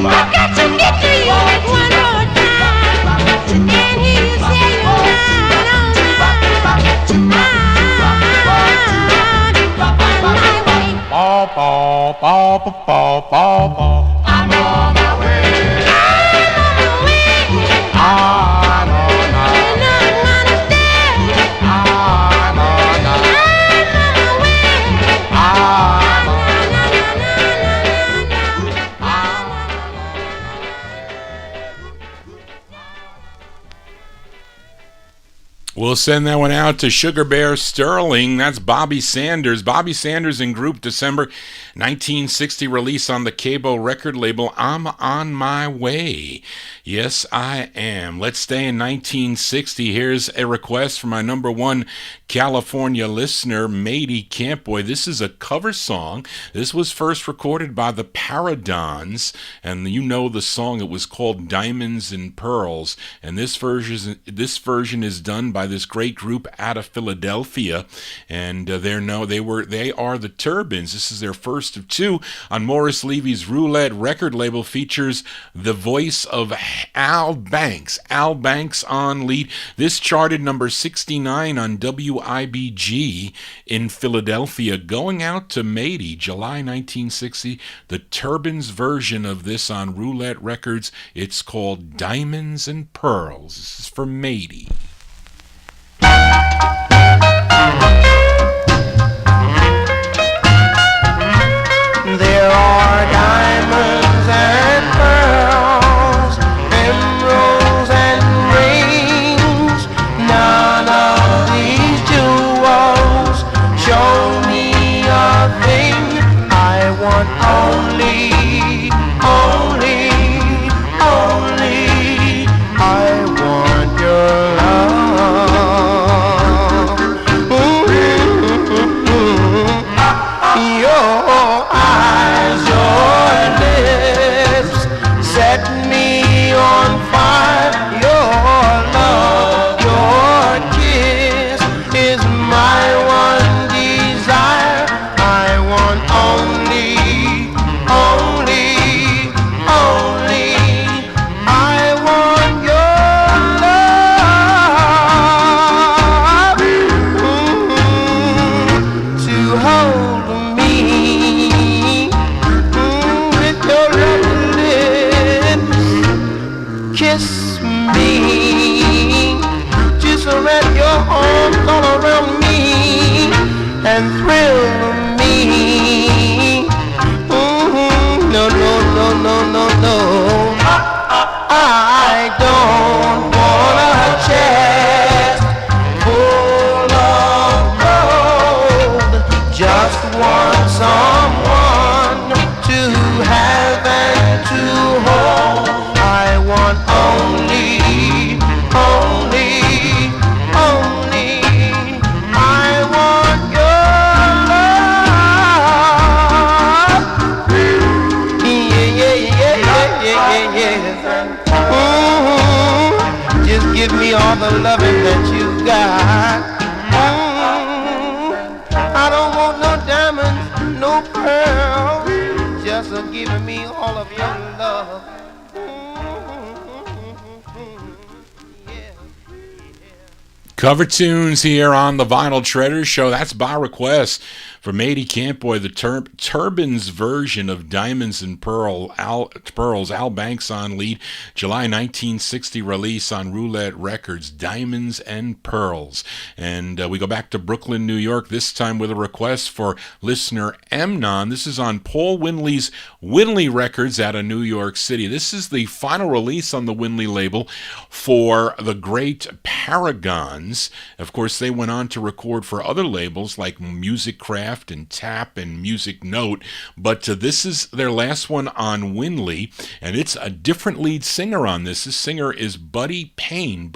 I got to get to you one more time. And hear you say you're mine, my way. Ball, ball, ball, ball, ball, ball. I'm on my way. I'm on my way. You know I'm gonna stay. I'm on my way. We'll send that one out to Sugar Bear Sterling. That's Bobby Sanders. Bobby Sanders and Group, December 1960 release on the Cabo record label. I'm on my way. Yes, I am. Let's stay in 1960. Here's a request from my number one California listener, Matey Campboy. This is a cover song. This was first recorded by the Paradons, and you know the song. It was called Diamonds and Pearls, and this version is done by this great group out of Philadelphia, and they are the Turbans. This is their first of two on Morris Levy's Roulette record label. Features the voice of Al Banks. Al Banks on lead. This charted number 69 on WIBG in Philadelphia. Going out to Matey, July 1960. The Turbans version of this on Roulette Records. It's called Diamonds and Pearls. This is for Matey. There are diamonds and pearls, emeralds and rings. None of these jewels show me a thing. I want only. I want your love. all around me and thrill me. No, no, no, no, no, no. I don't want a chest full of gold. Just want someone to have and to hold. I want only. I want your love. Yeah. Just give me all the loving that you got. I don't want no diamonds, no pearls. Just give me all of your love. Cover tunes here on the Vinyl Treasures Show. That's by request from Matey Campboy, the Turbans version of Diamonds and Pearls. Al Banks on lead. July 1960 release on Roulette Records, Diamonds and Pearls. And we go back to Brooklyn, New York, this time with a request for listener Emnon. This is on Paul Winley's Winley Records out of New York City. This is the final release on the Winley label for the great Paragons. Of course, they went on to record for other labels like Music Craft and Tap and Music Note, but this is their last one on Winley, and it's a different lead singer on this. This singer is Buddy Payne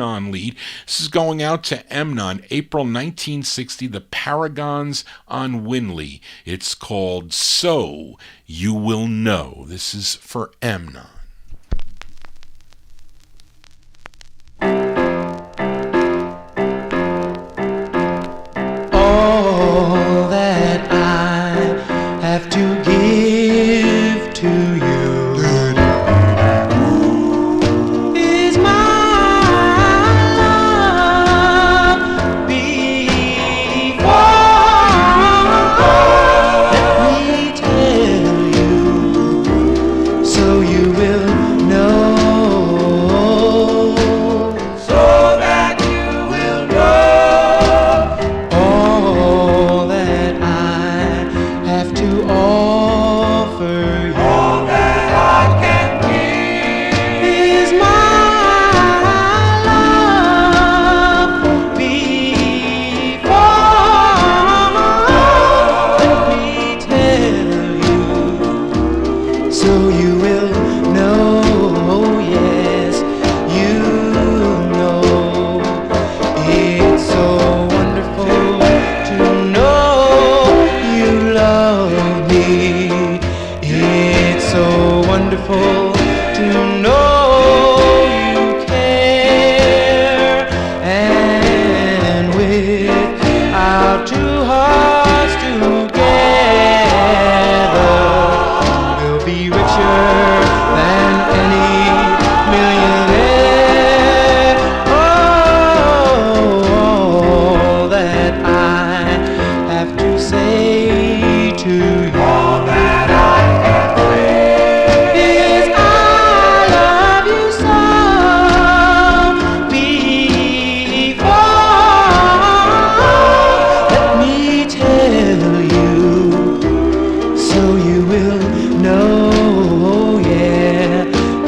on lead. This is going out to Emnon, April 1960, the Paragons on Winley. It's called So You Will Know. This is for Emnon. All that I have to give to you is my love before. Let me tell you, so you will know. So that you will know. All that I have to offer you. All that I can give is my love before. Let me tell you, so you will know. Yes, you know. It's so wonderful to know you love me. It's so wonderful to know you care. And with our two hearts together, we'll be richer than any millionaire. All that I have to say to you. All that I can say is I love you so before. Let me tell you, so you will know. Yeah,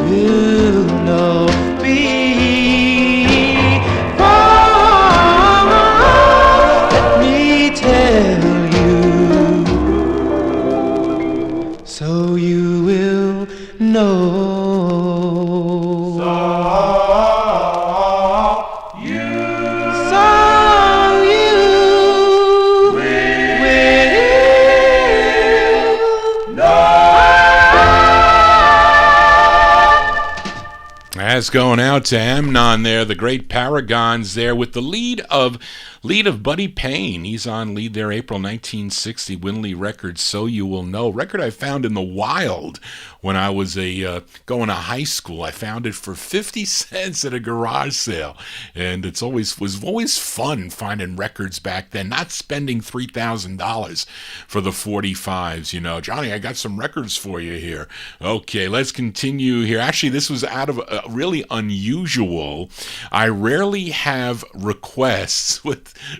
you'll know before. Let me tell you, so you will know. So you will know. That's going out to Amnon there, the great Paragons there, with the lead of Buddy Payne. He's on lead there, April 1960, Winley Records, So You Will Know. Record I found in the wild when I was going to high school. I found it for 50 cents at a garage sale, and was always fun finding records back then, not spending $3,000 for the 45s. You know, Johnny, I got some records for you here. Okay, let's continue here. Actually, this was out of really really unusual. I rarely have requests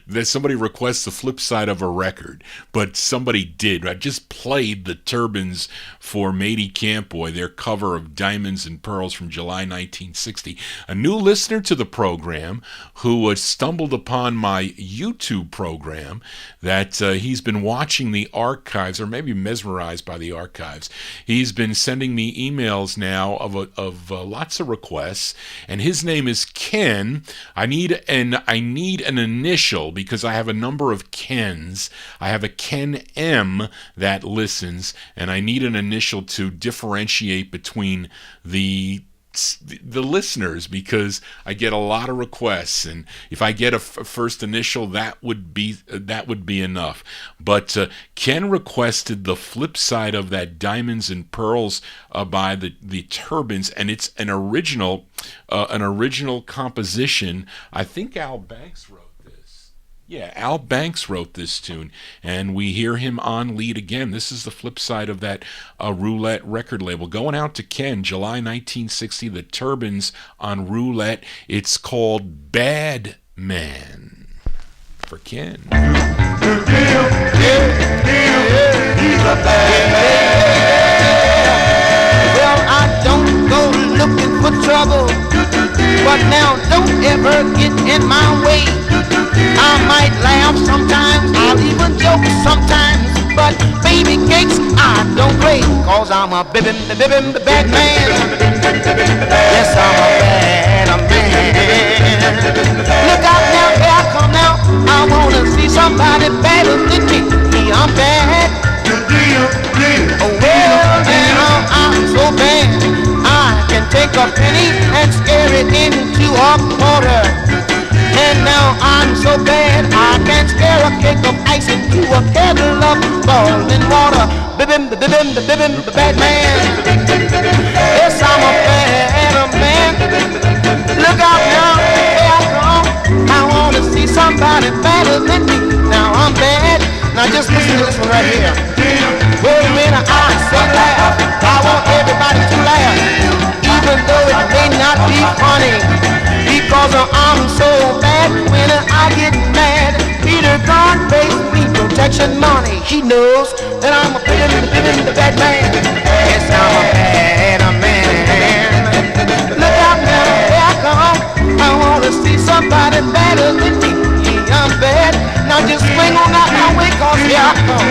that somebody requests the flip side of a record, but somebody did. I just played the Turbans for Matey Campboy, their cover of Diamonds and Pearls from July 1960. A new listener to the program who stumbled upon my YouTube program, that he's been watching the archives, or maybe mesmerized by the archives. He's been sending me emails now of lots of requests, and his name is Ken. I need an initial because I have a number of Kens. I have a Ken M that listens, and I need an initial to differentiate between the listeners, because I get a lot of requests, and if I get a first initial, that would be enough. But Ken requested the flip side of that Diamonds and Pearls by the Turbans, and it's an original composition. I think Al Banks wrote. Yeah, Al Banks wrote this tune, and we hear him on lead again. This is the flip side of that Roulette record label. Going out to Ken, July 1960, the Turbans on Roulette. It's called Bad Man. For Ken. He's a bad man. Well, I don't go looking for trouble, but now don't ever get in my way. I might laugh sometimes, I'll even joke sometimes, but baby cakes I don't play, cause I'm a bad man. Yes, I'm a bad man. Look out now, here I come now, I wanna see somebody better than me. I'm bad. Oh well, now I'm so bad, I can take a penny and scare it into a quarter. And now I'm so bad, I can scare a cake of ice into a kettle of boiling water. The bad man. Yes, I'm a bad man. Look out now, here I come. I want to see somebody better than me. Now I'm bad. Now just listen to this one right here. Well, when I say laugh, I want everybody to laugh, even though it may not be funny, because I'm so bad. When I get mad, Peter God pays me protection money. He knows that I'm a bad man. Yes, I'm a bad man. Look out now, here I come. I want to see somebody better than me. Yeah, I'm bad. Now just swing on out my way, cause here I come.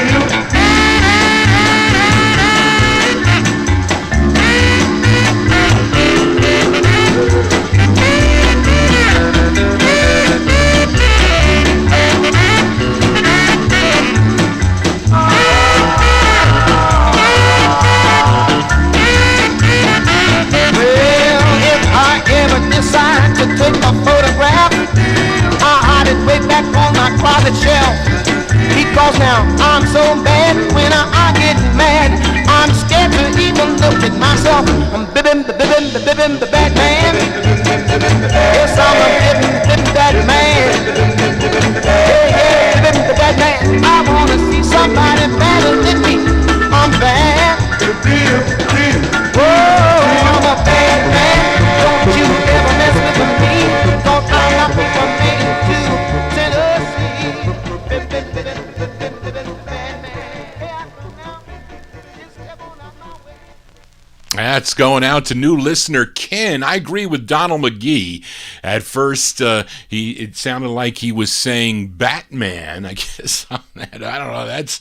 Decide to take a photograph, I hide it way back on my closet shelf, because now I'm so bad. When I get mad, I'm scared to even look at myself. I'm the bad man. Yes, I'm a bad man. Yeah, the bad man. I wanna see somebody better than me. I'm bad. Whoa, I'm a bad man. Don't you ever mess with me, cause I'm not made to Tennessee. That's going out to new listener Ken. I agree with Donald McGee. At first, it sounded like he was saying Batman. I guess on that. I don't know. That's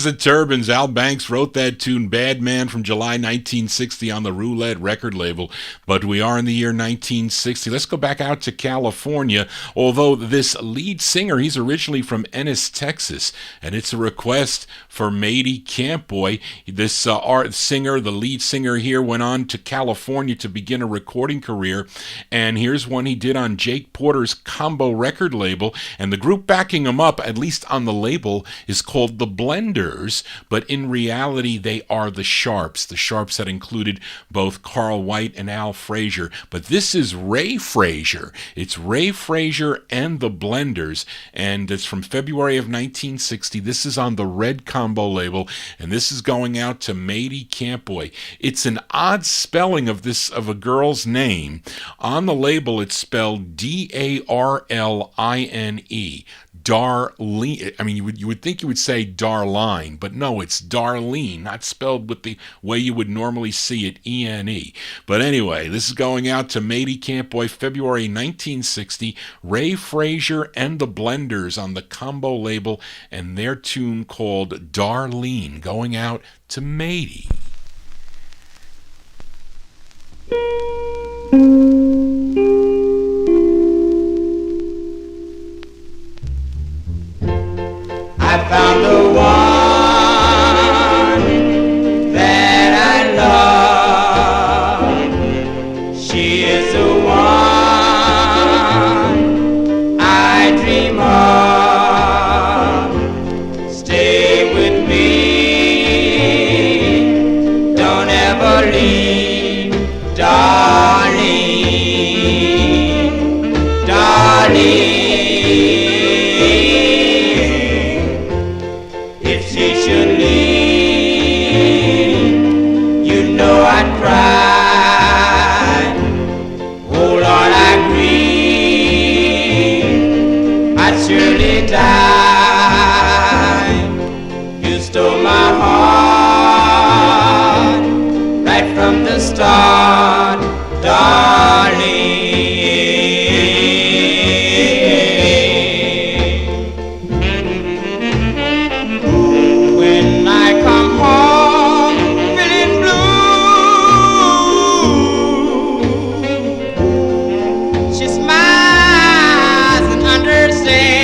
the Turbans. Al Banks wrote that tune, Bad Man, from July 1960 on the Roulette record label. But we are in the year 1960. Let's go back out to California. Although this lead singer, he's originally from Ennis, Texas, and it's a request for Matey Campboy. This singer, the lead singer here, went on to California to begin a recording career, and here's one he did on Jake Porter's Combo record label, and the group backing him up, at least on the label, is called the Blenders, but in reality they are the Sharps that included both Carl White and Al Frazier. But this is Ray Frazier. It's Ray Frazier and the Blenders, and it's from February of 1960. This is on the Red Combo label, and this is going out to Matey Campboy. It's an an odd spelling of a girl's name. On the label, it's spelled Darline. Darlene. I mean, you would think you would say Darline, but no, it's Darlene, not spelled with the way you would normally see it, E-N-E. But anyway, this is going out to Matey Campboy, February 1960. Ray Frazier and the Blenders on the Combo label, and their tune called Darlene, going out to Matey. I found the one that I love. She is the one I dream of. Stay with me, don't ever leave, darling, darling. You stole my heart right from the start, darling. When I come home feeling blue, she smiles and understands.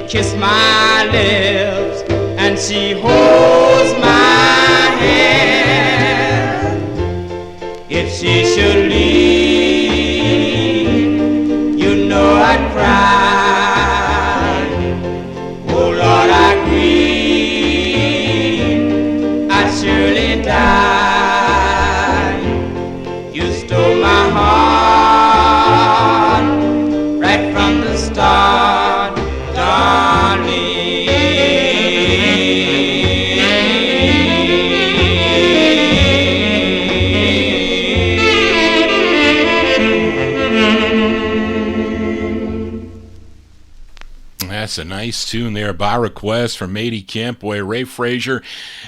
Kiss my lips and she holds my hand. If she should leave, you know I'd cry. Oh Lord, I grieve, I'd surely die. You stole my heart right from the start. That's a nice tune there by request from Matey Campboy, Ray Frazier,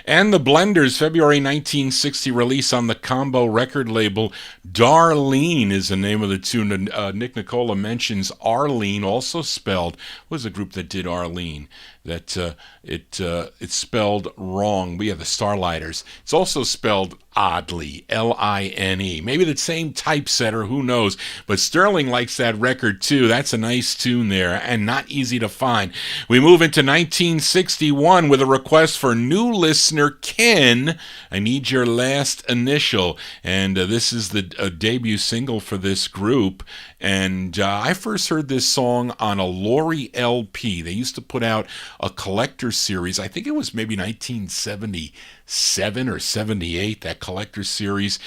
and the Blenders. February 1960 release on the Combo record label. Darlene is the name of the tune. Nick Nicola mentions Arlene, also spelled. What was the group that did Arlene? That it's spelled wrong. We have the Starlighters. It's also spelled oddly, L-I-N-E. Maybe the same typesetter, who knows? But Sterling likes that record too. That's a nice tune there, and not easy to find. We move into 1961 with a request for new listener Ken. I Need Your Last Initial, and this is the debut single for this group. And I first heard this song on a Laurie LP. They used to put out a collector series. I think it was maybe 1977 or 78, that collector series.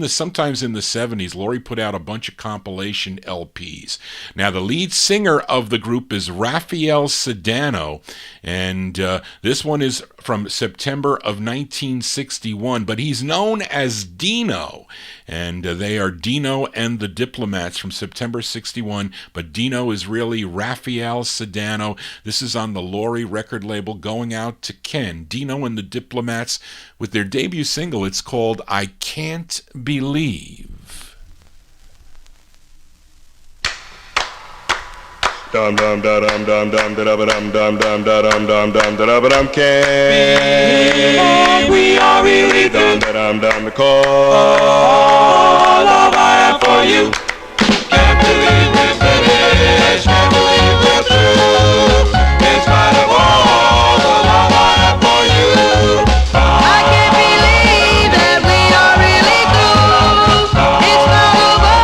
Sometimes in the 70s, Laurie put out a bunch of compilation LPs. Now, the lead singer of the group is Raphael Sedano, and this one is from September of 1961, but he's known as Dino, and they are Dino and the Diplomats from September 61, but Dino is really Raphael Sedano. This is on the Laurie record label, going out to Ken. Dino and the Diplomats with their debut single. It's called I Can't Believe. Dum dum da dum dum dum da dum dum dum dum da dum dum dum da dum can we are really dum da dum dum the call love I have for you. Can't believe we're finished, can't believe we're through. In spite of all the love I have for you, I can't believe that we are really through. It's not over,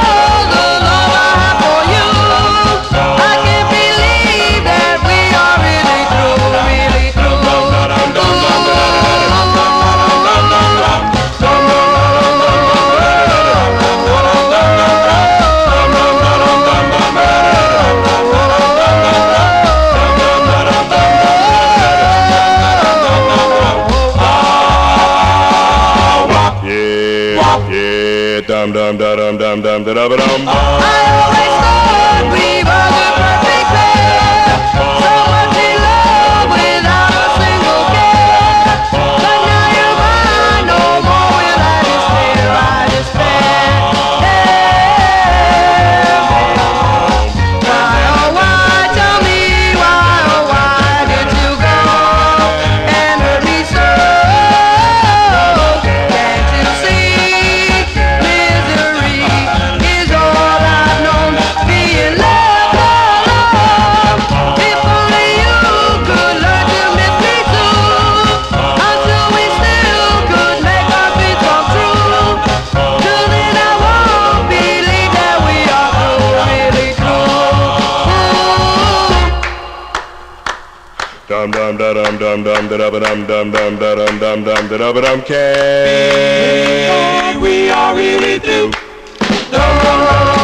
the love I have for you. I can't believe that we are really through, really through. dum dum da dum dum dum da dum dum dum dum da dum dum dum da dum dum K. We are really through. Dum dum dum.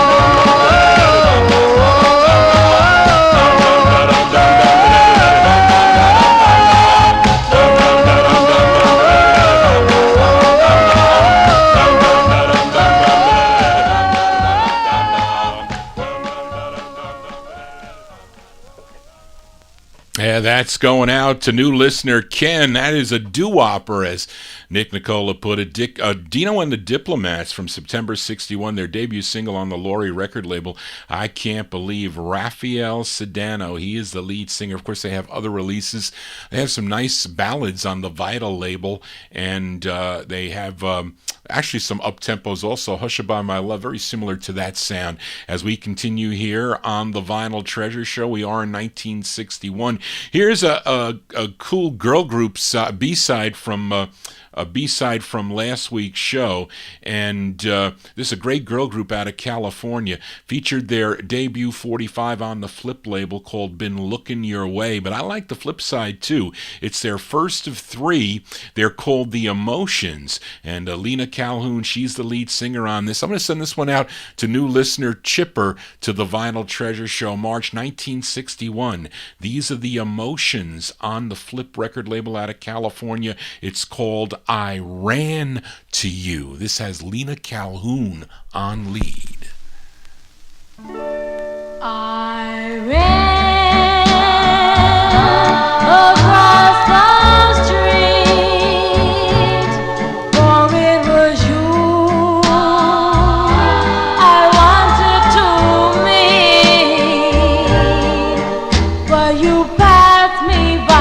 Yeah, that's going out to new listener Ken. That is a doo-wopper, as Nick Nicola put it. Dino and the Diplomats from September 61, their debut single on the Laurie record label. I Can't Believe. Raphael Sedano, he is the lead singer. Of course, they have other releases. They have some nice ballads on the Vital label, and they have actually some up-tempos also. Hushabye My Love, very similar to that sound. As we continue here on the Vinyl Treasure Show, we are in 1961. Here's a cool girl group's B-side from a B-side from last week's show, and this is a great girl group out of California. Featured their debut 45 on the Flip label called Been Looking Your Way, but I like the flip side too. It's their first of three. They're called The Emotions, and Lena Calhoun, she's the lead singer on this. I'm going to send this one out to new listener Chipper to the Vinyl Treasure Show, March 1961. These are The Emotions on the Flip record label out of California. It's called I Ran to You. This has Lena Calhoun on lead. I ran across the street, for it was you I wanted to meet, but you passed me by.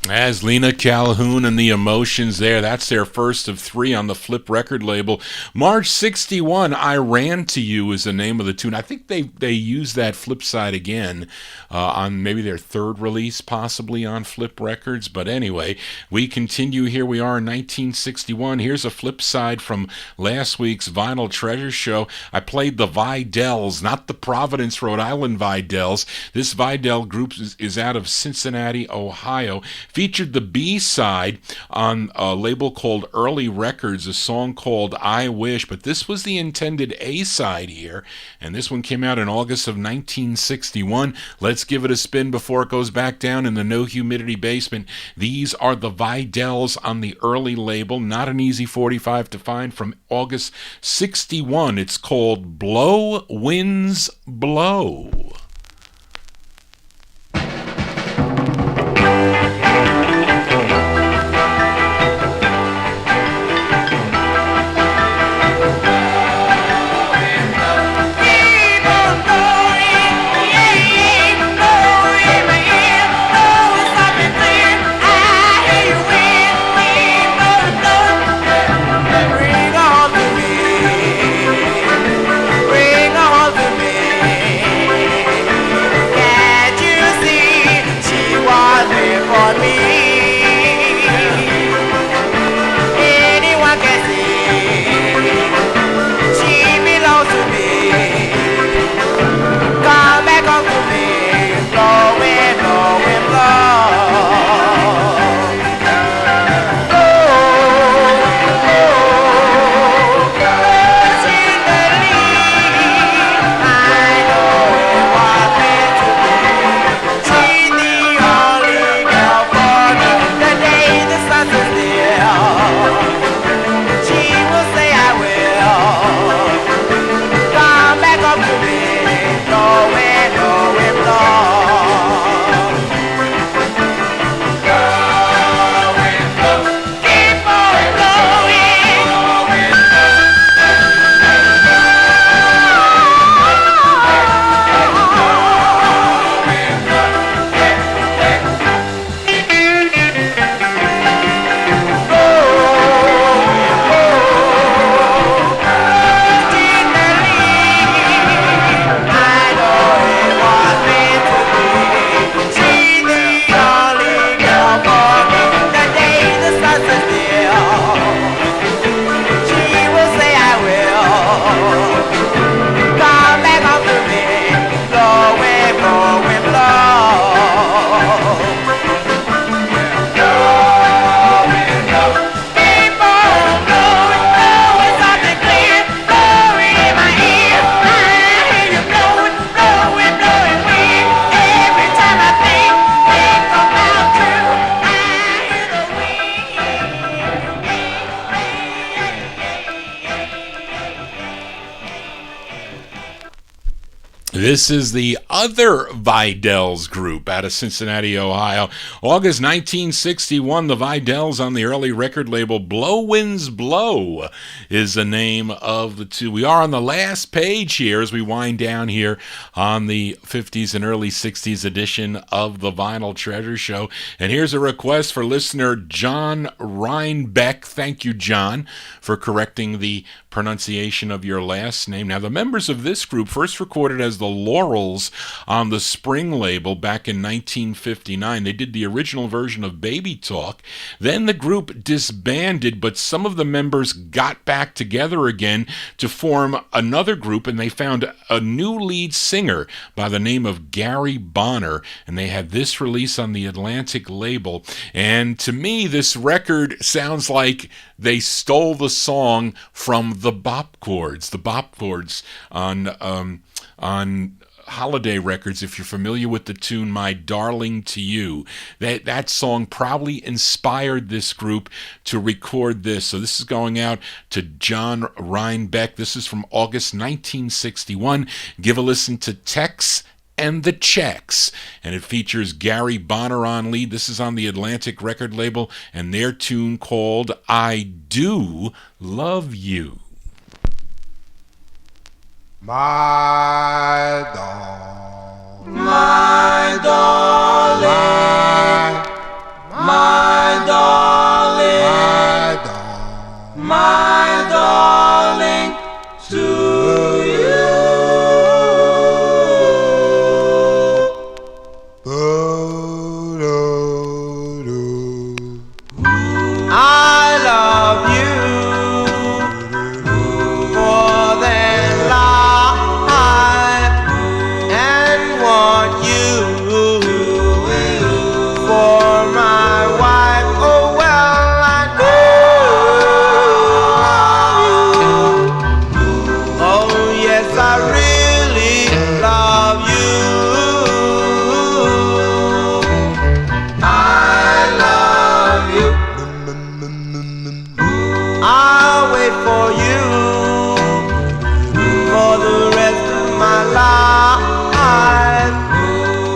As Lena Calhoun and The Emotions there. That's their first of three on the Flip record label. March 61, I Ran to You is the name of the tune. I think they used that flip side again on maybe their third release, possibly on Flip Records. But anyway, we continue here. We are in 1961. Here's a flip side from last week's Vinyl Treasure Show. I played the Videls, not the Providence, Rhode Island Videls. This Videl group is out of Cincinnati, Ohio. Featured featured the B-side on a label called Early Records, a song called I Wish, but this was the intended A-side here, and this one came out in August of 1961. Let's give it a spin before it goes back down in the no humidity basement. These are the Videls on the Early label, not an easy 45 to find, from August 61. It's called Blow Winds Blow. This is the other Videls group out of Cincinnati, Ohio. August 1961, the Videls on the early record label Blow Winds Blow is the name of the two. We are on the last page here as we wind down here on the 50s and early 60s edition of the Vinyl Treasure Show. And here's a request for listener John Reinbeck. Thank you, John, for correcting the pronunciation of your last name. Now, the members of this group first recorded as the Laurels on the Spring label back in 1959. They did the original version of Baby Talk. Then the group disbanded, but some of the members got back together again to form another group, and they found a new lead singer by the name of Gary Bonner, and they had this release on the Atlantic label. And to me, this record sounds like they stole the song from the Bop Chords. The Bop Chords on Holiday Records, if you're familiar with the tune My Darling to You. That song probably inspired this group to record this. So this is going out to John Reinbeck. This is from August 1961. Give a listen to Tex and the Checks, and it features Gary Bonner on lead. This is on the Atlantic record label, and their tune called I Do Love You. My darling, My darling, my darling, my darling, to you. I love you more than life.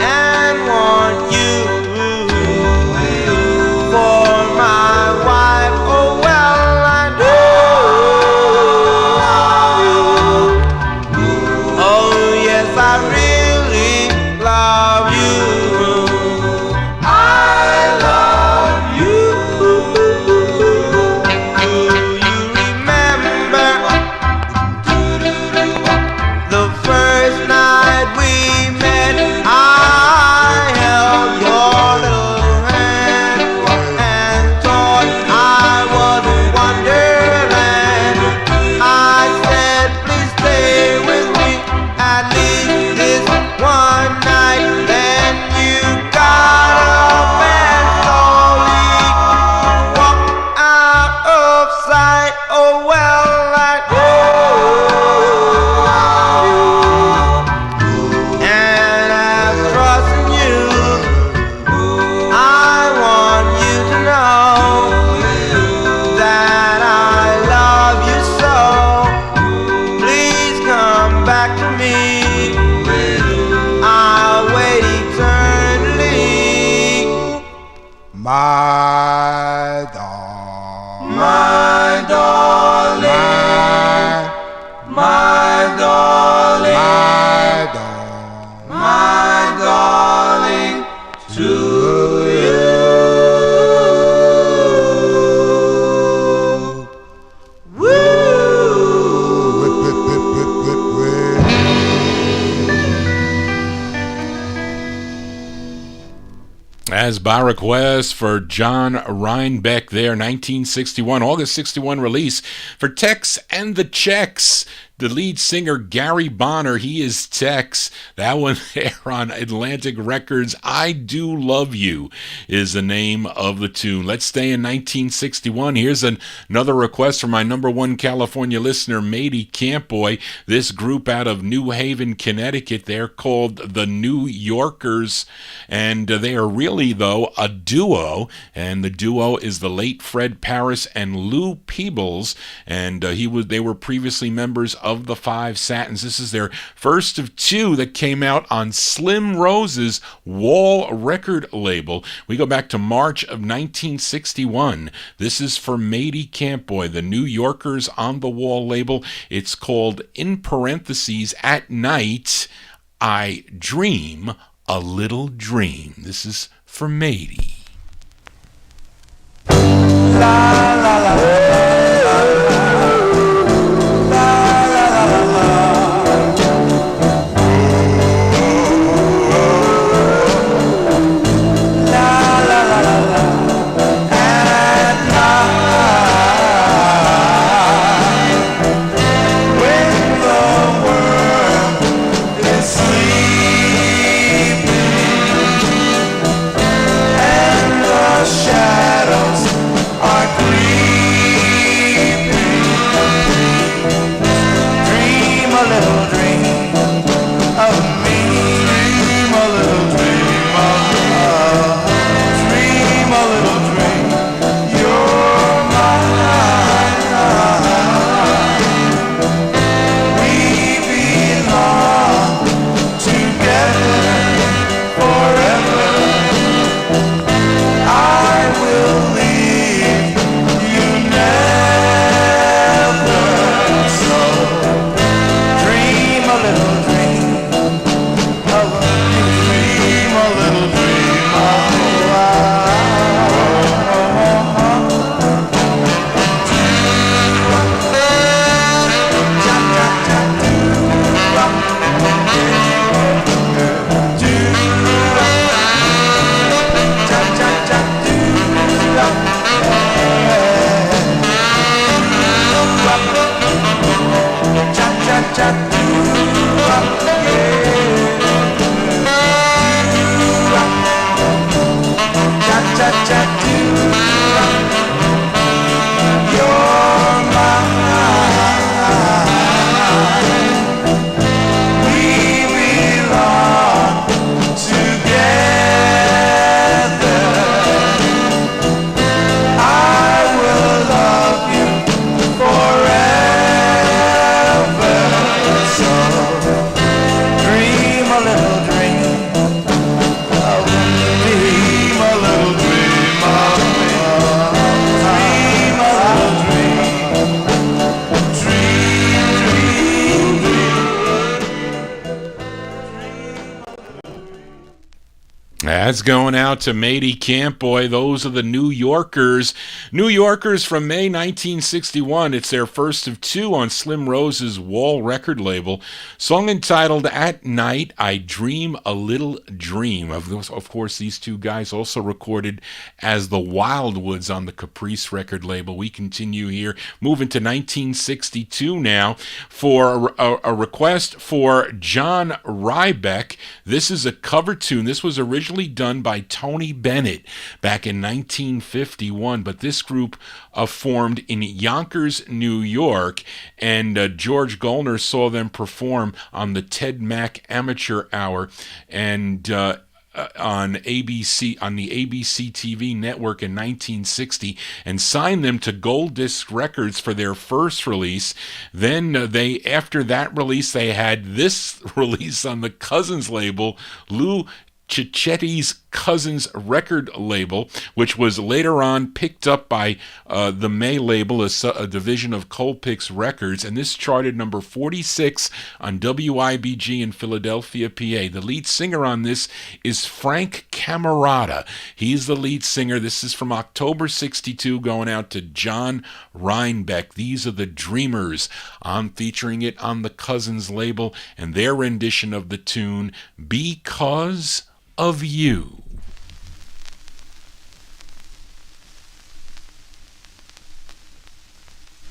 and want you for my wife. Oh well, I do love you. Oh yes, I really love you. I love you. Do you remember the first night we met? I held your little hand and thought I was in Wonderland. I said, please stay with me at least this one night. Then you got up and slowly walked out of sight. Oh well, I do love you. And as trusting you, I want you to know that I love you so. Please come back to me. I'll wait eternally. My darling, My darling, my darling, my darling, to you. As by request for John Reinbeck there, 1961, August 61 release for Tex and the Czechs. The lead singer, Gary Bonner, he is Tex. That one there on Atlantic Records, I Do Love You, is the name of the tune. Let's stay in 1961. Here's another request from my number one California listener, Matey Campboy. This group out of New Haven, Connecticut, they're called the New Yorkers, and they are really, though, a duo, and the duo is the late Fred Paris and Lou Peebles, and they were previously members of the Five Satins. This is their first of two that came out on Slim Rose's Wall record label. We go back to March of 1961. This is for Matey Campboy, the New Yorkers on the Wall label. It's called, in parentheses, At Night I Dream a Little Dream. This is for Matey. Shadows are green. That's going out to Matey Campboy. Those are the New Yorkers. New Yorkers from May 1961. It's their first of two on Slim Rose's Wall record label. Song entitled At Night, I Dream a Little Dream. Of course, these two guys also recorded as the Wildwoods on the Caprice record label. We continue here, moving to 1962 now for a request for John Rybeck. This is a cover tune. This was originally done by Tony Bennett back in 1951, but this group formed in Yonkers, New York, and George Gollner saw them perform on the Ted Mack Amateur Hour and on ABC, on the ABC TV network in 1960, and signed them to Gold Disc Records for their first release. Then after that release, they had this release on the Cousins label, Lou Cicchetti's Cousins record label, which was later on picked up by the May label, a division of Colpix Records, and this charted number 46 on WIBG in Philadelphia, PA. The lead singer on this is Frank Camerata. He's the lead singer. This is from October 62, going out to John Reinbeck. These are the Dreamers. I'm featuring it on the Cousins label and their rendition of the tune Because of You.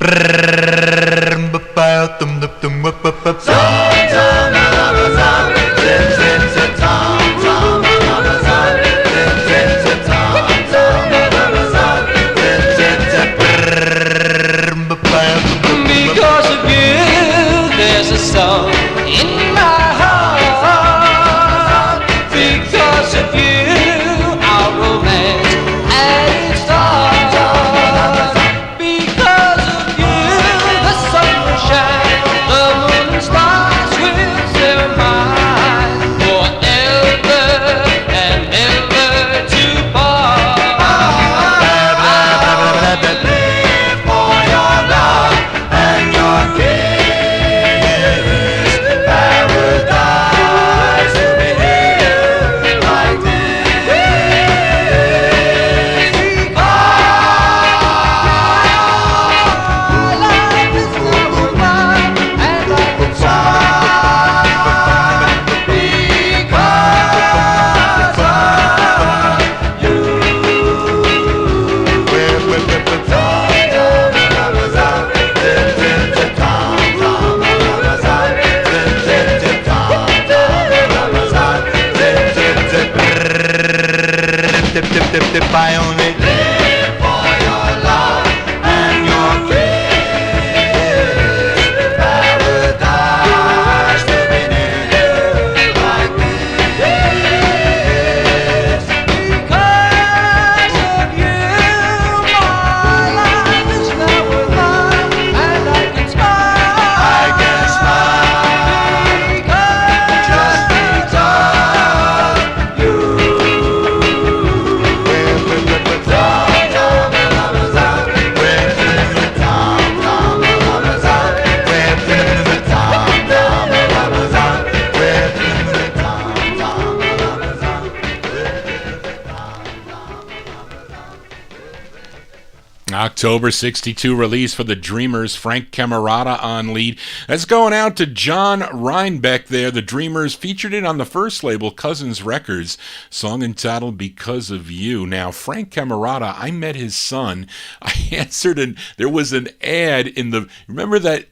Because of you, there's a song in my heart. Because of you, our romance had its start. Because of you, the sun will shine, the moon and stars will stay mine forever and ever to part. Live for your love and your kiss, paradise to be here like this. Because life is never mine and I can try. Because of you. If I only Live for your love and your kiss, paradise to be near you like this. Because of you, my life is now alive and I can smile. I can smile just because you. October 62 release for the Dreamers, Frank Camerata on lead. That's going out to John Reinbeck there. The Dreamers featured it on the first label, Cousins Records, song entitled Because of You. Now, Frank Camerata, I met his son. I answered, and there was an ad in the, remember that,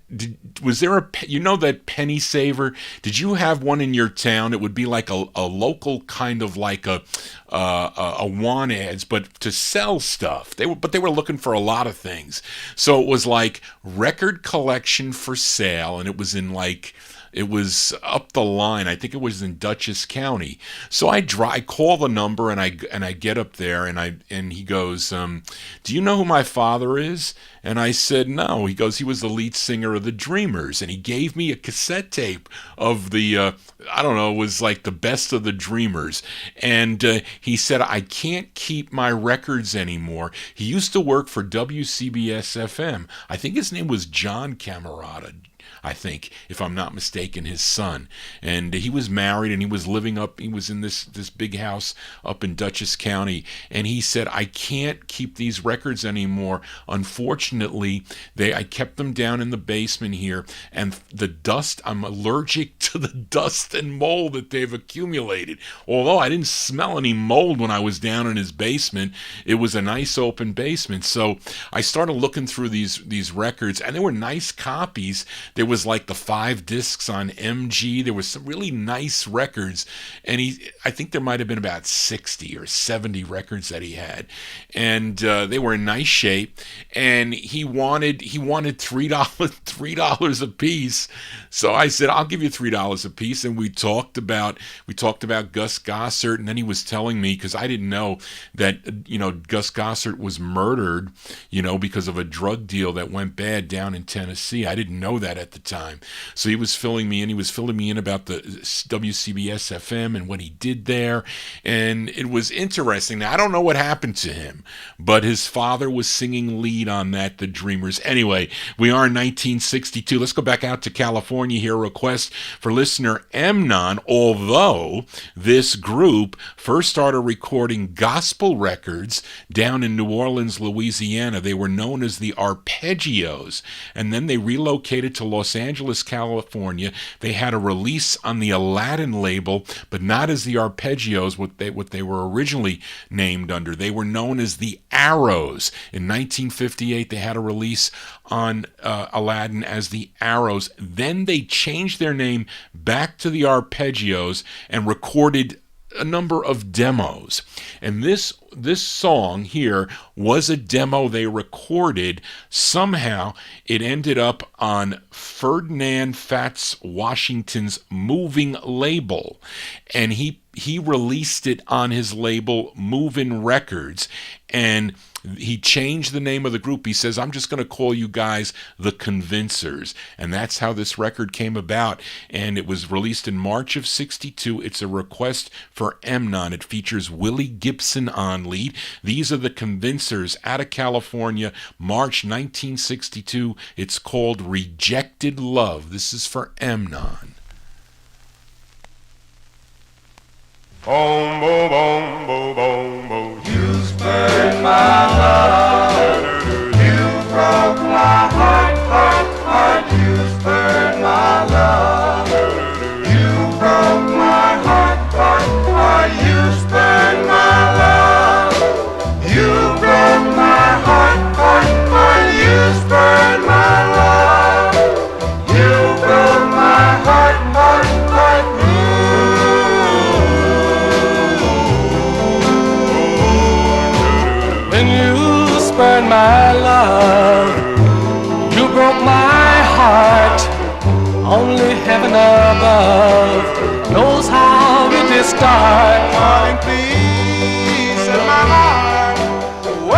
was there that penny saver? Did you have one in your town? It would be like a local kind of like a want ads, but to sell stuff. They were looking for a lot of things. So it was like record collection for sale, and it was in like, it was up the line. I think it was in Dutchess County. So I call the number and I get up there and he goes, do you know who my father is? And I said, no. He goes, he was the lead singer of the Dreamers. And he gave me a cassette tape of the, I don't know, it was like the best of the Dreamers. And he said, I can't keep my records anymore. He used to work for WCBS FM. I think his name was John Camerata. I think, if I'm not mistaken, his son. And he was married, and he was living up, he was in this big house up in Dutchess County, and he said, I can't keep these records anymore. Unfortunately, I kept them down in the basement here, and the dust, I'm allergic to the dust and mold that they've accumulated. Although I didn't smell any mold when I was down in his basement, it was a nice open basement. So I started looking through these records, and they were nice copies. There was like the 5 discs on MG. There was some really nice records, and I think there might have been about 60 or 70 records that he had, and they were in nice shape. And he wanted $3 a piece. So I said, I'll give you $3 a piece. And we talked about Gus Gossett, and then he was telling me, because I didn't know that Gus Gossett was murdered because of a drug deal that went bad down in Tennessee. I didn't know that at the time. So he was filling me in. He was filling me in about the WCBS FM and what he did there, and it was interesting. Now I don't know what happened to him, but his father was singing lead on that, The Dreamers. Anyway, we are in 1962. Let's go back out to California here. A request for listener Emnon. Although this group first started recording gospel records down in New Orleans, Louisiana, they were known as the Arpeggios, and then they relocated to Los Angeles, California. They had a release on the Aladdin label, but not as the Arpeggios, what they were originally named under. They were known as the Arrows. In 1958, they had a release on Aladdin as the Arrows. Then they changed their name back to the Arpeggios and recorded a number of demos. And this song here was a demo they recorded. Somehow it ended up on Ferdinand Fats Washington's Moving label, and he released it on his label Movin' Records, and he changed the name of the group. He says, I'm just going to call you guys the Convincers. And that's how this record came about. And it was released in March of 62. It's a request for Emnon. It features Willie Gibson on lead. These are the Convincers out of California, March 1962. It's called Rejected Love. This is for Emnon. Boom, boom, boom, boom, boom, boom. You spurned my love. You broke my heart, heart, heart. You spurned my love. You broke my heart, heart, heart. You spurned my love. You broke my heart, heart, heart. You spurned my love. You broke my heart, heart, heart. When you spurned my love, you broke my heart. Only heaven above knows how it did start. Wanting peace in my heart. Whoa,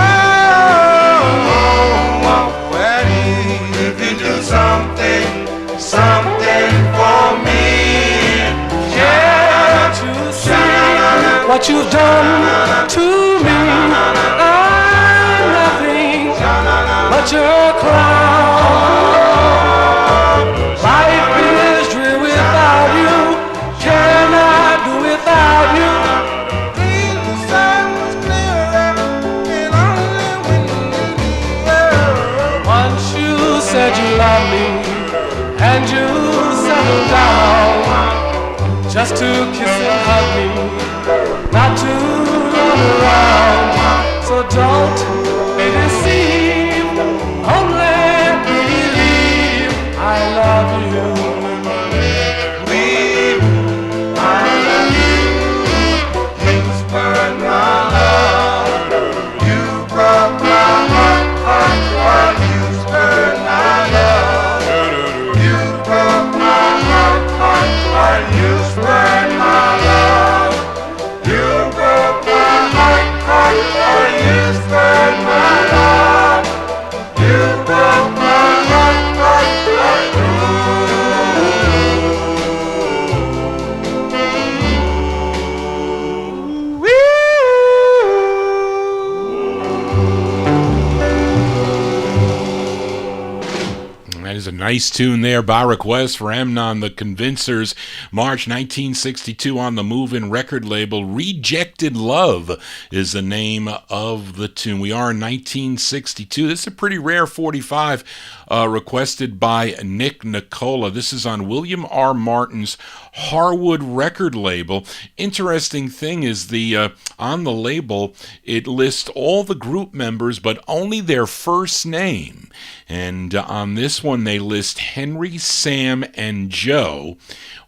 if you do something for me. Yeah, to see what you've done to me. But your crown. Life is drear without you. Can I do without you? The sun was clearer, and only when you knew. Once you said you loved me, and you settled down, just to kiss and hug me, not to run around. So don't be deceived. Only believe I love you. Believe I love you. You spurned my love. You broke my heart, heart, heart. You spurned my love. You broke my heart, heart, heart. You spurned my love. Nice tune there by request for Amnon the Convincers. March 1962 on the Move-In record label. Rejected Love is the name of the tune. We are in 1962. This is a pretty rare 45 requested by Nick Nicola. This is on William R. Martin's Harwood record label. Interesting thing is the on the label it lists all the group members but only their first name. And on this one they list Henry, Sam, and Joe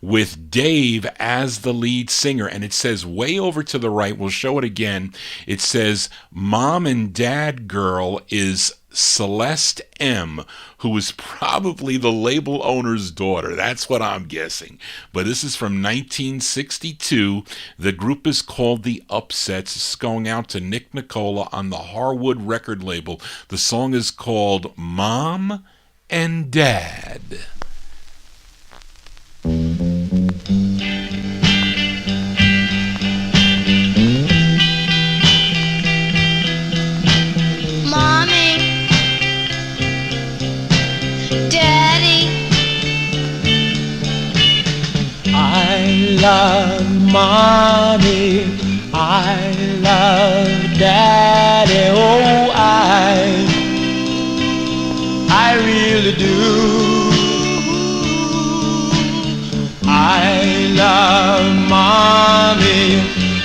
with Dave as the lead singer. And it says way over to the right, we'll show it again, it says Mom and Dad Girl is Celeste M., who is probably the label owner's daughter. That's what I'm guessing. But this is from 1962. The group is called The Upsets. This is going out to Nick Nicola on the Harwood record label. The song is called Mom and Dad. I love Mommy, I love Daddy, oh I really do. I love Mommy,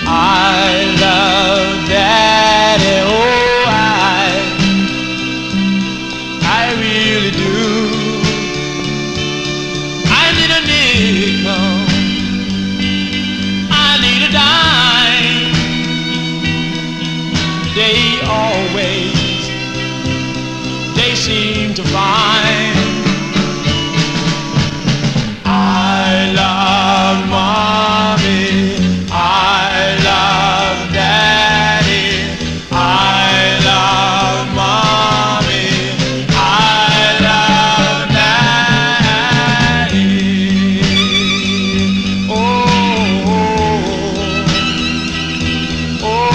I love Daddy, oh I really do. I need a nickel, I need a dime. They always, they seem to find. I love Mommy, I love Daddy, I love Mommy, I love Daddy. Oh, oh, oh.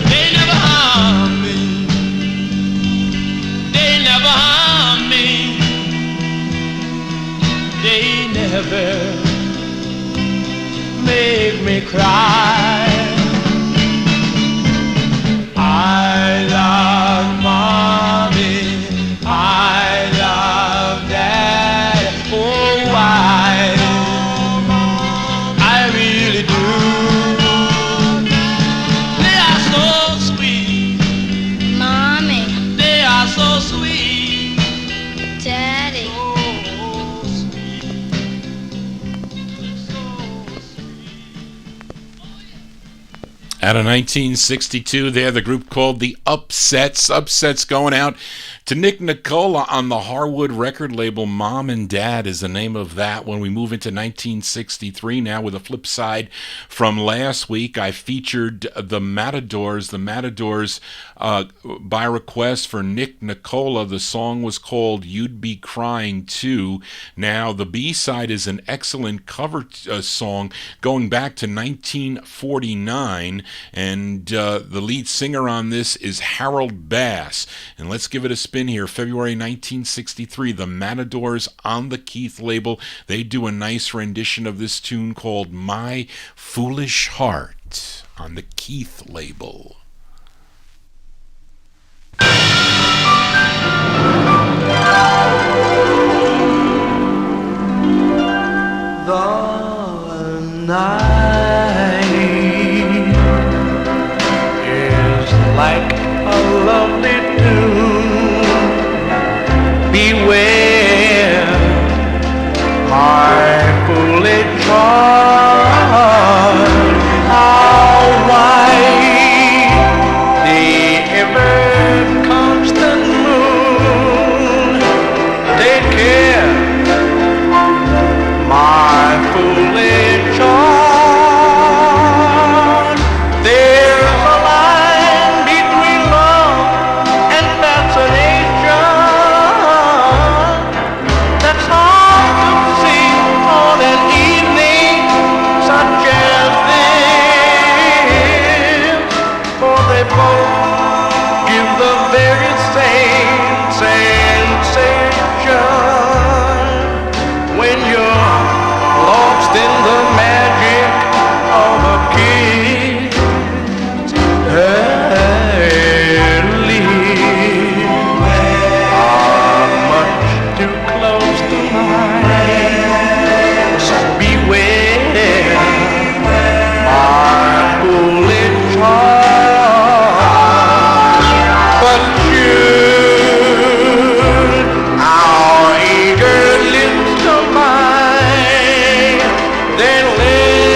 They never harm me, they never harm me, they never make me cry. I love Mommy, I love Dad, oh I really do. They are so sweet, Mommy, they are so sweet, Daddy, oh sweet, so sweet. Out of 1962 there, the group called The Upsets. Upsets going out to Nick Nicola on the Harwood record label. Mom and Dad is the name of that. When we move into 1963 now with a flip side from last week, I featured the Matadors. The Matadors, by request for Nick Nicola, the song was called You'd Be Crying Too. Now, the B-side is an excellent cover song going back to 1949, and the lead singer on this is Harold Bass. And let's give it a spin here. February 1963, the Matadors on the Keith label. They do a nice rendition of this tune called My Foolish Heart on the Keith label. The night is like a lovely tune. Beware my foolish heart, how white the ever constant moon. Take care, my foolish heart. There's a light than the magic of a kid. Are much too close to mine. So beware my foolish heart. But should our eager lips combine, then let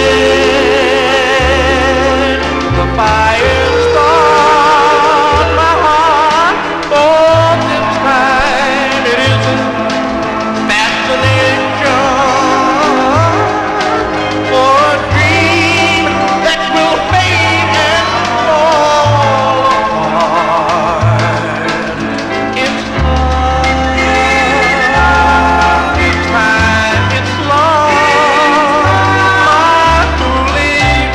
the fire start my heart. For this time it isn't fascination or a dream that will fade and fall apart. It's love, this time it's love, my foolish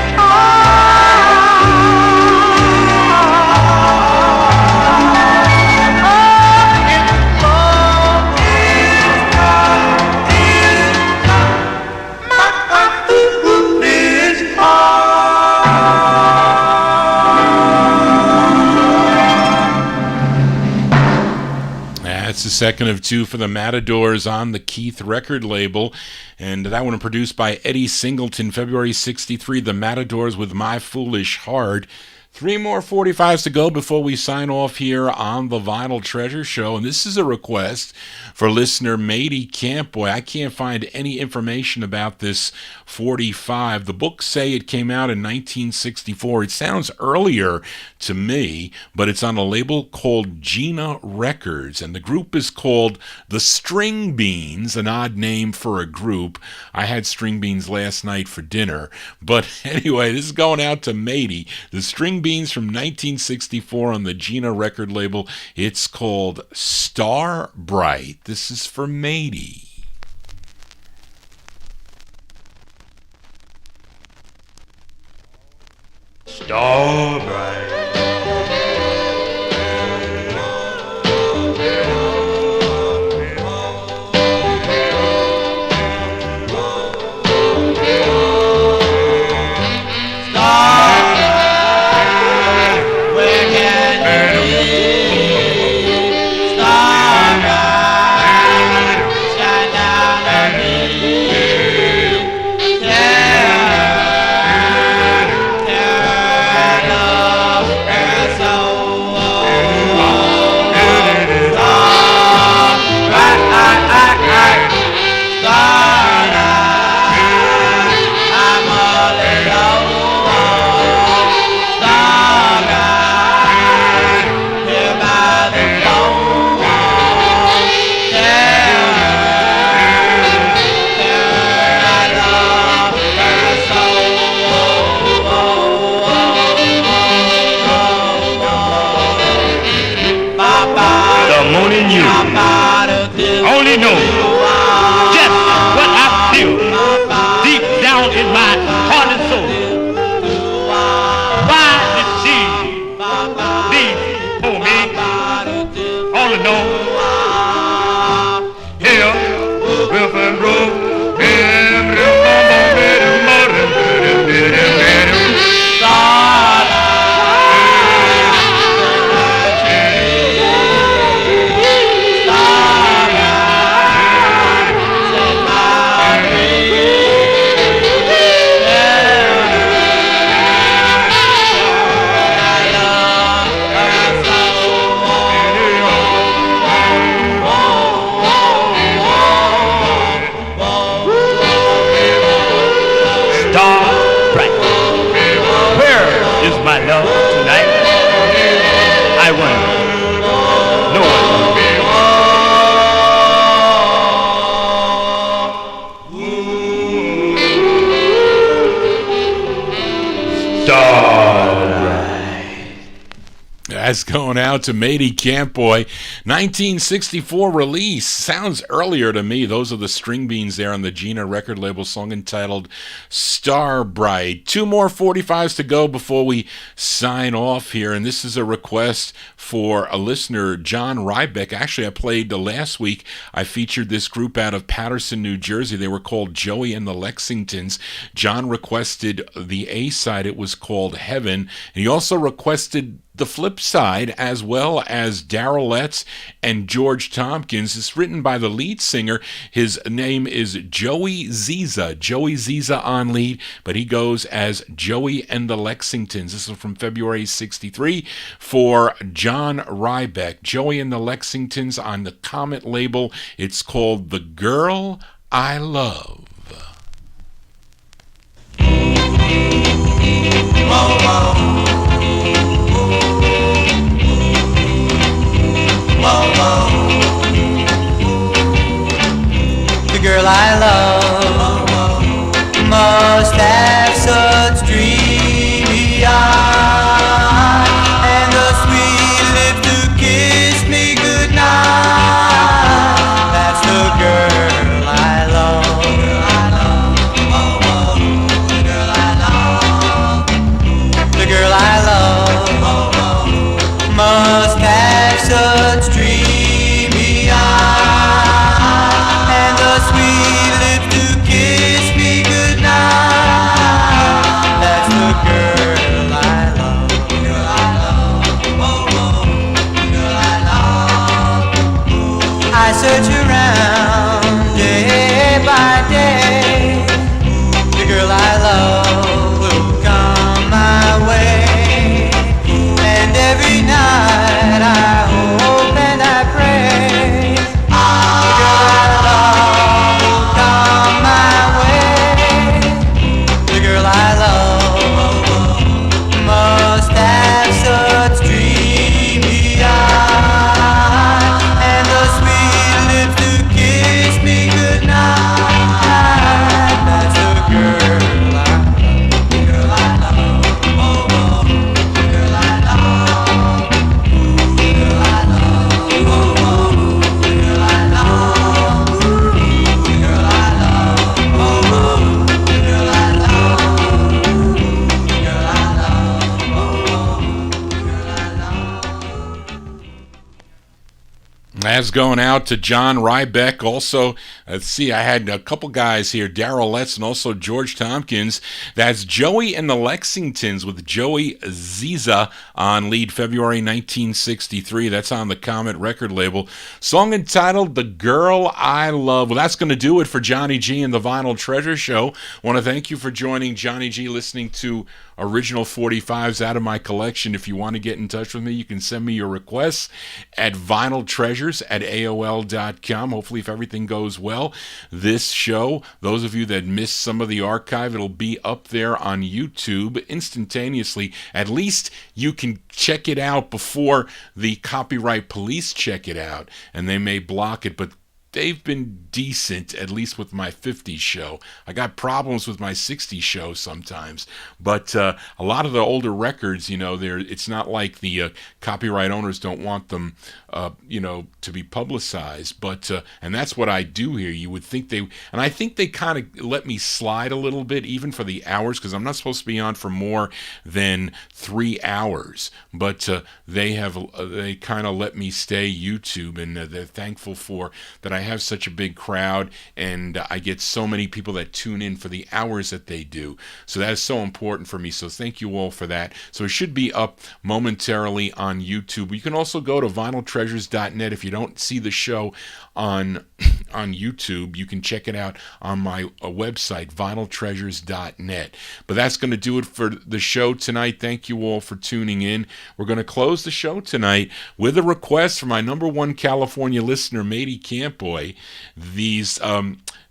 That's the second of two for the Matadors on the Keith record label. And that one produced by Eddie Singleton, February 63, the Matadors with My Foolish Heart. 3 more 45s to go before we sign off here on the Vinyl Treasure Show. And this is a request for listener Matey Campboy. I can't find any information about this 45. The books say it came out in 1964. It sounds earlier to me, but it's on a label called Gina Records. And the group is called the String Beans, an odd name for a group. I had string beans last night for dinner. But anyway, this is going out to Matey. The String Beans from 1964 on the Gina record label. It's called Star Bright. This is for Matey. Star bright. Only know just what I feel deep down in my heart and soul. Why did she leave for me all alone? Here, Wilson Road, That's going out to Matey Campboy. 1964 release. Sounds earlier to me. Those are the string beans there on the Gina record label, song entitled Star Bright. Two more 45s to go before we sign off here, and this is a request for a listener, John Rybeck. Actually, I played last week. I featured this group out of Paterson, New Jersey. They were called Joey and the Lexingtons. John requested the A-side. It was called Heaven. And he also requested the flip side, as well as Darylette's and George Tompkins. It's written by the lead singer. His name is Joey Ziza. Joey Ziza on lead, but he goes as Joey and the Lexingtons. This is from February 63 for John Rybeck. Joey and the Lexingtons on the Comet label. It's called The Girl I Love. Whoa, whoa. Whoa, whoa. The girl I love must have such dreamy eyes and the sweet lips to kiss me goodnight. That's the girl I love. The girl I love must have such dreamy eyes and the sweet lips to kiss me goodnight. That's the girl I love. Girl I love. Oh, oh. Girl I love. I search around day by day. The girl I love will come my way, and every night I hope and I pray the girl I love will come my way. The girl I love must have such dreamy eyes and the sweet lips to kiss me goodnight. That's the girl I love. Girl I love. Oh, oh. Girl I love. Girl I love. Oh, oh. Girl I love. Girl I love. Oh, oh. Girl I love. Girl I love. Oh, oh. Girl I love. That's going out to John Rybeck. Also, let's see, I had a couple guys here, Daryl Letts and also George Tompkins. That's Joey and the Lexingtons with Joey Ziza on lead, February 1963. That's on the Comet record label. Song entitled The Girl I Love. Well, that's going to do it for Johnny G and the Vinyl Treasure Show. I want to thank you for joining Johnny G, listening to original 45s out of my collection. If you want to get in touch with me, you can send me your requests at vinyltreasures@aol.com. Hopefully, if everything goes well, this show, those of you that missed some of the archive, it'll be up there on YouTube instantaneously. At least you can check it out before the copyright police check it out, and they may block it, but they've been decent, at least with my 50s show. I got problems with my 60s show sometimes, but a lot of the older records, it's not like the copyright owners don't want them, to be publicized. But and that's what I do here. You would think and I think they kind of let me slide a little bit, even for the hours, because I'm not supposed to be on for more than 3 hours. But they kind of let me stay YouTube, and they're thankful for that. I have such a big crowd, and I get so many people that tune in for the hours that they do. So that is so important for me. So thank you all for that. So it should be up momentarily on YouTube. You can also go to vinyltreasures.net. If you don't see the show on YouTube, you can check it out on my website, vinyltreasures.net. But that's going to do it for the show tonight. Thank you all for tuning in. We're going to close the show tonight with a request from my number one California listener, Matey Campboy.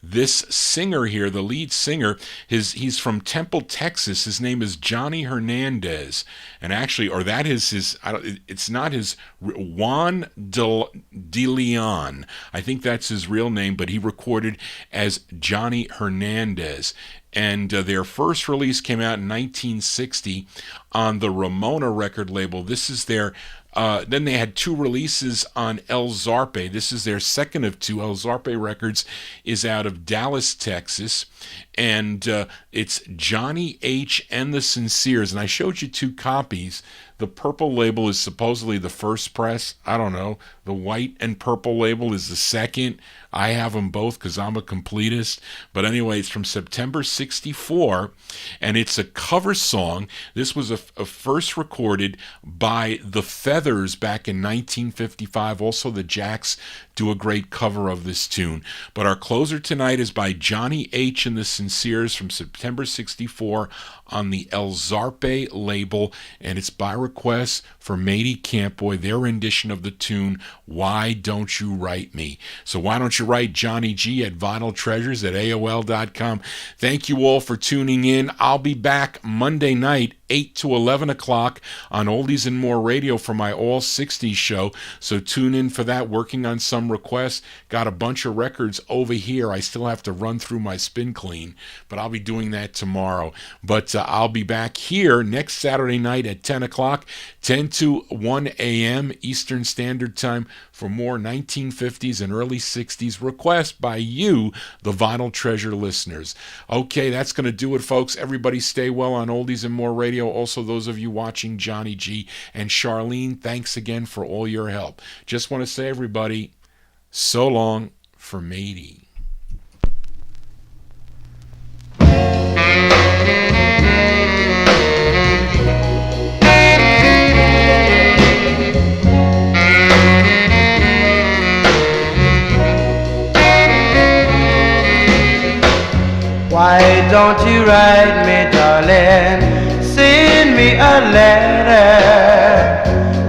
This singer here, the lead singer, he's from Temple, Texas. His name is Johnny Hernandez, and actually, or that is his. It's not his. Juan De Leon. I think that's his real name, but he recorded as Johnny Hernandez. And their first release came out in 1960 on the Ramona record label. This is their Then they had 2 releases on El Zarpe. This is their second of 2. El Zarpe Records is out of Dallas, Texas, and it's Johnny H. and the Sinceres. And I showed you 2 copies. The purple label is supposedly the first press. I don't know. The white and purple label is the second. I have them both because I'm a completist. But anyway, it's from September 64, and it's a cover song. This was a first recorded by the Feathers back in 1955. Also, the Jacks do a great cover of this tune. But our closer tonight is by Johnny H. and the Sinceres from September 64 on the El Zarpe label, and it's by request for Matey Campboy, their rendition of the tune, Why Don't You Write Me? So why don't you write Johnny G at Vinyltreasures at AOL.com. Thank you all for tuning in. I'll be back Monday night, 8 to 11 o'clock on Oldies and More Radio for my All 60s show. So tune in for that, working on some requests. Got a bunch of records over here. I still have to run through my spin clean, but I'll be doing that tomorrow. But I'll be back here next Saturday night at 10 o'clock, 10 to 1 a.m. Eastern Standard Time for more 1950s and early 60s requests by you, the Vinyltreasure listeners. Okay, that's going to do it, folks. Everybody stay well on Oldies and More Radio. Also, those of you watching Johnny G and Charlene, thanks again for all your help. Just want to say, everybody, so long for Matey. Why don't you write me, darling? Send me a letter.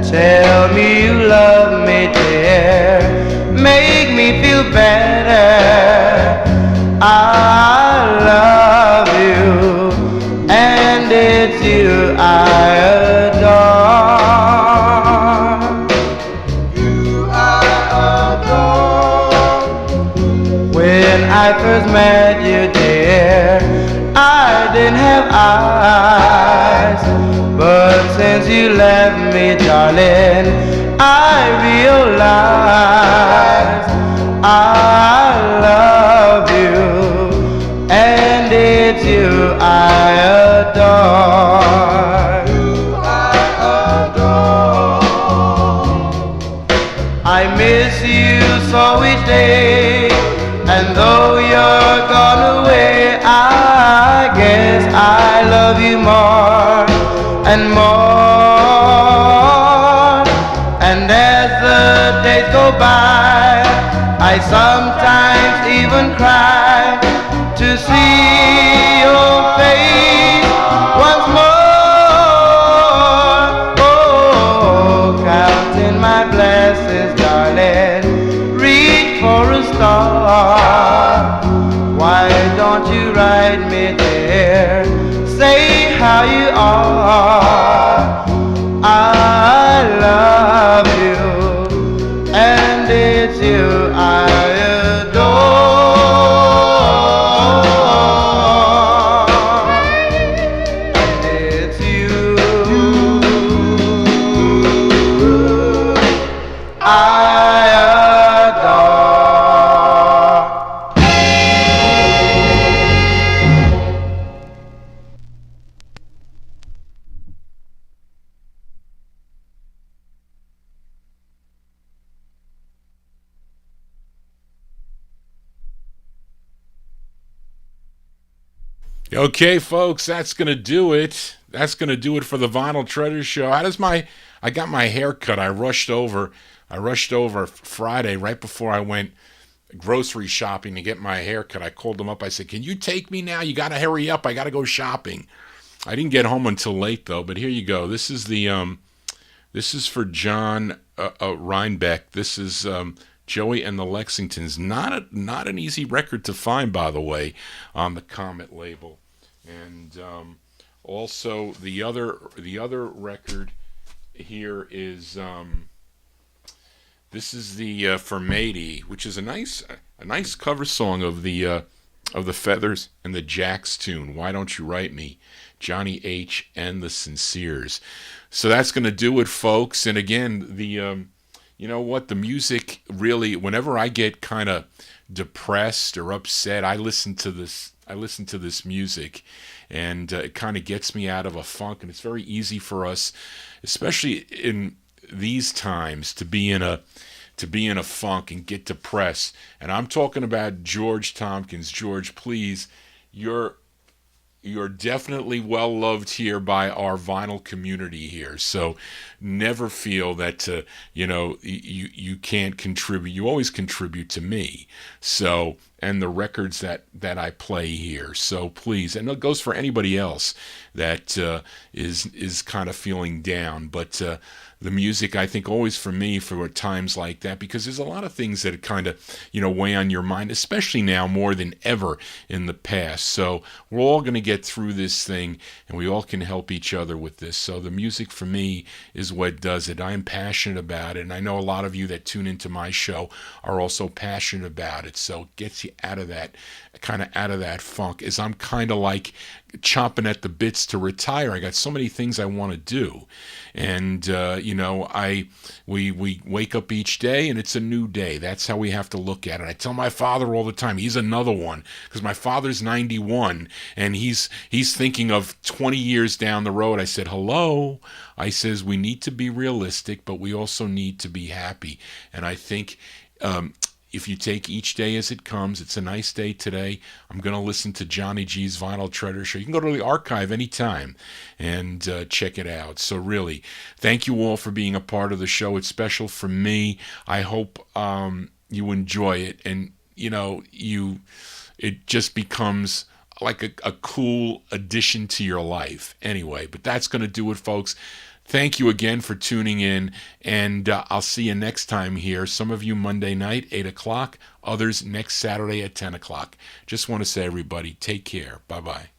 Tell me you love me, dear. Make me feel better. I love you, and it's you I adore. You I adore. When I first met you, dear, I didn't have eyes, but since you left me, darling, I realize I love you, and it's you I adore. You I adore. I miss you so each day, and though you're gone away, I guess I love you more and more. And as the days go by, I sometimes even cry to see your face once more. Oh, counting my blessings, darling, reach for a star. Why don't you write me, dear? Say how you are. I love you, and it's you I adore. And it's you I adore. Okay, folks, that's going to do it. That's going to do it for the Vinyltreasure show. I got my hair cut. I rushed over Friday right before I went grocery shopping to get my hair cut. I called them up. I said, "Can you take me now? You got to hurry up. I got to go shopping." I didn't get home until late though, but here you go. This is for John Reinbeck. This is Joey and the Lexingtons. Not an easy record to find, by the way, on the Comet label. And also the other record here is this is the For Matey, which is a nice cover song of the Feathers and the Jacks tune. Why Don't You Write Me? Johnny H. and the Sinceres. So that's going to do it, folks. And again, you know what? The music really, whenever I get kind of depressed or upset, I listen to this music, and it kind of gets me out of a funk. And it's very easy for us, especially in these times, to be in a funk and get depressed. And I'm talking about George Tompkins. George, please, you're definitely well loved here by our vinyl community here. So never feel that you can't contribute. You always contribute to me. So, and the records that I play here. So please, and it goes for anybody else that is kind of feeling down. But the music, I think, always for me, for times like that, because there's a lot of things that kind of, weigh on your mind, especially now more than ever in the past. So we're all going to get through this thing, and we all can help each other with this. So the music for me is what does it. I am passionate about it, and I know a lot of you that tune into my show are also passionate about it. So it gets you out of that funk, as I'm kind of like chomping at the bits to retire. I got so many things I want to do, and we wake up each day and it's a new day. That's how we have to look at it. I tell my father all the time, he's another one, because my father's 91 and he's thinking of 20 years down the road. I said, hello. I says, we need to be realistic, but we also need to be happy. And I think if you take each day as it comes, it's a nice day today. I'm going to listen to Johnny G's Vinyl Treasure Show. You can go to the archive anytime and check it out. So really, thank you all for being a part of the show. It's special for me. I hope you enjoy it, and it just becomes like a cool addition to your life. Anyway, but that's going to do it, folks. Thank you again for tuning in, and I'll see you next time here. Some of you Monday night, 8 o'clock. Others next Saturday at 10 o'clock. Just want to say, everybody, take care. Bye-bye.